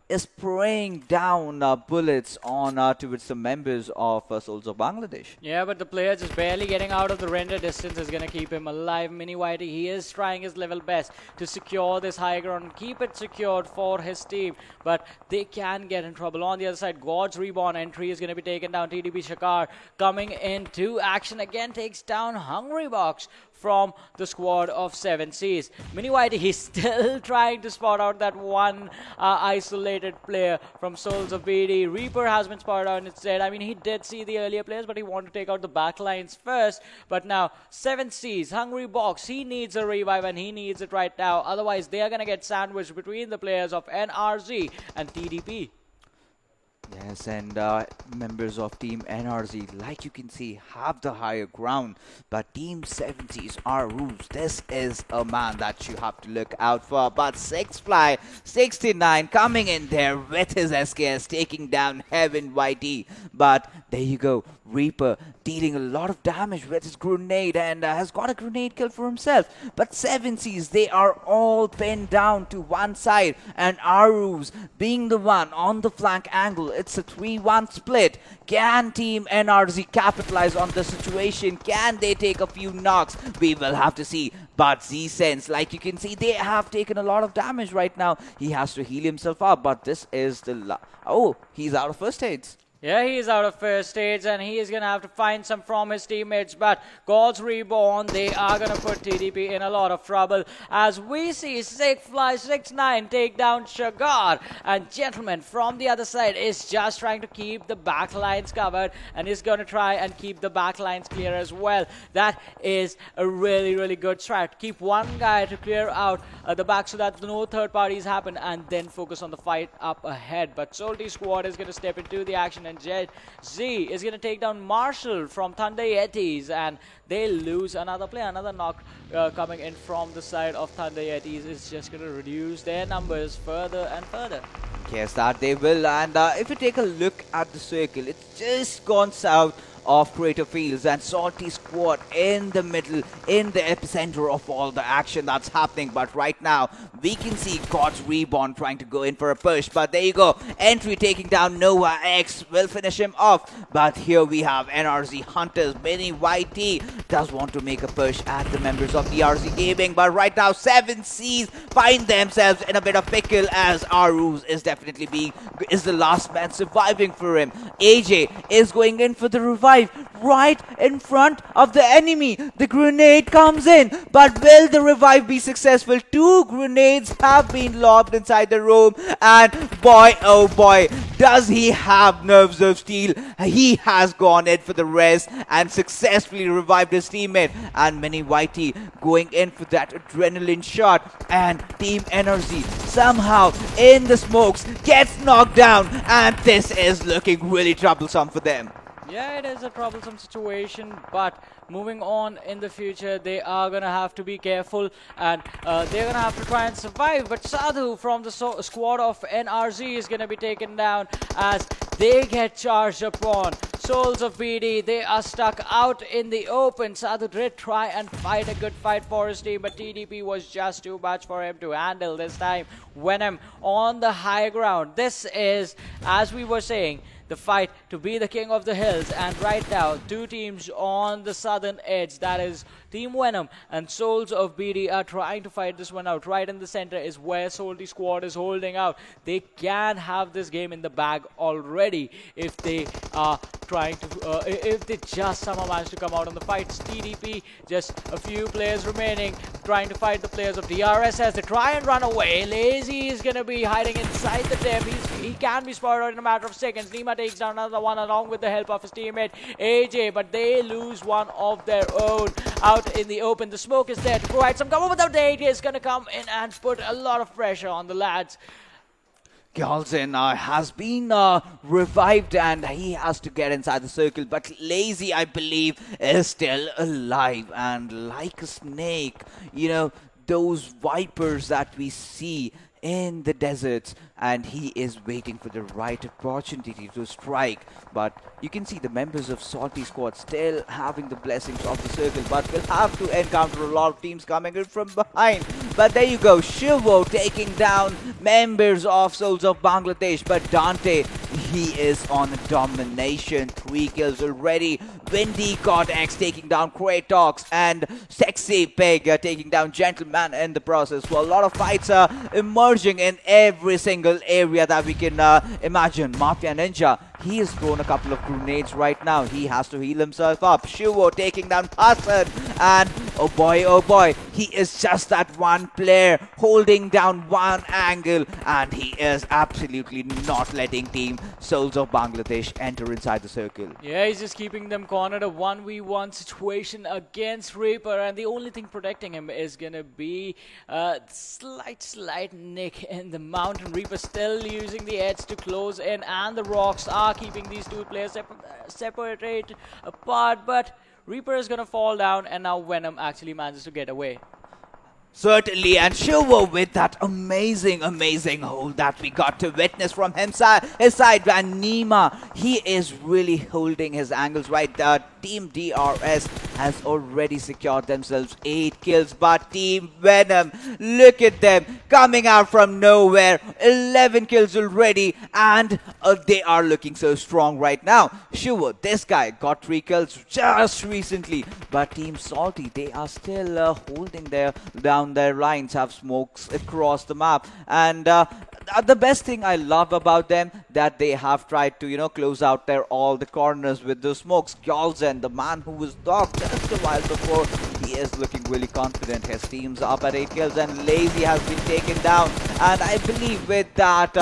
is spraying down bullets on towards the members of Souls of Bangladesh. Yeah, but the player just barely getting out of the render distance is going to keep him alive. Mini Whitey, he is trying his level best to secure this high ground and keep it secured for his team, but they can get in trouble. On the other side, God's Reborn Entry is going to be taken down. TDP Shakar coming into action again, takes down Hungry Box from the squad of 7Cs. Mini Whitey, he's still trying to spot out that one isolated player from Souls of BD. Reaper has been spotted out instead. I mean, he did see the earlier players, but he wanted to take out the back lines first. But now, 7Cs, Hungry Box, he needs a revive, and he needs it right now. Otherwise, they are going to get sandwiched between the players of NRZ and TDP. Yes, and members of Team NRZ, like you can see, have the higher ground. But Team 70s are rules. This is a man that you have to look out for. But Sixfly 69 coming in there with his SKS, taking down Heaven YT. But there you go, Reaper dealing a lot of damage with his grenade, and has got a grenade kill for himself. But 7Cs, they are all pinned down to one side, and Arus being the one on the flank angle. It's a 3-1 split. Can Team NRZ capitalize on the situation? Can they take a few knocks? We will have to see. But Z-Sense, like you can see, they have taken a lot of damage right now. He has to heal himself up, but this is the... oh, he's out of first aids. Yeah, he's out of first stage and he is going to have to find some from his teammates. But Gods Reborn, they are going to put TDP in a lot of trouble. As we see Sick Fly 6-9 take down Shagar. And gentlemen, from the other side is just trying to keep the back lines covered and is going to try and keep the back lines clear as well. That is a really, really good strat. Keep one guy to clear out the back so that no third parties happen and then focus on the fight up ahead. But Salty Squad is going to step into the action. And Jet Z is going to take down Marshall from Thunder Yetis, and they lose another player. Another knock coming in from the side of Thunder Yetis is just going to reduce their numbers further and further. Yes, that they will. And if you take a look at the circle, it's just gone south of Crater Fields, and Salty Squad in the middle, in the epicenter of all the action that's happening. But right now, we can see Gods Reborn trying to go in for a push. But there you go. Entry taking down Nova X will finish him off. But here we have NRZ Hunters. Mini YT does want to make a push at the members of DRZ Gaming. But right now, 7Cs find themselves in a bit of pickle as Aruz is definitely is the last man surviving for him. AJ is going in for the revive. Right in front of the enemy. The grenade comes in, but will the revive be successful? 2 grenades have been lobbed inside the room, and boy oh boy, does he have nerves of steel. He has gone in for the rest and successfully revived his teammate. And Mini YT going in for that adrenaline shot, and Team NRZ somehow in the smokes gets knocked down, and this is looking really troublesome for them. Yeah, it is a troublesome situation, but moving on in the future, they are going to have to be careful and they're going to have to try and survive. But Sadhu from the squad of NRZ is going to be taken down as they get charged upon. Souls of BD, they are stuck out in the open. Sadhu did try and fight a good fight for his team, but TDP was just too much for him to handle this time. Venom on the high ground. This is, as we were saying, the fight to be the king of the hills, and right now 2 teams on the southern edge, that is Team Venom and Souls of BD, are trying to fight this one out. Right in the center is where Salty Squad is holding out. They can have this game in the bag already if they are trying to if they just somehow manage to come out on the fights. TDP, just a few players remaining, trying to fight the players of DRS as they try and run away. Lazy is going to be hiding inside the dim. He can be spotted in a matter of seconds. Nima takes down another one along with the help of his teammate AJ, but they lose one of their own out in the open. The smoke is there to provide some cover, but the AJ is going to come in and put a lot of pressure on the lads. Galzin has been revived and he has to get inside the circle, but Lazy, I believe, is still alive, and like a snake, you know, those vipers that we see in the deserts, and he is waiting for the right opportunity to strike. But you can see the members of Salty Squad still having the blessings of the circle, but will have to encounter a lot of teams coming in from behind. But there you go, Shivo taking down members of Souls of Bangladesh, but Dante, he is on a domination. 3 kills already. Windy Cortex taking down Kratox, and Sexy Pig taking down Gentleman in the process. So a lot of fights are emerging in every single area that we can imagine. Mafia Ninja, he has thrown a couple of grenades right now. He has to heal himself up. Shivo taking down Hassan, and oh boy, he is just that one player holding down one angle, and he is absolutely not letting Team Souls of Bangladesh enter inside the circle. Yeah, he's just keeping them cornered. A 1v1 situation against Reaper, and the only thing protecting him is gonna be a slight nick in the mountain. Reaper still using the edge to close in, and the rocks are keeping these 2 players separated apart, but Reaper is gonna fall down, and now Venom actually manages to get away. Certainly, and Shivo with that amazing hold that we got to witness from his side. And Nima, he is really holding his angles right. Team DRS has already secured themselves 8 kills, but Team Venom, look at them coming out from nowhere. 11 kills already, and they are looking so strong right now. Shivo, this guy got 3 kills just recently, but Team Salty, they are still holding their lines, have smokes across the map, and The best thing I love about them that they have tried to close out their all the corners with the smokes. Gyalzen, the man who was docked just a while before, he is looking really confident. His team's up at 8 kills and Lazy has been taken down, and I believe with that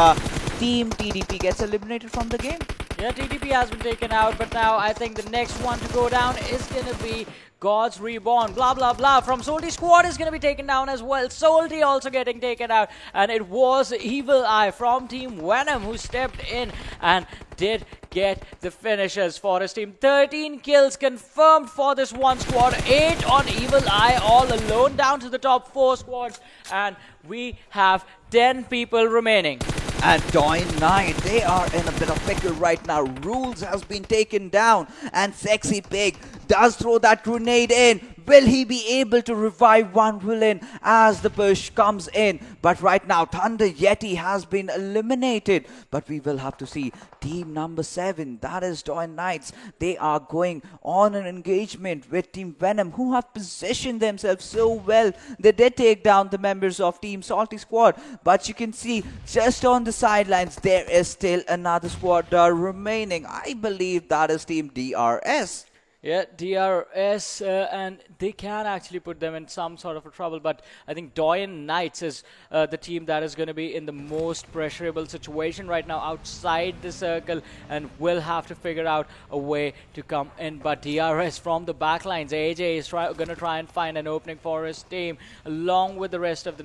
Team TDP gets eliminated from the game. Yeah, TTP has been taken out, but now I think the next one to go down is going to be Gods Reborn. Blah, blah, blah. From Salty Squad is going to be taken down as well. Salty also getting taken out. And it was Evil Eye from Team Venom who stepped in and did get the finishers for his team. 13 kills confirmed for this one squad. 8 on Evil Eye all alone down to the top 4 squads. And we have 10 people remaining. And Doin Knight, they are in a bit of pickle right now. Rules has been taken down, and Sexy Pig does throw that grenade in. Will he be able to revive one villain as the push comes in? But right now, Thunder Yeti has been eliminated. But we will have to see team number 7, that is Doin Knights. They are going on an engagement with Team Venom, who have positioned themselves so well. They did take down the members of Team Salty Squad. But you can see just on the sidelines, there is still another squad remaining. I believe that is Team DRS. Yeah, DRS, and they can actually put them in some sort of a trouble, but I think Doyen Knights is the team that is going to be in the most pressurable situation right now outside the circle and will have to figure out a way to come in. But DRS from the backlines, AJ is going to try and find an opening for his team along with the rest of the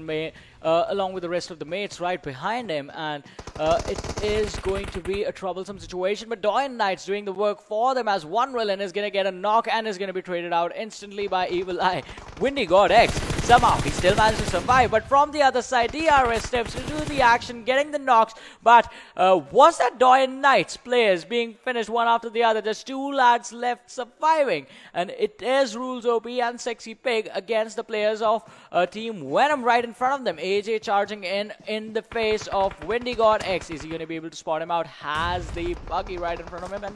mates right behind him, and it is going to be a troublesome situation. But Doyen Knights doing the work for them as one villain is going to get a knock and is going to be traded out instantly by Evil Eye. Windy God X, somehow he still managed to survive, but from the other side, DRS steps to do the action, getting the knocks. But was that Doyen Knights players being finished one after the other? There's 2 lads left surviving, and it is Rules OP and Sexy Pig against the players of Team Venom right in front of them. AJ charging in the face of Windy God X. Is he going to be able to spot him out? Has the buggy right in front of him, and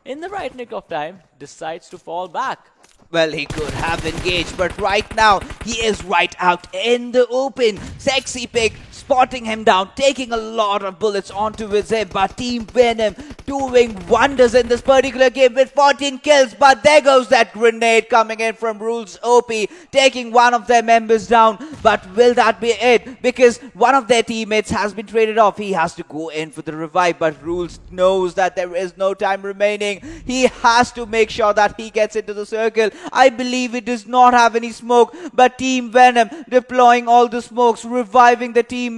in the right nick of time decides to fall back. Well, he could have engaged, but right now he is right out in the open. Sexy Pig spotting him down, taking a lot of bullets onto his head, but Team Venom doing wonders in this particular game with 14 kills. But there goes that grenade coming in from Rules OP, taking one of their members down. But will that be it? Because one of their teammates has been traded off. He has to go in for the revive, but Rules knows that there is no time remaining. He has to make sure that he gets into the circle. I believe it does not have any smoke, but Team Venom deploying all the smokes, reviving the teammate.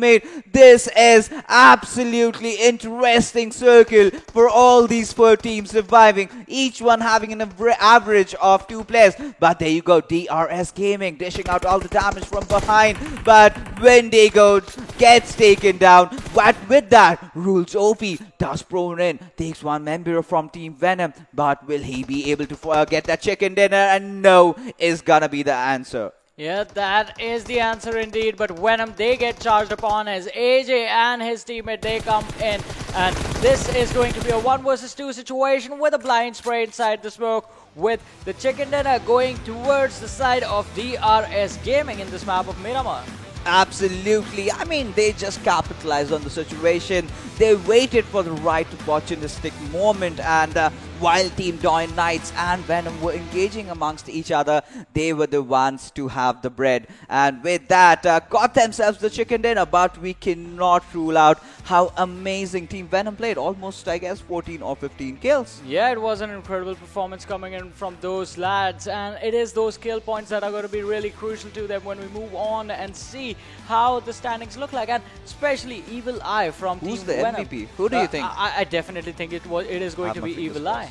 This is absolutely interesting circle for all these 4 teams surviving, each one having an average of 2 players. But there you go, DRS Gaming dishing out all the damage from behind, but Wendigo gets taken down. But with that, Rules OP does prone in, takes one member from Team Venom, but will he be able to get that chicken dinner? And no is gonna be the answer. Yeah, that is the answer indeed. But Venom, they get charged upon as AJ and his teammate, they come in. And this is going to be a 1 versus 2 situation with a blind spray inside the smoke, with the chicken dinner going towards the side of DRS Gaming in this map of Miramar. Absolutely. I mean, they just capitalized on the situation. They waited for the right opportunistic moment, and while Team Doin Knights and Venom were engaging amongst each other, they were the ones to have the bread. And with that, got themselves the chicken dinner. But we cannot rule out how amazing Team Venom played. Almost, I guess, 14 or 15 kills. Yeah, it was an incredible performance coming in from those lads. And it is those kill points that are going to be really crucial to them when we move on and see how the standings look like. And especially Evil Eye from Who's Team the Venom. MVP? Who do you think? I definitely think it is going to be Evil Eye.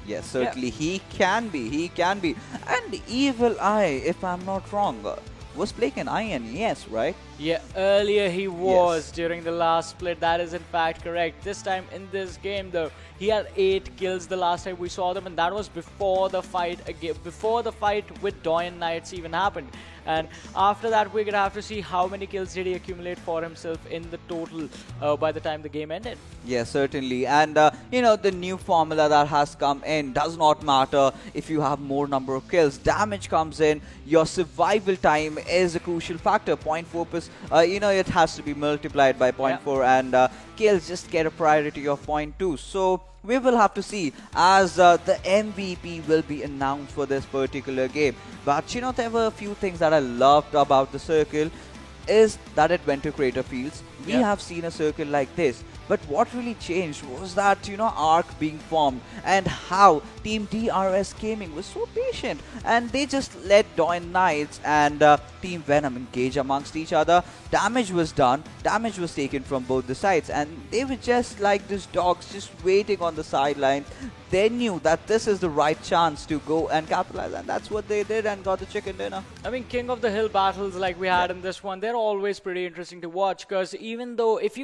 Yes, certainly he can be. He can be. And Evil Eye, if I'm not wrong, was playing an INES, right? Yeah, earlier he was Yes. during the last split. That is in fact correct. This time in this game, though, he had 8 kills the last time we saw them, and that was before the fight with Doyen Knights even happened. And after that, we're going to have to see how many kills did he accumulate for himself in the total by the time the game ended. Yes, certainly. And, the new formula that has come in does not matter if you have more number of kills. Damage comes in. Your survival time is a crucial factor. 0.4%, it has to be multiplied by 0.4 and kills just get a priority of 0.2. So we will have to see as the MVP will be announced for this particular game. But, there were a few things that I loved about the circle is that it went to Crater Fields. We have seen a circle like this. But what really changed was that, arc being formed and how Team DRS Gaming was so patient. And they just let Dawn Knights and Team Venom engage amongst each other. Damage was done. Damage was taken from both the sides. And they were just like these dogs just waiting on the sidelines. They knew that this is the right chance to go and capitalize. And that's what they did and got the chicken dinner. I mean, King of the Hill battles like we had in this one, they're always pretty interesting to watch because even if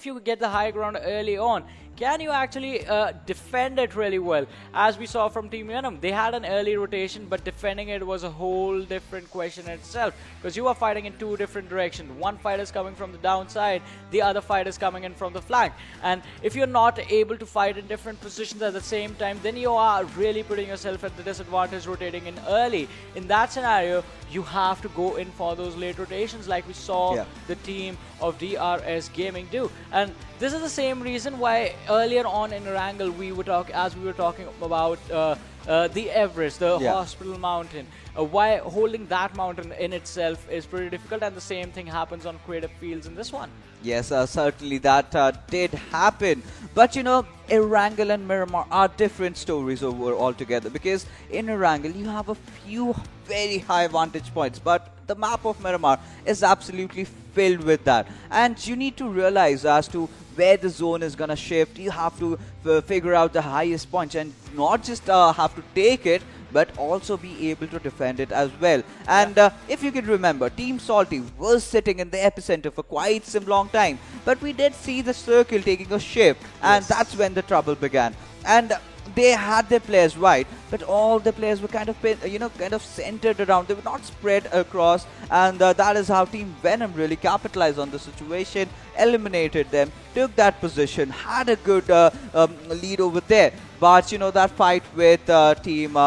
you get the high ground early on, can you actually defend it really well? As we saw from Team Venom, they had an early rotation, but defending it was a whole different question in itself because you are fighting in two different directions. One fighter is coming from the downside, the other fighter is coming in from the flank. And if you're not able to fight in different positions at the same time, then you are really putting yourself at the disadvantage rotating in early. In that scenario, you have to go in for those late rotations like we saw the team of DRS Gaming do. And this is the same reason why earlier on in Erangel we were talking about the Everest, the Hospital Mountain. Why holding that mountain in itself is pretty difficult, and the same thing happens on Crater Fields in this one. Yes, certainly that did happen. But Erangel and Miramar are different stories over altogether because in Erangel you have a few very high vantage points, but the map of Miramar is absolutely filled with that. And you need to realize as to where the zone is going to shift. You have to figure out the highest point and not just have to take it, but also be able to defend it as well. And if you can remember, Team Salty was sitting in the epicenter for quite some long time, but we did see the circle taking a shift, and that's when the trouble began. And they had their players right, but all the players were kind of centered around. They were not spread across, and that is how Team Venom really capitalized on the situation, eliminated them, took that position, had a good lead over there. But that fight with Team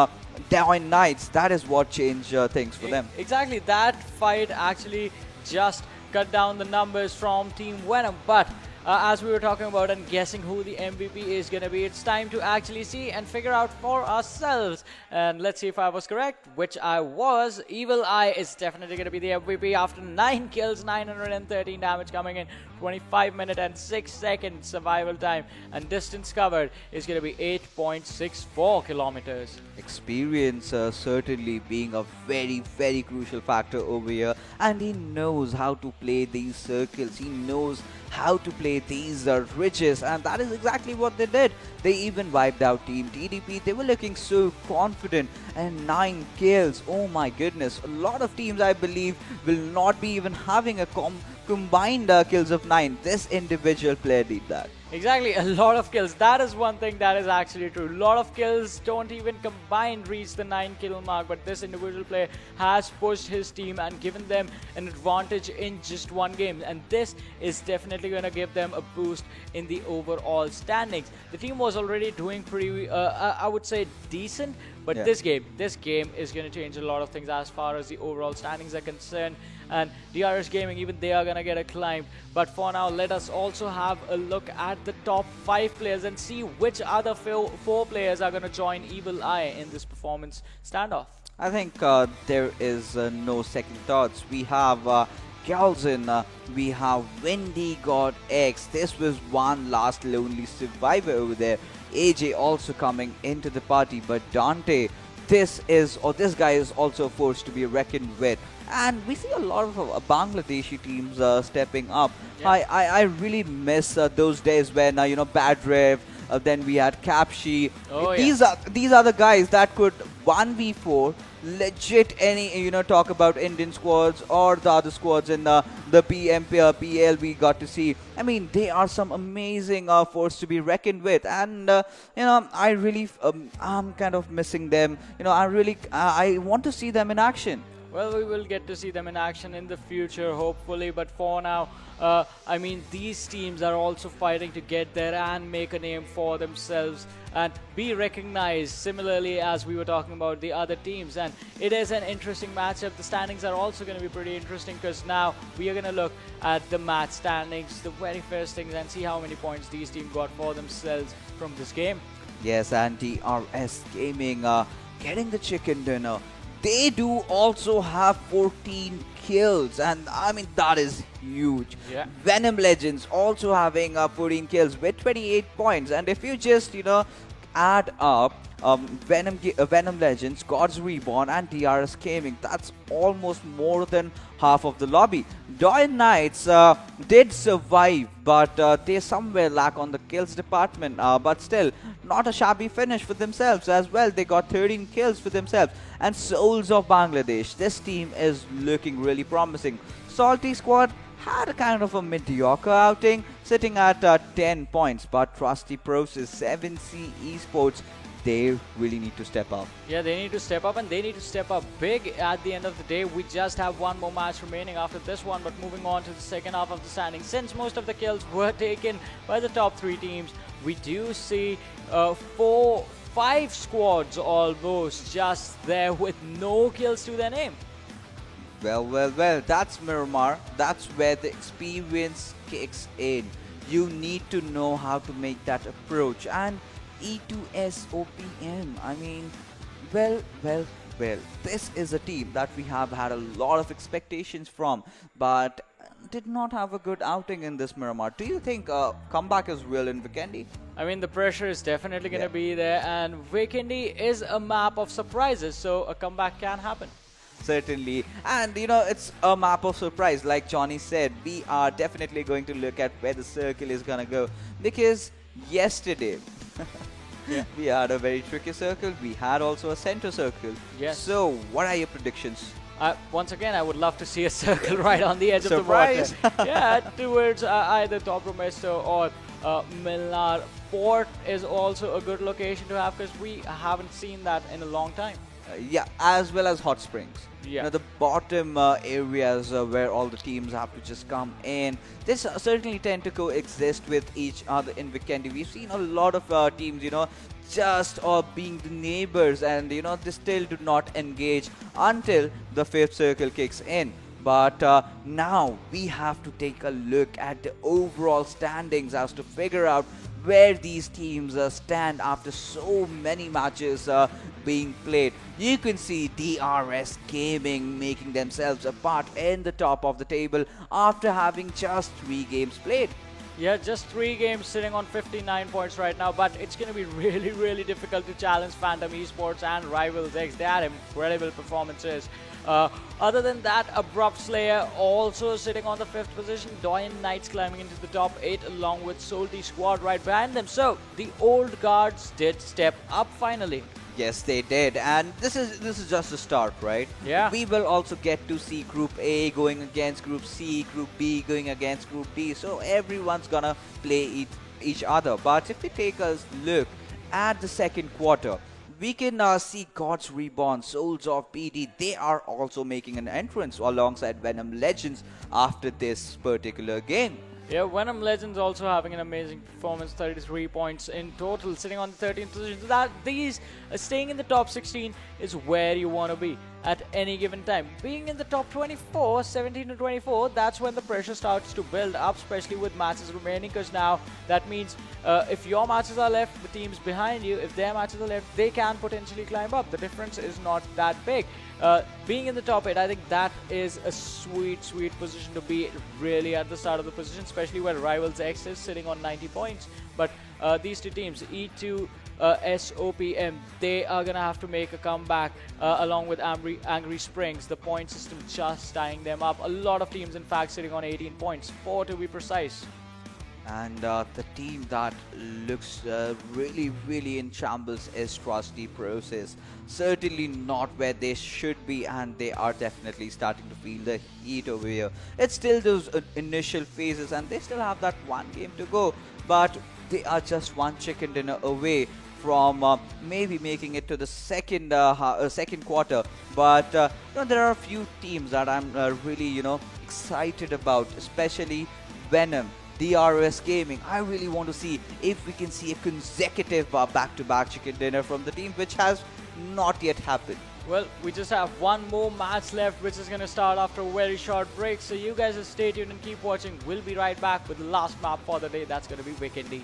Dawn Knights, that is what changed things for them. Exactly, that fight actually just cut down the numbers from Team Venom. But as we were talking about and guessing who the MVP is going to be, it's time to actually see and figure out for ourselves. And let's see if I was correct, which I was. Evil Eye is definitely going to be the MVP after 9 kills, 913 damage coming in, 25 minutes and 6 seconds survival time, and distance covered is going to be 8.64 kilometers. Experience certainly being a very, very crucial factor over here, and he knows how to play these circles. He knows how to play these ridges, and that is exactly what they did. They even wiped out Team TDP. They were looking so confident, and 9 kills. Oh my goodness. A lot of teams, I believe, will not be even having a combined kills of 9. This individual player did that. Exactly, a lot of kills. That is one thing that is actually true. A lot of kills don't even combined reach the 9 kill mark, but this individual player has pushed his team and given them an advantage in just one game, and this is definitely going to give them a boost in the overall standings. The team was already doing pretty, I would say, decent, but this game is going to change a lot of things as far as the overall standings are concerned. And DRS Gaming, even they are going to get a climb. But for now, let us also have a look at the top 5 players and see which other 4 players are going to join Evil Eye in this performance standoff. I think there is no second thoughts. We have Galzin, we have Wendy God X. This was one last lonely survivor over there. AJ also coming into the party, but Dante, this guy is also forced to be reckoned with. And we see a lot of Bangladeshi teams stepping up. I really miss those days when Bad Rev, then we had Capshi. These are the guys that could 1v4 legit any talk about Indian squads or the other squads in the PL we got to see. I mean, they are some amazing force to be reckoned with, and I really I'm kind of missing them. I want to see them in action. Well, we will get to see them in action in the future, hopefully. But for now, I mean, these teams are also fighting to get there and make a name for themselves and be recognized similarly as we were talking about the other teams. And it is an interesting matchup. The standings are also going to be pretty interesting because now we are going to look at the match standings, the very first things, and see how many points these teams got for themselves from this game. Yes, and DRS Gaming getting the chicken dinner. They do also have 14 kills, and I mean that is huge. Yeah. Venom Legends also having 14 kills with 28 points, and if you just add up Venom Legends, Gods Reborn, and DRS Gaming, that's almost more than half of the lobby. Doyen Knights did survive, but they somewhere lack on the kills department. But still, not a shabby finish for themselves as well. They got 13 kills for themselves. And Souls of Bangladesh, this team is looking really promising. Salty Squad had a kind of a mediocre outing, sitting at 10 points. But Trusty Process, 7C Esports, they really need to step up. Yeah, they need to step up, and they need to step up big at the end of the day. We just have one more match remaining after this one, but moving on to the second half of the standings. Since most of the kills were taken by the top three teams, we do see 5 squads almost just there with no kills to their name. Well, that's Miramar. That's where the experience kicks in. You need to know how to make that approach. And E2SOPM, I mean, well, this is a team that we have had a lot of expectations from, but did not have a good outing in this Miramar. Do you think comeback is real in Vikendi? I mean, the pressure is definitely going to be there, and Vikendi is a map of surprises, so a comeback can happen. Certainly, and it's a map of surprise. Like Johnny said, we are definitely going to look at where the circle is gonna go, because yesterday we had a very tricky circle. We had also a center circle. Yes. So what are your predictions? Once again, I would love to see a circle right on the edge Surprise. of the water. Yeah, towards either Dobromesto or Milnar. Port is also a good location to have because we haven't seen that in a long time. Yeah, as well as hot springs. Yeah. The bottom areas where all the teams have to just come in. They certainly tend to coexist with each other in Vikendi. We've seen a lot of teams, just being the neighbors, and they still do not engage until the fifth circle kicks in. But now we have to take a look at the overall standings as to figure out where these teams stand after so many matches being played. You can see DRS Gaming making themselves apart in the top of the table after having just 3 games played. Yeah, just 3 games sitting on 59 points right now, but it's going to be really, really difficult to challenge Phantom Esports and Rivals X. They had incredible performances. Other than that, Abrupt Slayer also sitting on the 5th position. Doyen Knights climbing into the top 8 along with Salty Squad right behind them. So the old guards did step up finally. Yes, they did, and this is just a start, right? Yeah. We will also get to see Group A going against Group C, Group B going against Group D, so everyone's gonna play each other. But if we take a look at the second quarter, we can see Gods Reborn, Souls of BD. They are also making an entrance alongside Venom Legends after this particular game. Yeah, Venom Legends also having an amazing performance, 33 points in total, sitting on the 13th position. So that these staying in the top 16 is where you want to be at any given time. Being in the top 24, 17 to 24, that's when the pressure starts to build up, especially with matches remaining, because now that means if your matches are left, the teams behind you, if their matches are left, they can potentially climb up. The difference is not that big. Being in the top 8, I think that is a sweet position to be really at the start of the position, especially where Rivals X is sitting on 90 points. But these two teams, E2 SOPM, they are going to have to make a comeback along with Angry Springs. The point system just tying them up. A lot of teams, in fact, sitting on 18 points, 4 to be precise. And the team that looks really in shambles is Trusty Process. Certainly not where they should be, and they are definitely starting to feel the heat over here. It's still those initial phases, and they still have that 1 game to go, but they are just 1 chicken dinner away from maybe making it to the second quarter. But there are a few teams that I'm really excited about, especially Venom. DRS Gaming. I really want to see if we can see a consecutive back-to-back chicken dinner from the team, which has not yet happened. Well, we just have one more match left, which is going to start after a very short break. So you guys just stay tuned and keep watching. We'll be right back with the last map for the day. That's going to be Vikendi.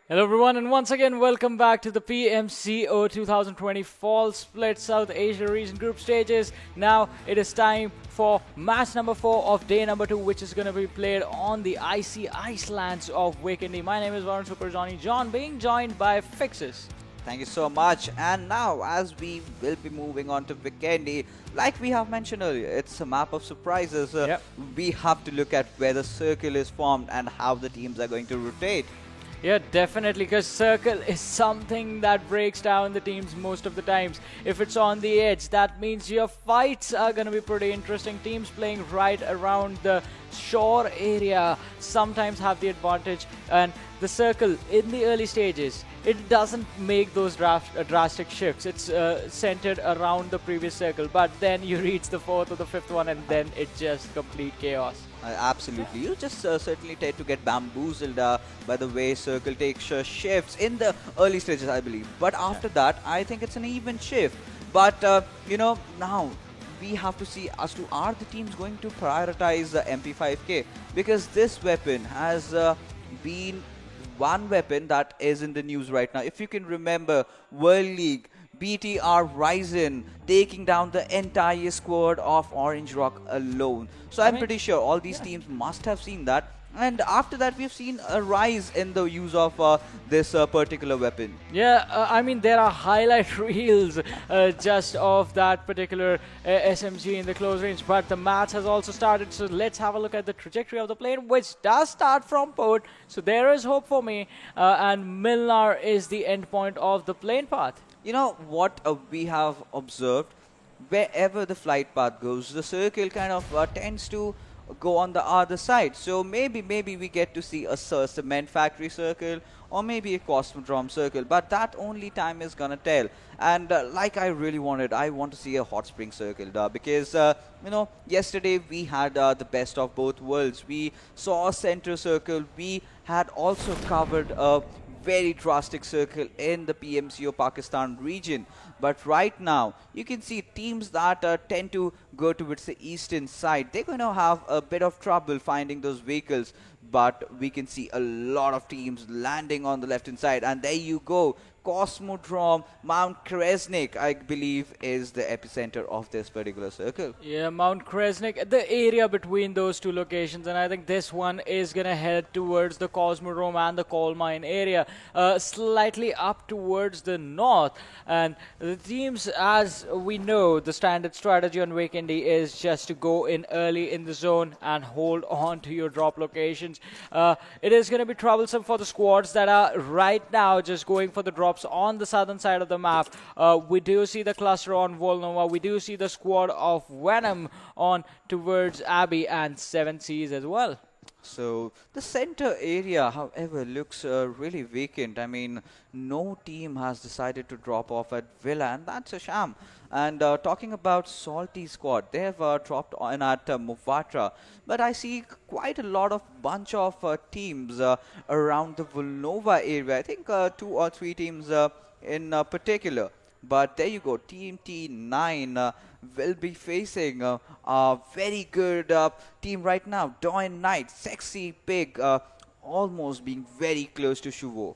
Hello everyone, and once again welcome back to the PMCO 2020 Fall Split South Asia Region Group Stages. Now it is time for match number 4 of day number 2, which is going to be played on the icy Icelands of Weekendie. My name is Varun Super Johnny John, being joined by Fixes. Thank you so much. And now, as we will be moving on to Weekendie, like we have mentioned earlier, it's a map of surprises. We have to look at where the circle is formed and how the teams are going to rotate. Yeah, definitely, because circle is something that breaks down the teams most of the times. If it's on the edge, that means your fights are going to be pretty interesting. Teams playing right around the shore area sometimes have the advantage, and the circle in the early stages, it doesn't make those drastic shifts. It's centered around the previous circle, but then you reach the 4th or the 5th one and then it's just complete chaos. Absolutely. You just certainly tend to get bamboozled by the way circle takes shifts in the early stages, I believe. But after that, I think it's an even shift. But, now we have to see as to are the teams going to prioritize the MP5K, because this weapon has been one weapon that is in the news right now. If you can remember, World League, BTR Ryzen taking down the entire squad of Orange Rock alone. So I'm pretty sure all these teams must have seen that. And after that, we've seen a rise in the use of this particular weapon. Yeah, I mean, there are highlight reels just of that particular SMG in the close range. But the match has also started, so let's have a look at the trajectory of the plane, which does start from port. So there is hope for me, and Milnar is the end point of the plane path. You know what we have observed? Wherever the flight path goes, the circle kind of tends to go on the other side. So maybe we get to see a cement factory circle or maybe a Cosmodrome circle, but that only time is gonna tell. And like I want to see a hot spring circle because yesterday we had the best of both worlds. We saw a center circle. We had also covered a very drastic circle in the PMCO Pakistan region. But right now, you can see teams that tend to go towards the eastern side, they're going to have a bit of trouble finding those vehicles. But we can see a lot of teams landing on the left-hand side. And there you go. Cosmodrome, Mount Kresnik, I believe, is the epicenter of this particular circle. Yeah, Mount Kresnik, the area between those two locations, and I think this one is going to head towards the Cosmodrome and the coal mine area, slightly up towards the north. And the teams, as we know, the standard strategy on Weekendie is just to go in early in the zone and hold on to your drop locations. It is going to be troublesome for the squads that are right now just going for the drops on the southern side of the map. We do see the cluster on Volnova. We do see the squad of Venom on towards Abbey and Seven Seas as well. So the center area, however, looks really vacant. I mean, no team has decided to drop off at Villa, and that's a sham. And talking about Salty squad, they have dropped on at Muvatra, but I see quite a lot of bunch of teams around the Volnova area. I think 2 or 3 teams in particular. But there you go, Team T9 will be facing a very good team right now. Doin Knight, Sexy Pig, almost being very close to Shuvo.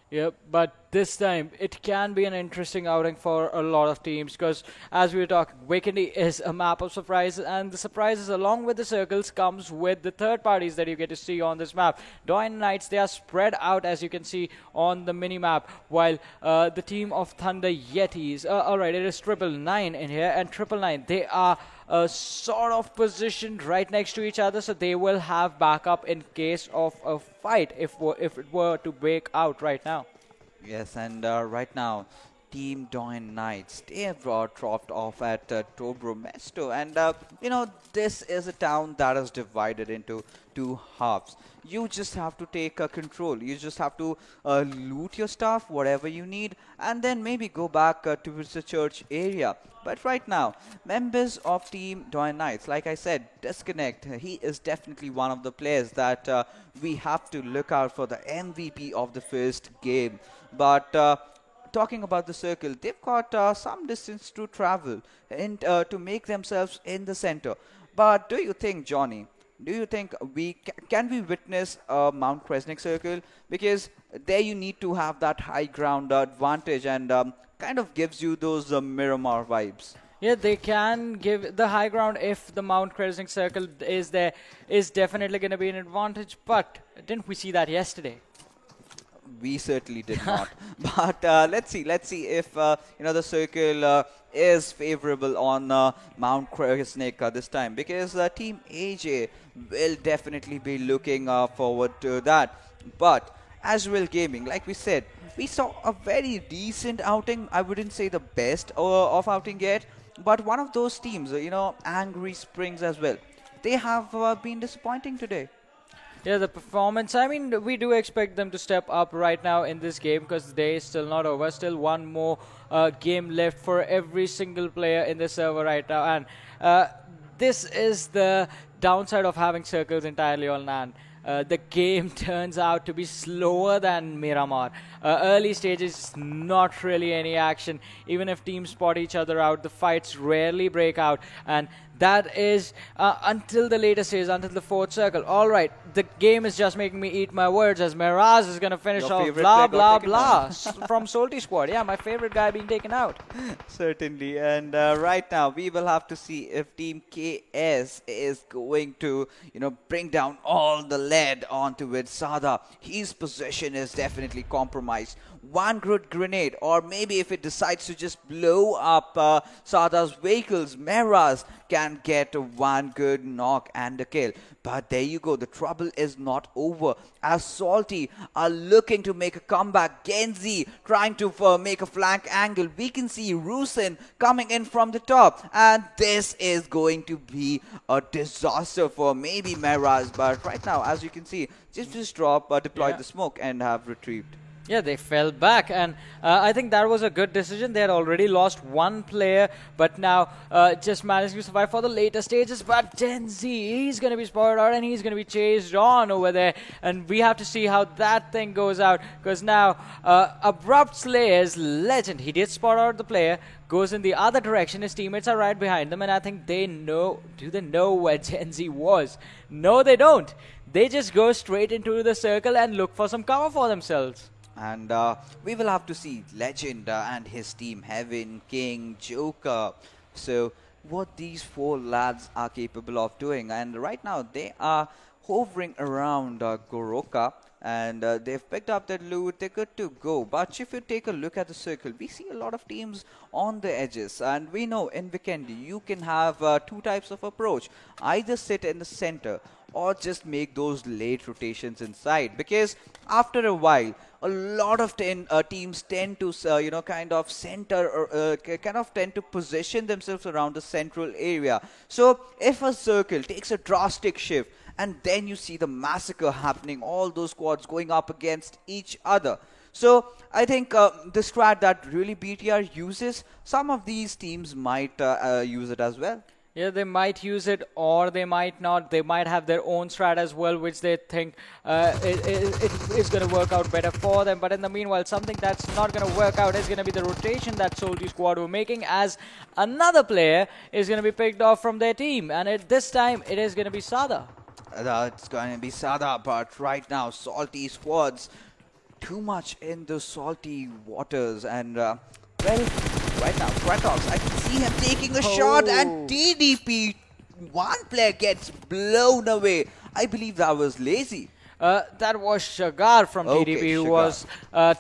Yep, but this time it can be an interesting outing for a lot of teams because, as we were talking, Weekendie is a map of surprises, and the surprises along with the circles comes with the third parties that you get to see on this map. Doin Knights, they are spread out as you can see on the mini map, while the team of Thunder Yetis, alright, it is 999 in here, and 999, they are sort of positioned right next to each other, so they will have backup in case of a fight if it were to break out right now. Yes, and right now, Team Doin Knights, they have dropped off at Dobro Mesto. And, this is a town that is divided into 2 halves. You just have to take control. You just have to loot your stuff, whatever you need, and then maybe go back towards the church area. But right now, members of Team Doin Knights, like I said, Disconnect, he is definitely one of the players that we have to look out for the MVP of the first game. But talking about the circle, they've got some distance to travel and to make themselves in the center. But do you think, Johnny, do you think can we witness a Mount Kresnik circle? Because there you need to have that high ground advantage, and kind of gives you those Miramar vibes. Yeah, they can give the high ground if the Mount Kresnik circle is there, is definitely going to be an advantage. But didn't we see that yesterday? We certainly did not. But let's see if the circle is favorable on Mount Kresnik this time, because Team AJ will definitely be looking forward to that. But Azrael Gaming, like we said, we saw a very decent outing. I wouldn't say the best of outing yet, but one of those teams, Angry Springs as well. They have been disappointing today. Yeah, the performance. I mean, we do expect them to step up right now in this game because the day is still not over. Still one more game left for every single player in the server right now. And this is the downside of having circles entirely on LAN. The game turns out to be slower than Miramar. Early stages, not really any action. Even if teams spot each other out, the fights rarely break out. And that is until the later stage, until the fourth circle. All right, the game is just making me eat my words as Miraz is going to finish off blah, blah, blah from Salty Squad. Yeah, my favorite guy being taken out. Certainly. And right now, we will have to see if Team KS is going to, bring down all the lead onto it. Sada, his position is definitely compromised. One good grenade, or maybe if it decides to just blow up Sada's vehicles, Meras can get one good knock and a kill. But there you go, the trouble is not over, as Salty are looking to make a comeback. Genzi trying to make a flank angle. We can see Rusin coming in from the top, and this is going to be a disaster for maybe Meras. But right now, as you can see, just drop, deploy the smoke and have retrieved. Yeah, they fell back, and I think that was a good decision. They had already lost one player, but now just managed to survive for the later stages. But Gen Z, he's going to be spotted out, and he's going to be chased on over there. And we have to see how that thing goes out, because now Abrupt Slayer's legend, he did spot out the player, goes in the other direction. His teammates are right behind them, and I think they know. Do they know where Gen Z was? No, they don't. They just go straight into the circle and look for some cover for themselves. And we will have to see Legend and his team, Heaven, King, Joker. So what these four lads are capable of doing. And right now they are hovering around Goroka. And they've picked up that loot. They're good to go. But if you take a look at the circle, we see a lot of teams on the edges. And we know in Vikendi, you can have two types of approach. Either sit in the center or just make those late rotations inside. Because after a while, a lot of teams tend to, kind of center or kind of tend to position themselves around the central area. So if a circle takes a drastic shift, and then you see the massacre happening, all those squads going up against each other. So I think the strat that really BTR uses, some of these teams might use it as well. Yeah, they might use it or they might not. They might have their own strat as well, which they think it is going to work out better for them. But in the meanwhile, something that's not going to work out is going to be the rotation that Salty Squad were making, as another player is going to be picked off from their team. And this time, it is going to be Sada. It's going to be Sada, but right now, Salty Squads, too much in the salty waters. And, well, right now, Kratos, I can see him taking a shot, and TDP, one player gets blown away. I believe that was Lazy. That was Shagar from TDP who was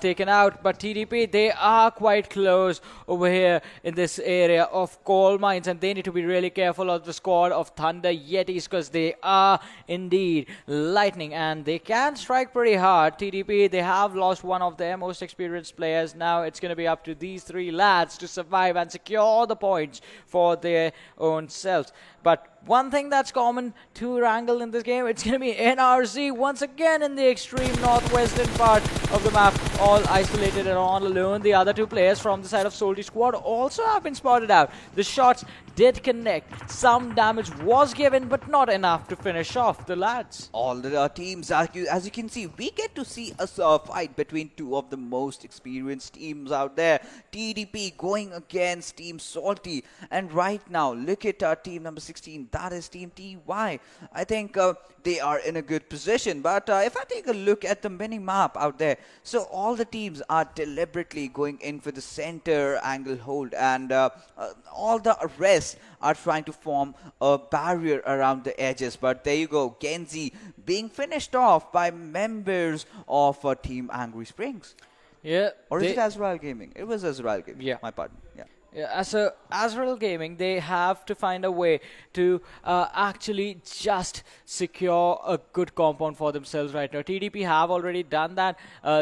taken out. But TDP, they are quite close over here in this area of coal mines, and they need to be really careful of the squad of Thunder Yetis, because they are indeed lightning and they can strike pretty hard. TDP, they have lost one of their most experienced players. Now it's going to be up to these three lads to survive and secure the points for their own selves. But one thing that's common to Wrangle in this game, it's going to be NRZ once again in the extreme northwestern part of the map, all isolated and all alone. The other two players from the side of Salty Squad also have been spotted out. The shots did connect. Some damage was given, but not enough to finish off the lads. All the teams, as you can see, we get to see a fight between two of the most experienced teams out there. TDP going against Team Salty. And right now, look at our team number 6. 16, that is Team TY. I think they are in a good position. But if I take a look at the mini map out there, so all the teams are deliberately going in for the center angle hold, and all the rest are trying to form a barrier around the edges. But there you go, Genji being finished off by members of Team Angry Springs. Yeah. Or is it Azrael Gaming? It was Azrael Gaming. Yeah. My pardon. Yeah. Yeah, as a Azrael Gaming, they have to find a way to actually just secure a good compound for themselves right now. TDP have already done that.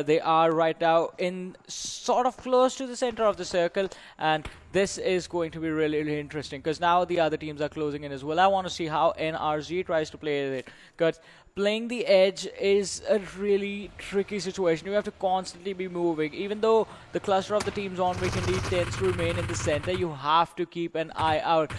They are right now in sort of close to the center of the circle, and this is going to be really, really interesting because now the other teams are closing in as well. I want to see how NRG tries to play it, because playing the edge is a really tricky situation. You have to constantly be moving. Even though the cluster of the teams on Wick indeed tends to remain in the center, you have to keep an eye out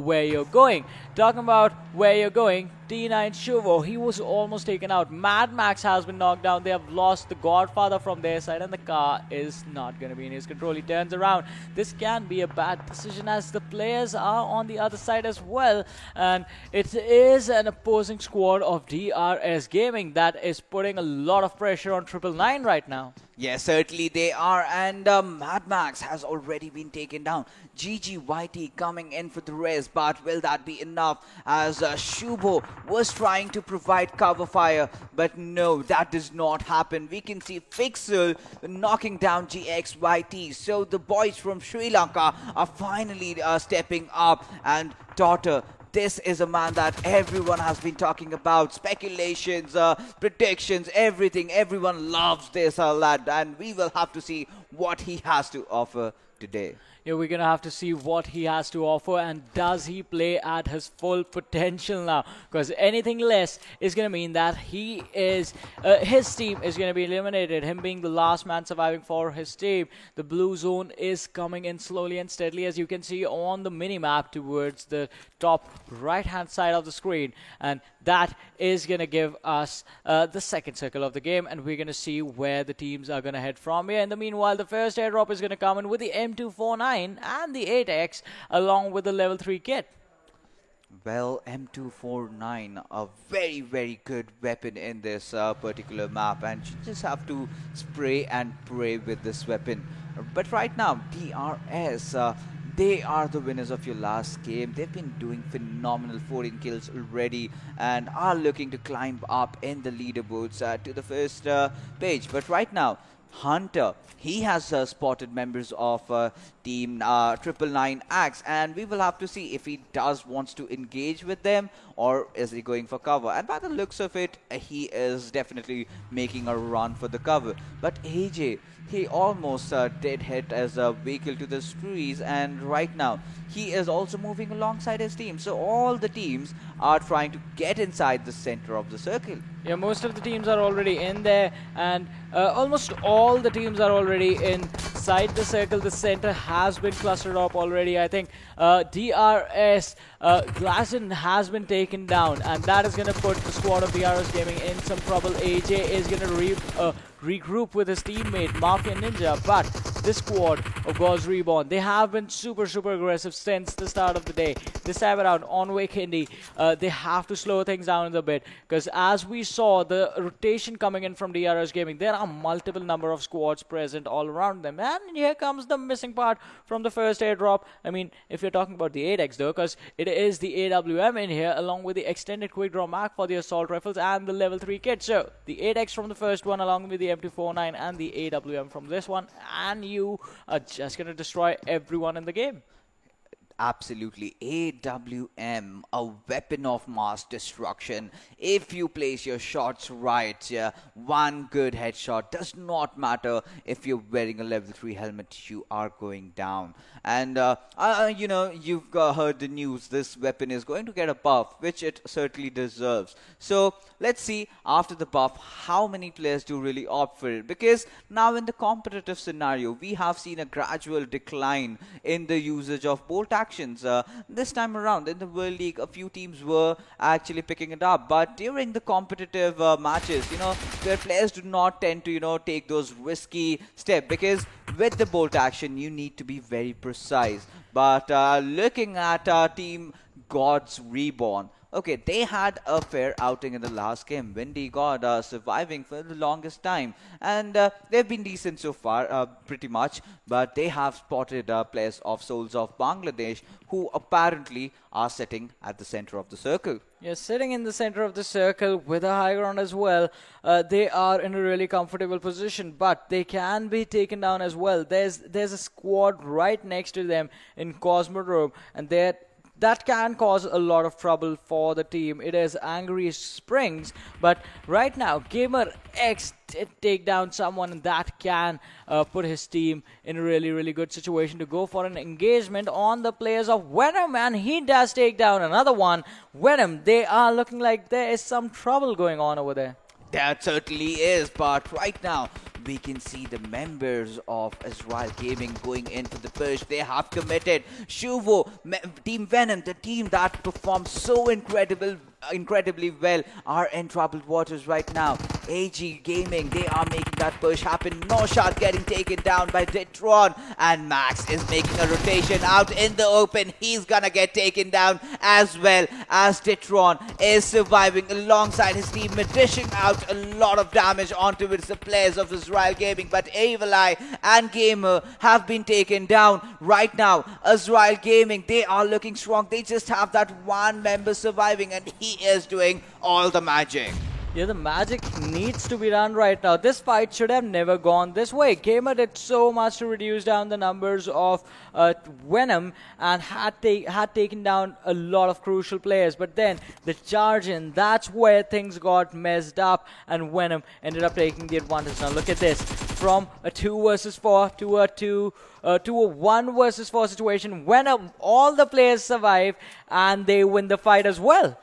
where you're going. Talking about where you're going, T9 Shuvo, he was almost taken out. Mad Max has been knocked down. They have lost the Godfather from their side, and the car is not going to be in his control. He turns around. This can be a bad decision as the players are on the other side as well, and it is an opposing squad of DRS Gaming that is putting a lot of pressure on 999 right now. Yes, certainly they are, and Mad Max has already been taken down. GGYT coming in for the rest, but will that be enough as Shubo was trying to provide cover fire, but no, that does not happen. We can see Fixel knocking down GXYT, so the boys from Sri Lanka are finally stepping up, and Daughter, this is a man that everyone has been talking about. Speculations, predictions, everything. Everyone loves this lad, and we will have to see what he has to offer today. Yeah, we're going to have to see what he has to offer, and does he play at his full potential now? Because anything less is going to mean that he is, his team is going to be eliminated. Him being the last man surviving for his team. The blue zone is coming in slowly and steadily, as you can see on the mini-map towards the top right-hand side of the screen. And that is going to give us the second circle of the game, and we're going to see where the teams are going to head from here. In the meanwhile, the first airdrop is going to come in with the M249 and the 8X along with the level 3 kit. Well, M249, a very, very good weapon in this particular map, and you just have to spray and pray with this weapon. But right now, DRS, they are the winners of your last game. They've been doing phenomenal 14 kills already and are looking to climb up in the leaderboards to the first page. But right now, Hunter, he has spotted members of Team 999 Axe, and we will have to see if he does wants to engage with them or is he going for cover. And by the looks of it, he is definitely making a run for the cover. But AJ, he almost did hit as a vehicle to the trees, and right now he is also moving alongside his team. So all the teams are trying to get inside the center of the circle. Yeah, most of the teams are already in there, and almost all the teams are already inside the circle. The center has been clustered up already. I think DRS Glasson has been taken down, and that is going to put the squad of DRS Gaming in some trouble. AJ is going to regroup with his teammate Mafia Ninja, but this squad of Gauze Reborn, they have been super aggressive since the start of the day. This time around on Wake Hindi, they have to slow things down a bit, because as we saw the rotation coming in from DRS Gaming, there are multiple number of squads present all around them, and here comes the missing part from the first airdrop. I mean, if you're talking about the 8X though, because it is the AWM in here along with the extended quick draw mag for the assault rifles and the level 3 kit. So the 8X from the first one along with the M249 and the AWM from this one, and you are just going to destroy everyone in the game. Absolutely. AWM, a weapon of mass destruction. If you place your shots right, one good headshot does not matter. If you're wearing a level 3 helmet, you are going down. And, you know, you've heard the news. This weapon is going to get a buff, which it certainly deserves. So, let's see, after the buff, how many players do really opt for it. Because now in the competitive scenario, we have seen a gradual decline in the usage of bolt actions. This time around in the World League, a few teams were actually picking it up, but during the competitive matches, you know, where players do not tend to, you know, take those risky steps, because with the bolt action you need to be very precise. But looking at Team Gods Reborn. Okay, they had a fair outing in the last game. Windy God surviving for the longest time. And they've been decent so far, pretty much. But they have spotted players of Souls of Bangladesh who apparently are sitting at the center of the circle. Yes, sitting in the center of the circle with a high ground as well. They are in a really comfortable position, but they can be taken down as well. There's a squad right next to them in Cosmodrome, and that can cause a lot of trouble for the team. It is Angry Springs, but right now Gamer X did take down someone that can put his team in a really, really good situation to go for an engagement on the players of Venom, and he does take down another one. Venom, they are looking like there is some trouble going on over there. That certainly is, but right now we can see the members of Azrael Gaming going in for the push. They have committed. Shuvo, Team Venom, the team that performed so incredibly well, are in troubled waters right now. AG Gaming, they are making that push happen. Noshad getting taken down by Ditron, and Max is making a rotation out in the open. He's gonna get taken down as well, as Ditron is surviving alongside his team, dishing out a lot of damage onto the players of Azrael Gaming. But Evil Eye and Gamer have been taken down right now. Azrael Gaming, they are looking strong. They just have that one member surviving, and he is doing all the magic. Yeah, the magic needs to be done right now. This fight should have never gone this way. Gamer did so much to reduce down the numbers of Venom and had taken down a lot of crucial players. But then the charge in, that's where things got messed up, and Venom ended up taking the advantage. Now look at this. From a 2 versus 4 to a 1 versus 4 situation. Venom, all the players survive and they win the fight as well.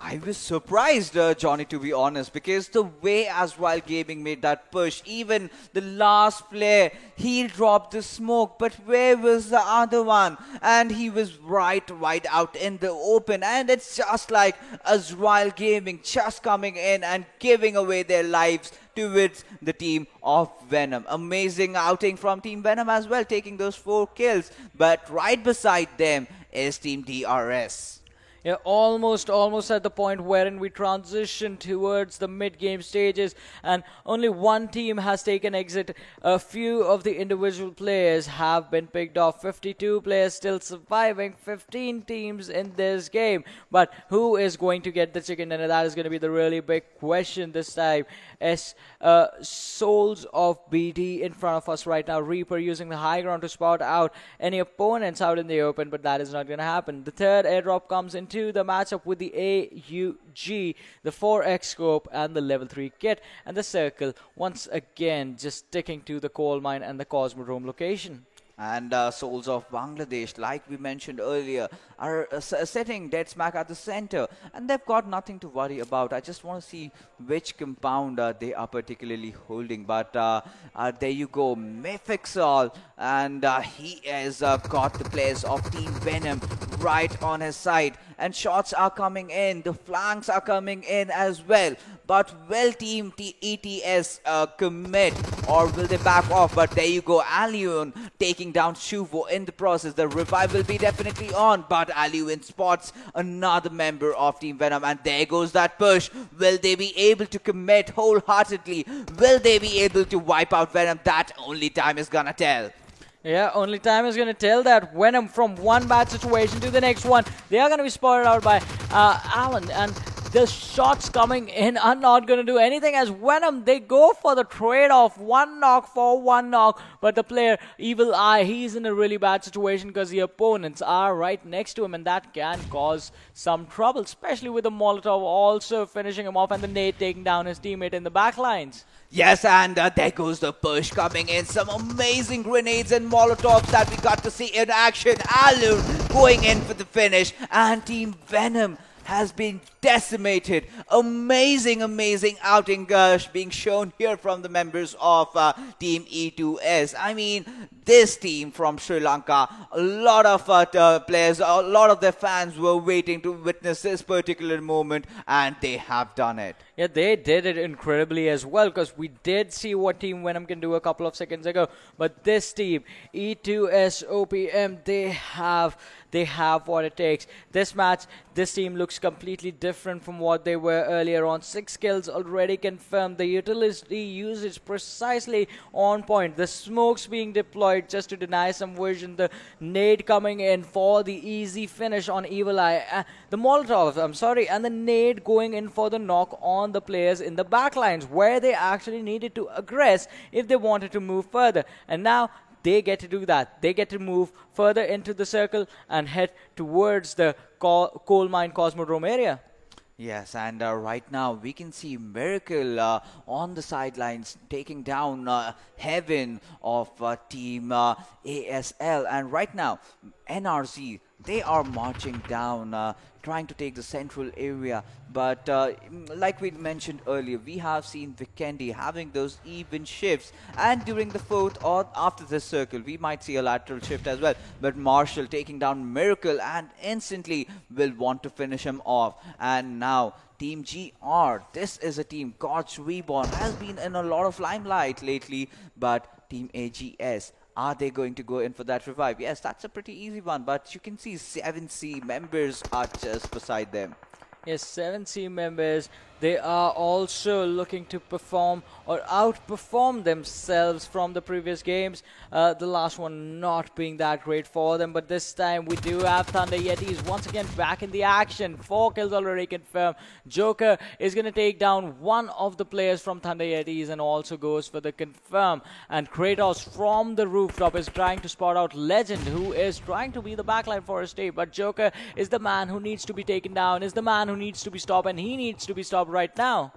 I was surprised, Johnny, to be honest, because the way Azrael Gaming made that push, even the last player, he dropped the smoke, but where was the other one? And he was right out in the open, and it's just like Azrael Gaming just coming in and giving away their lives towards the team of Venom. Amazing outing from Team Venom as well, taking those 4 kills, but right beside them is Team DRS. Yeah, almost at the point wherein we transition towards the mid-game stages, and only one team has taken exit. A few of the individual players have been picked off. 52 players still surviving, 15 teams in this game. But who is going to get the chicken dinner? That is going to be the really big question this time. As Souls of BT in front of us right now. Reaper using the high ground to spot out any opponents out in the open, but that is not going to happen. The third airdrop comes into the matchup with the AUG, the 4x scope, and the level 3 kit. And the circle, once again, just sticking to the coal mine and the Cosmodrome location. And Souls of Bangladesh, like we mentioned earlier, are sitting dead smack at the center, and they've got nothing to worry about. I just want to see which compound they are particularly holding. But there you go, Mefixol, and he has got the players of Team Venom right on his side, and shots are coming in, the flanks are coming in as well. But will Team ETS commit, or will they back off? But there you go, Aliun taking down Shuvo in the process. The revive will be definitely on, but Aliun spots another member of Team Venom, and there goes that push. Will they be able to commit wholeheartedly? Will they be able to wipe out Venom? That only time is gonna tell. Yeah, only time is going to tell that. Venom from one bad situation to the next one. They are going to be spotted out by Alan, and the shots coming in are not going to do anything, as Venom, they go for the trade-off. 1 knock for 1 knock, but the player, Evil Eye, he's in a really bad situation because the opponents are right next to him, and that can cause some trouble, especially with the Molotov also finishing him off and the nade taking down his teammate in the back lines. Yes, and there goes the push coming in. Some amazing grenades and molotovs that we got to see in action. Alun going in for the finish, and Team Venom has been decimated. Amazing outing being shown here from the members of Team E2S. I mean, this team from Sri Lanka, a lot of players, a lot of their fans were waiting to witness this particular moment, and they have done it. Yeah, they did it incredibly as well, because we did see what Team Venom can do a couple of seconds ago. But this team, E2SOPM, they have what it takes. This match, this team looks completely different from what they were earlier on. 6 kills already confirmed. The utility usage precisely on point. The smokes being deployed just to deny some vision. The nade coming in for the easy finish on Evil Eye. The Molotov, I'm sorry, and the nade going in for the knock on the players in the backlines, where they actually needed to aggress if they wanted to move further. And now they get to do that. They get to move further into the circle and head towards the coal mine Cosmodrome area. Yes, and right now we can see Miracle on the sidelines taking down Heaven of Team ASL. And right now, NRZ, they are marching down, trying to take the central area. But like we mentioned earlier, we have seen Vikendi having those even shifts. And during the fourth or after this circle, we might see a lateral shift as well. But Marshall taking down Miracle and instantly will want to finish him off. And now Team GR, this is a team, God's Reborn, has been in a lot of limelight lately. But Team AGS, are they going to go in for that revive? Yes, that's a pretty easy one, but you can see 7C members are just beside them. Yes, 7C members, they are also looking to perform or outperform themselves from the previous games. The last one not being that great for them, but this time we do have Thunder Yetis once again back in the action. 4 kills already confirmed. Joker is going to take down one of the players from Thunder Yetis and also goes for the confirm. And Kratos from the rooftop is trying to spot out Legend, who is trying to be the backline for his team. But Joker is the man who needs to be taken down, is the man who needs to be stopped, and he needs to be stopped right now.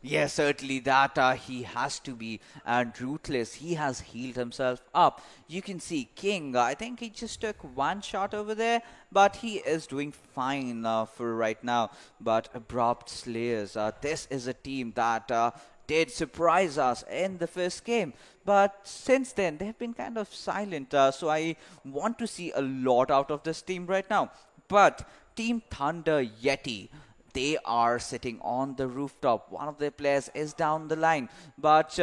Yes, certainly that he has to be. And Ruthless, he has healed himself up. You can see King, I think he just took one shot over there, but he is doing fine for right now. But Abrupt Slayers, this is a team that did surprise us in the first game. But since then, they've been kind of silent. So I want to see a lot out of this team right now. But Team Thunder Yeti, they are sitting on the rooftop. One of their players is down the line. But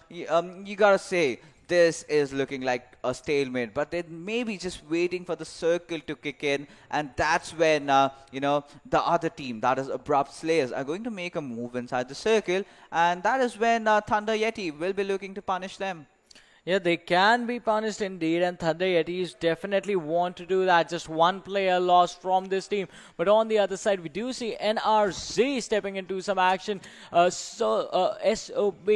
you gotta say, this is looking like a stalemate. But they may be just waiting for the circle to kick in. And that's when, the other team, that is Abrupt Slayers, are going to make a move inside the circle. And that is when Thunder Yeti will be looking to punish them. Yeah, they can be punished indeed, and Thunder Yetis definitely want to do that. Just one player lost from this team. But on the other side, we do see NRZ stepping into some action. SOB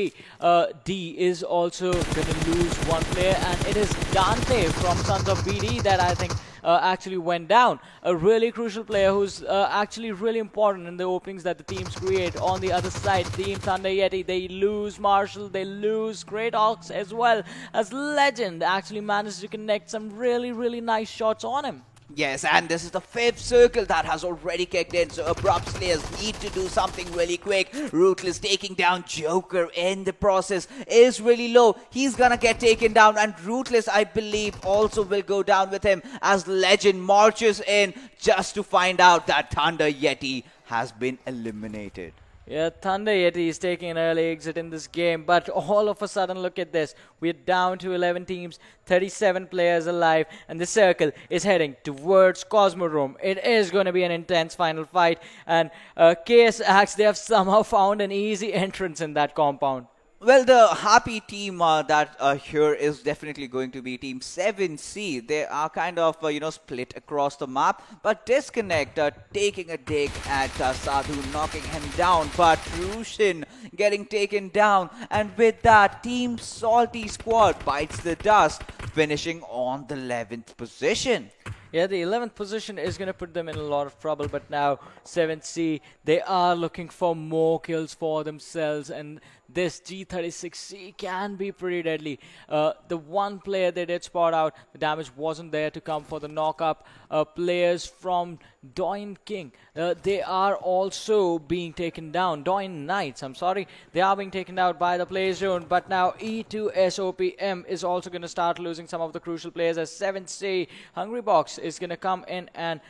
D is also going to lose one player, and it is Dante from Sons of BD that I think actually went down. A really crucial player who's actually really important in the openings that the teams create. On the other side, Team Thunder Yeti, they lose Marshall, they lose Kratos as well, as Legend actually managed to connect some really nice shots on him. Yes, and this is the 5th circle that has already kicked in, so Abrupt Slayers need to do something really quick. Ruthless taking down Joker in the process is really low. He's gonna get taken down, and Ruthless, I believe, also will go down with him as Legend marches in just to find out that Thunder Yeti has been eliminated. Yeah, Thunder Yeti is taking an early exit in this game, but all of a sudden, look at this. We're down to 11 teams, 37 players alive, and the circle is heading towards Cosmodrome. It is going to be an intense final fight, and KSX, they have somehow found an easy entrance in that compound. Well, the happy team that here is definitely going to be Team 7C. They are kind of, split across the map. But Disconnect taking a dig at Sadhu, knocking him down. But Rushin getting taken down. And with that, Team Salty Squad bites the dust, finishing on the 11th position. Yeah, the 11th position is going to put them in a lot of trouble, but now 7C, they are looking for more kills for themselves, and this G36C can be pretty deadly. The one player they did spot out, the damage wasn't there to come for the knock-up. Players from Doin King, they are also being taken down. Doin Knights, I'm sorry, they are being taken out by the play zone. But now E2SOPM is also going to start losing some of the crucial players as 7C Hungrybox is going to come in and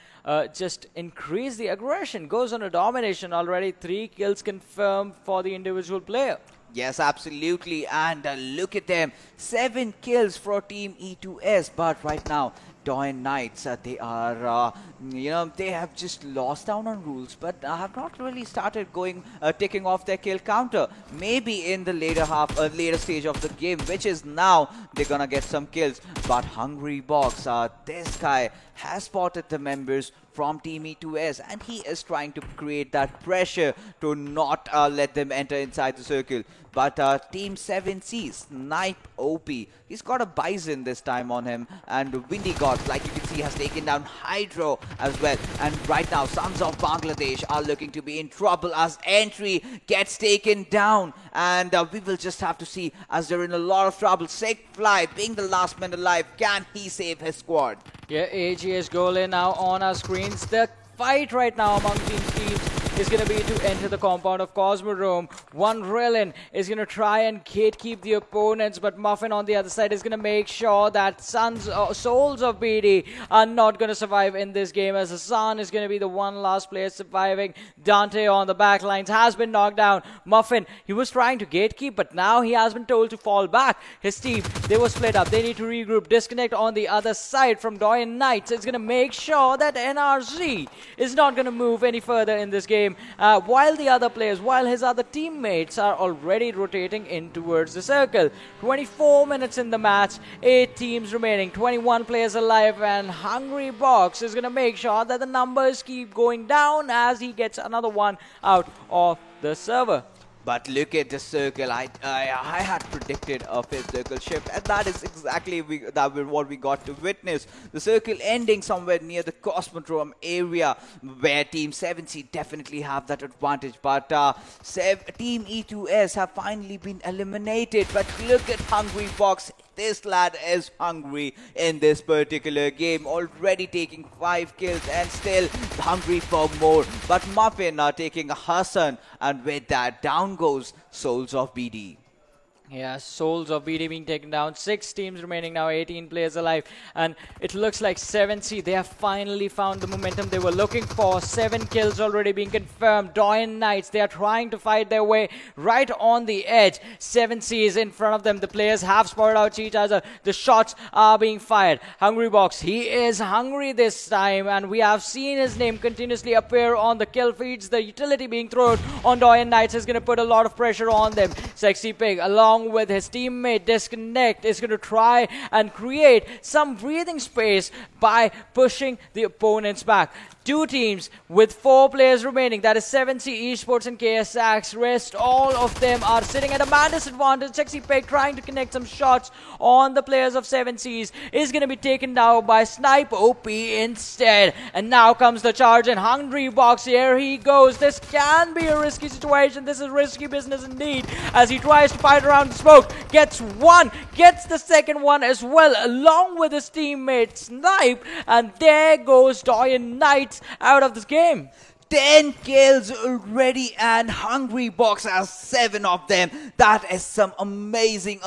just increase the aggression. Goes on a domination already. 3 kills confirmed for the individual player. Yes, absolutely. And look at them. 7 kills for Team E2S. But right now, Doin Knights, they are, they have just lost down on rules, but have not really started going, ticking off their kill counter. Maybe in the later stage of the game, which is now, they're gonna get some kills. But Hungrybox, this guy has spotted the members from Team E2S, and he is trying to create that pressure to not let them enter inside the circle. But Team 7C, Snipe OP, he's got a Bison this time on him, and Windy God, like you can see, has taken down Hydro as well. And right now, Sons of Bangladesh are looking to be in trouble as Entry gets taken down. And we will just have to see, as they're in a lot of trouble. Sigfly, being the last man alive, can he save his squad? Yeah, AGS goal in now on our screens. The fight right now among teams is going to be to enter the compound of Cosmodrome. One Rillin is going to try and gatekeep the opponents, but Muffin on the other side is going to make sure that Souls of BD are not going to survive in this game, as Hassan is going to be the one last player surviving. Dante on the back lines has been knocked down. Muffin, he was trying to gatekeep, but now he has been told to fall back. His team, they were split up. They need to regroup. Disconnect on the other side from Doyen Knights is going to make sure that NRZ is not going to move any further in this game. While the other players, while his other teammates are already rotating in towards the circle. 24 minutes in the match, 8 teams remaining, 21 players alive, and Hungrybox is going to make sure that the numbers keep going down as he gets another one out of the server. But look at the circle. I had predicted a 5th circle shift, and that is exactly what we got to witness. The circle ending somewhere near the Cosmodrome area, where Team 7C definitely have that advantage. But Team E2S have finally been eliminated. But look at Hungrybox. This lad is hungry in this particular game, already taking 5 kills and still hungry for more. But Muffin are taking a Hassan, and with that, down goes Souls of BD. Yeah, Souls of BD being taken down. 6 teams remaining now, 18 players alive. And it looks like 7C, they have finally found the momentum they were looking for. 7 kills already being confirmed. Doyen Knights, they are trying to fight their way right on the edge. 7C is in front of them. The players have spotted out each other. The shots are being fired. Hungrybox, he is hungry this time. And we have seen his name continuously appear on the kill feeds. The utility being thrown on Doyen Knights is going to put a lot of pressure on them. Sexy Pig, along with his teammate Disconnect, is going to try and create some breathing space by pushing the opponents back. 2 teams with 4 players remaining. That is 7C Esports and KSX. Rest, all of them are sitting at a man disadvantage. Sexy Pig trying to connect some shots on the players of 7Cs is going to be taken down by Snipe OP instead. And now comes the charge, and Hungrybox, here he goes. This can be a risky situation. This is risky business indeed, as he tries to fight around the smoke. Gets one, gets the second one as well, along with his teammate Snipe. And there goes Doyen Knight out of this game. 10 kills already, and Hungrybox has 7 of them. That is some amazing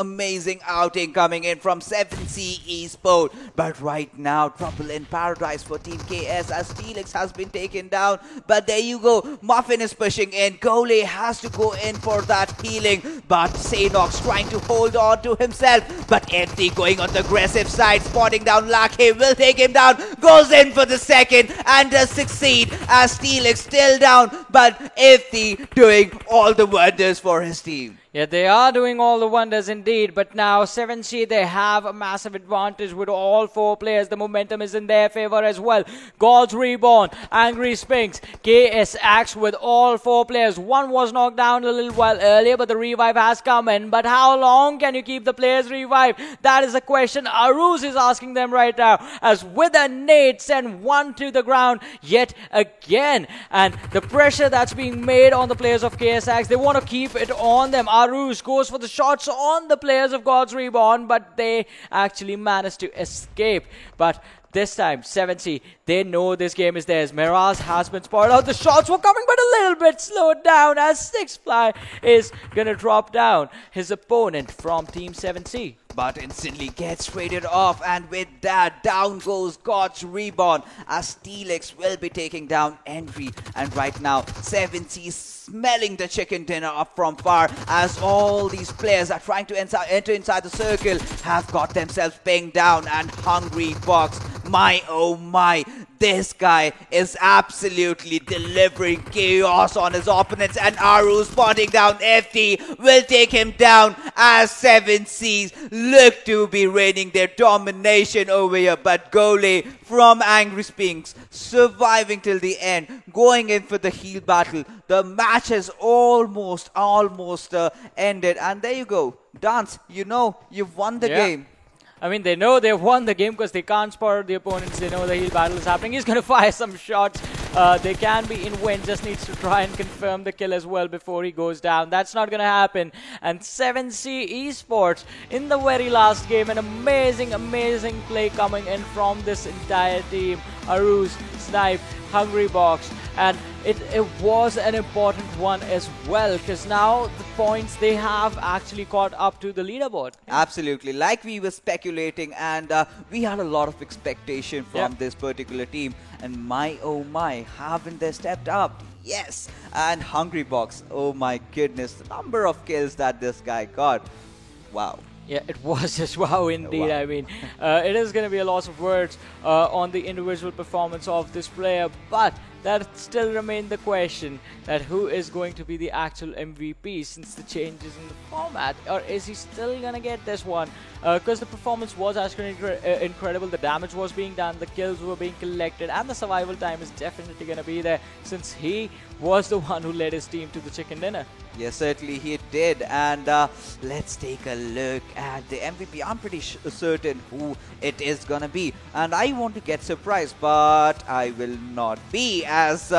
outing coming in from 7C Esport. But right now, trouble in paradise for Team KS as Felix has been taken down. But there you go, Muffin is pushing in. Gole has to go in for that healing, but Sanox trying to hold on to himself. But Empty going on the aggressive side, spotting down Lucky, will take him down, goes in for the second, and does succeed as Felix still down, but Ifty doing all the wonders for his team. Yeah, they are doing all the wonders indeed, but now 7C, they have a massive advantage with all 4 players. The momentum is in their favor as well. Gods Reborn, Angry Spinks, KSX with all 4 players. One was knocked down a little while earlier, but the revive has come in. But how long can you keep the players revived? That is a question Aruz is asking them right now, as with a nade send one to the ground yet again. And the pressure that's being made on the players of KSX, they want to keep it on them. Arus goes for the shots on the players of God's Reborn, but they actually managed to escape. But this time, 7C, they know this game is theirs. Miraz has been spotted out. The shots were coming, but a little bit slowed down as Sixfly is going to drop down his opponent from Team 7C. But instantly gets traded off, and with that, down goes God's Reborn as Steelix will be taking down Henry. And right now, 7C is smelling the chicken dinner up from far as all these players are trying to enter inside the circle, have got themselves pinged down, and Hungry Box, my oh my, this guy is absolutely delivering chaos on his opponents, and Aru spotting down FD will take him down as 7Cs look to be reigning their domination over here. But Gole from Angry Spinks surviving till the end, going in for the heal battle. The match has almost ended, and there you go. Dance, you know you've won the game. I mean, they know they've won the game because they can't spot the opponents. They know the heal battle is happening. He's going to fire some shots. They can be in win. Just needs to try and confirm the kill as well before he goes down. That's not going to happen. And 7C Esports in the very last game. An amazing play coming in from this entire team. Arus, Snipe, Hungry Box. And it was an important one as well, because now the points they have actually caught up to the leaderboard. Absolutely, like we were speculating, and we had a lot of expectation from this particular team, and my oh my, haven't they stepped up? Yes. And Hungry Box, oh my goodness, the number of kills that this guy got, wow. Yeah, it was just wow indeed. Wow. I mean, it is going to be a loss of words on the individual performance of this player, but that still remains the question that who is going to be the actual MVP since the changes in the format, or is he still going to get this one? Because the performance was actually incredible, the damage was being done, the kills were being collected, and the survival time is definitely going to be there since he was the one who led his team to the chicken dinner. Yes, certainly he did. And let's take a look at the MVP. I'm pretty certain who it is gonna be, and I want to get surprised, but I will not be, as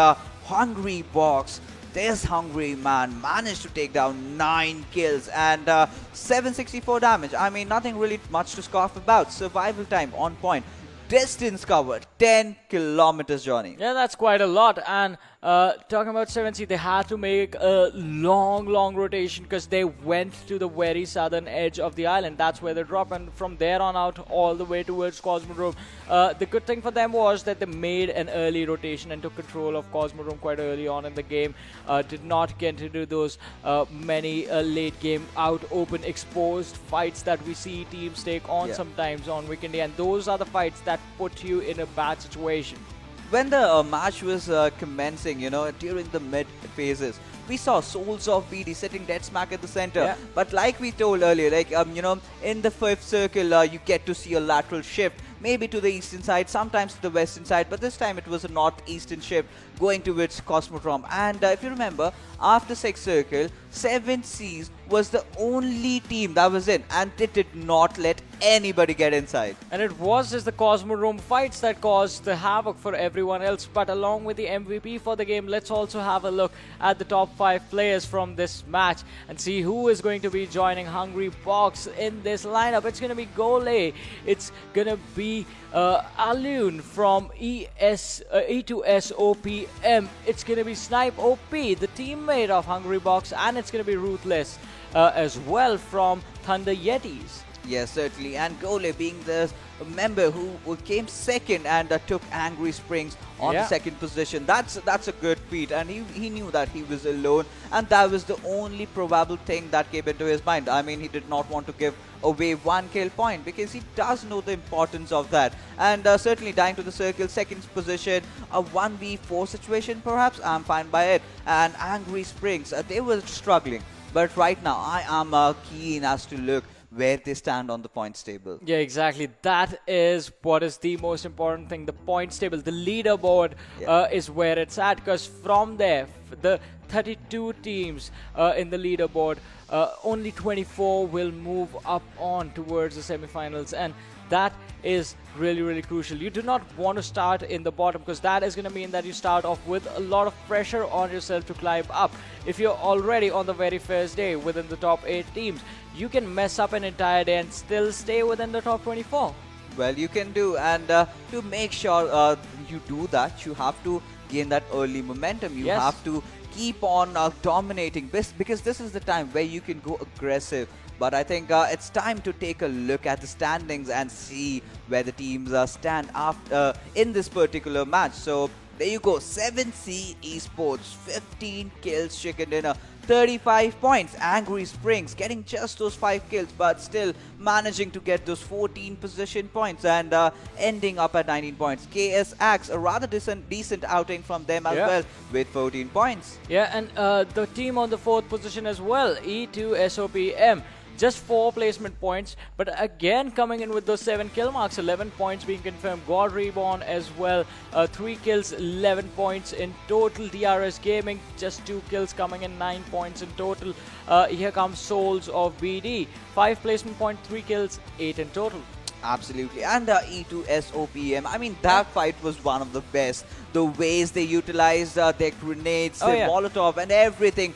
Hungry Box, this hungry man, managed to take down 9 kills and 764 damage. I mean, nothing really much to scoff about. Survival time on point. Distance covered, 10 kilometers, Johnny. Yeah, that's quite a lot. And talking about 7C, they had to make a long rotation because they went to the very southern edge of the island. That's where they dropped, and from there on out all the way towards Cosmodrome. The good thing for them was that they made an early rotation and took control of Cosmodrome quite early on in the game. Did not get into those many late game out open exposed fights that we see teams take on sometimes on Weekend Day, and those are the fights that put you in a bad situation. When the match was commencing, you know, during the mid phases, we saw Souls of BD sitting dead smack at the center. Yeah. But like we told earlier, like, you know, in the 5th circle, you get to see a lateral shift, maybe to the eastern side, sometimes to the western side, but this time it was a northeastern shift going towards Cosmodrome. And if you remember, after 6th circle, 7Cs was the only team that was in, and they did not let anybody get inside. And it was just the Cosmodrome fights that caused the havoc for everyone else. But along with the MVP for the game, let's also have a look at the top 5 players from this match and see who is going to be joining Hungry Box in this lineup. It's going to be Gole. It's going to be Alun from E2SOPM. It's going to be Snipe OP, the teammate of Hungry Box, and it's going to be Ruthless as well from Thunder Yetis. Yes, certainly. And Gole being the member who came second and took Angry Springs on the second position. That's a good feat, and he knew that he was alone, and that was the only probable thing that came into his mind. I mean, he did not want to give away 1 kill point because he does know the importance of that. And certainly dying to the circle, second position, a 1v4 situation perhaps, I'm fine by it. And Angry Springs, they were struggling, but right now I am keen as to look where they stand on the points table. Yeah, exactly. That is what is the most important thing. The points table, the leaderboard is where it's at, because from there, the 32 teams in the leaderboard. Only 24 will move up on towards the semi-finals, and that is really, really crucial. You do not want to start in the bottom, because that is going to mean that you start off with a lot of pressure on yourself to climb up. If you're already on the very first day within the top 8 teams, you can mess up an entire day and still stay within the top 24. Well, you can do, and to make sure you do that, you have to gain that early momentum. You Yes. have to keep on dominating because this is the time where you can go aggressive. But I think it's time to take a look at the standings and see where the teams stand after in this particular match. So there you go, 7C Esports, 15 kills, chicken dinner, 35 points. Angry Springs getting just those 5 kills, but still managing to get those 14 position points and ending up at 19 points. KS Axe, a rather decent outing from them as well with 14 points. Yeah, and the team on the 4th position as well, E2SOPM. Just 4 placement points, but again coming in with those 7 kill marks, 11 points being confirmed. God Reborn as well, 3 kills, 11 points in total. DRS Gaming, just 2 kills, coming in 9 points in total. Here comes Souls of BD, 5 placement points, 3 kills, 8 in total. Absolutely, and E2SOPM, I mean, that fight was one of the best. The ways they utilized their grenades, their Molotov and everything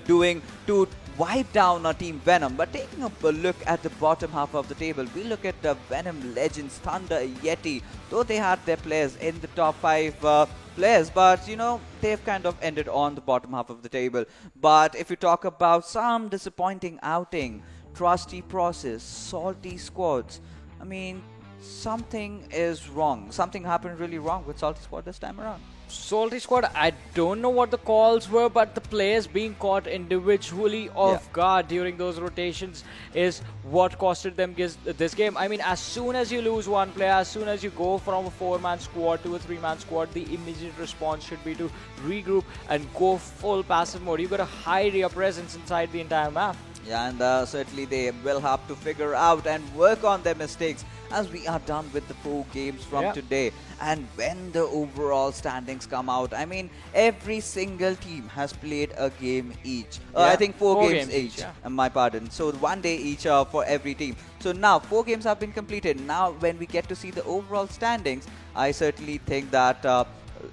doing to wipe down Team Venom. But taking a look at the bottom half of the table, we look at the Venom Legends, Thunder, Yeti. Though they had their players in the top 5 players, but you know, they've kind of ended on the bottom half of the table. But if you talk about some disappointing outing, Trusty Process, Salty Squads, I mean, something is wrong. Something happened really wrong with Salty Squad this time around. Salty Squad, I don't know what the calls were, but the players being caught individually off guard during those rotations is what costed them this game. I mean, as soon as you lose one player, as soon as you go from a 4-man squad to a 3-man squad, the immediate response should be to regroup and go full passive mode. You've got to hide your presence inside the entire map. Yeah, and certainly they will have to figure out and work on their mistakes as we are done with the 4 games from today. And when the overall standings come out, I mean, every single team has played a game each. I think 4 games each, my pardon. So 1 day each for every team. So now 4 games have been completed. Now when we get to see the overall standings, I certainly think that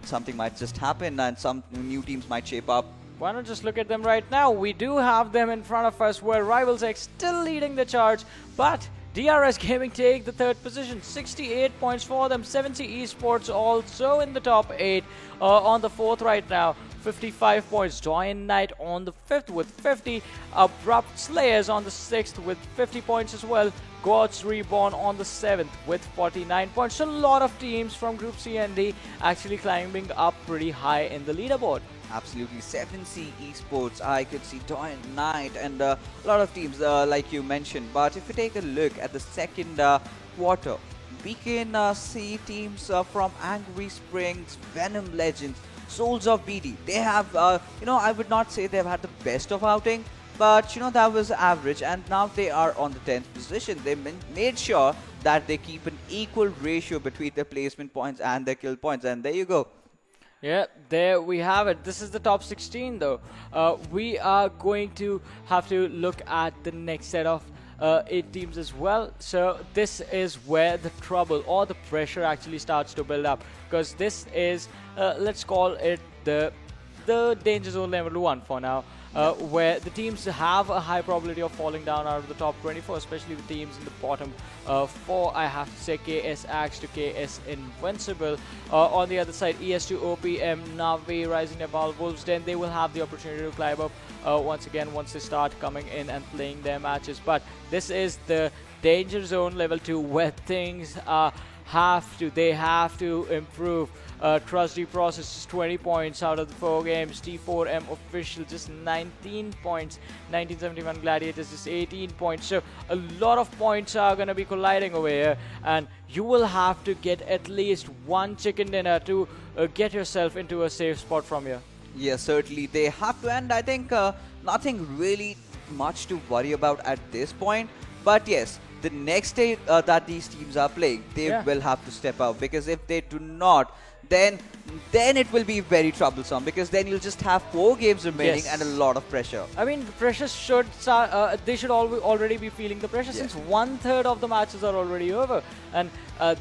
something might just happen and some new teams might shape up. Why not just look at them right now? We do have them in front of us, where Rivals X still leading the charge, but DRS Gaming take the 3rd position, 68 points for them. 7C Esports also in the top 8, on the 4th right now, 55 points. Giant Knight on the 5th with 50. Abrupt Slayers on the 6th with 50 points as well. Gods Reborn on the 7th with 49 points. So a lot of teams from Group C and D actually climbing up pretty high in the leaderboard. Absolutely, 7C Esports, I could see Giant Knight and a lot of teams like you mentioned. But if you take a look at the second quarter, we can see teams from Angry Springs, Venom Legends, Souls of BD. They have, you know, I would not say they've had the best of outing, but you know, that was average, and now they are on the 10th position. They made sure that they keep an equal ratio between their placement points and their kill points, and there you go. Yeah, there we have it. This is the top 16 though. We are going to have to look at the next set of 8 teams as well. So this is where the trouble or the pressure actually starts to build up, because this is, let's call it the danger zone level 1 for now. Where the teams have a high probability of falling down out of the top 24, especially the teams in the bottom 4. I have to say KS Axe to KS Invincible. On the other side, ES2 OPM, Navi, Rising Nepal, Wolves Den, they will have the opportunity to climb up once again once they start coming in and playing their matches. But this is the danger zone level 2, where things they have to improve. Trusty Process is 20 points out of the 4 games. T4M Official just 19 points. 1971 Gladiators just 18 points. So a lot of points are going to be colliding over here, and you will have to get at least 1 chicken dinner to get yourself into a safe spot from here. Yes, certainly they have to, and I think nothing really much to worry about at this point. But yes, the next day that these teams are playing, they Yeah. will have to step up, because if they do not, then it will be very troublesome, because then you'll just have 4 games remaining Yes. and a lot of pressure. I mean, the pressure should start. They should already be feeling the pressure, Yeah. since 1/3 of the matches are already over, and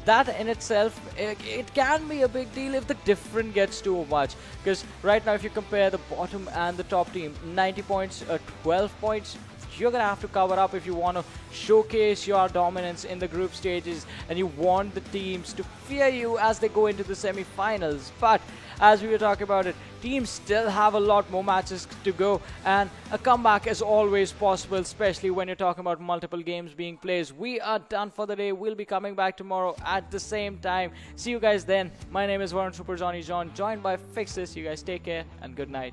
that in itself, it can be a big deal if the difference gets too much. Because right now, if you compare the bottom and the top team, 90 points, 12 points. You're gonna have to cover up if you want to showcase your dominance in the group stages, and you want the teams to fear you as they go into the semi-finals. But as we were talking about it, teams still have a lot more matches to go, and a comeback is always possible, especially when you're talking about multiple games being played. We are done for the day. We'll be coming back tomorrow at the same time. See you guys then. My name is Varun Super Johnny John, joined by Fixes. You guys take care and good night.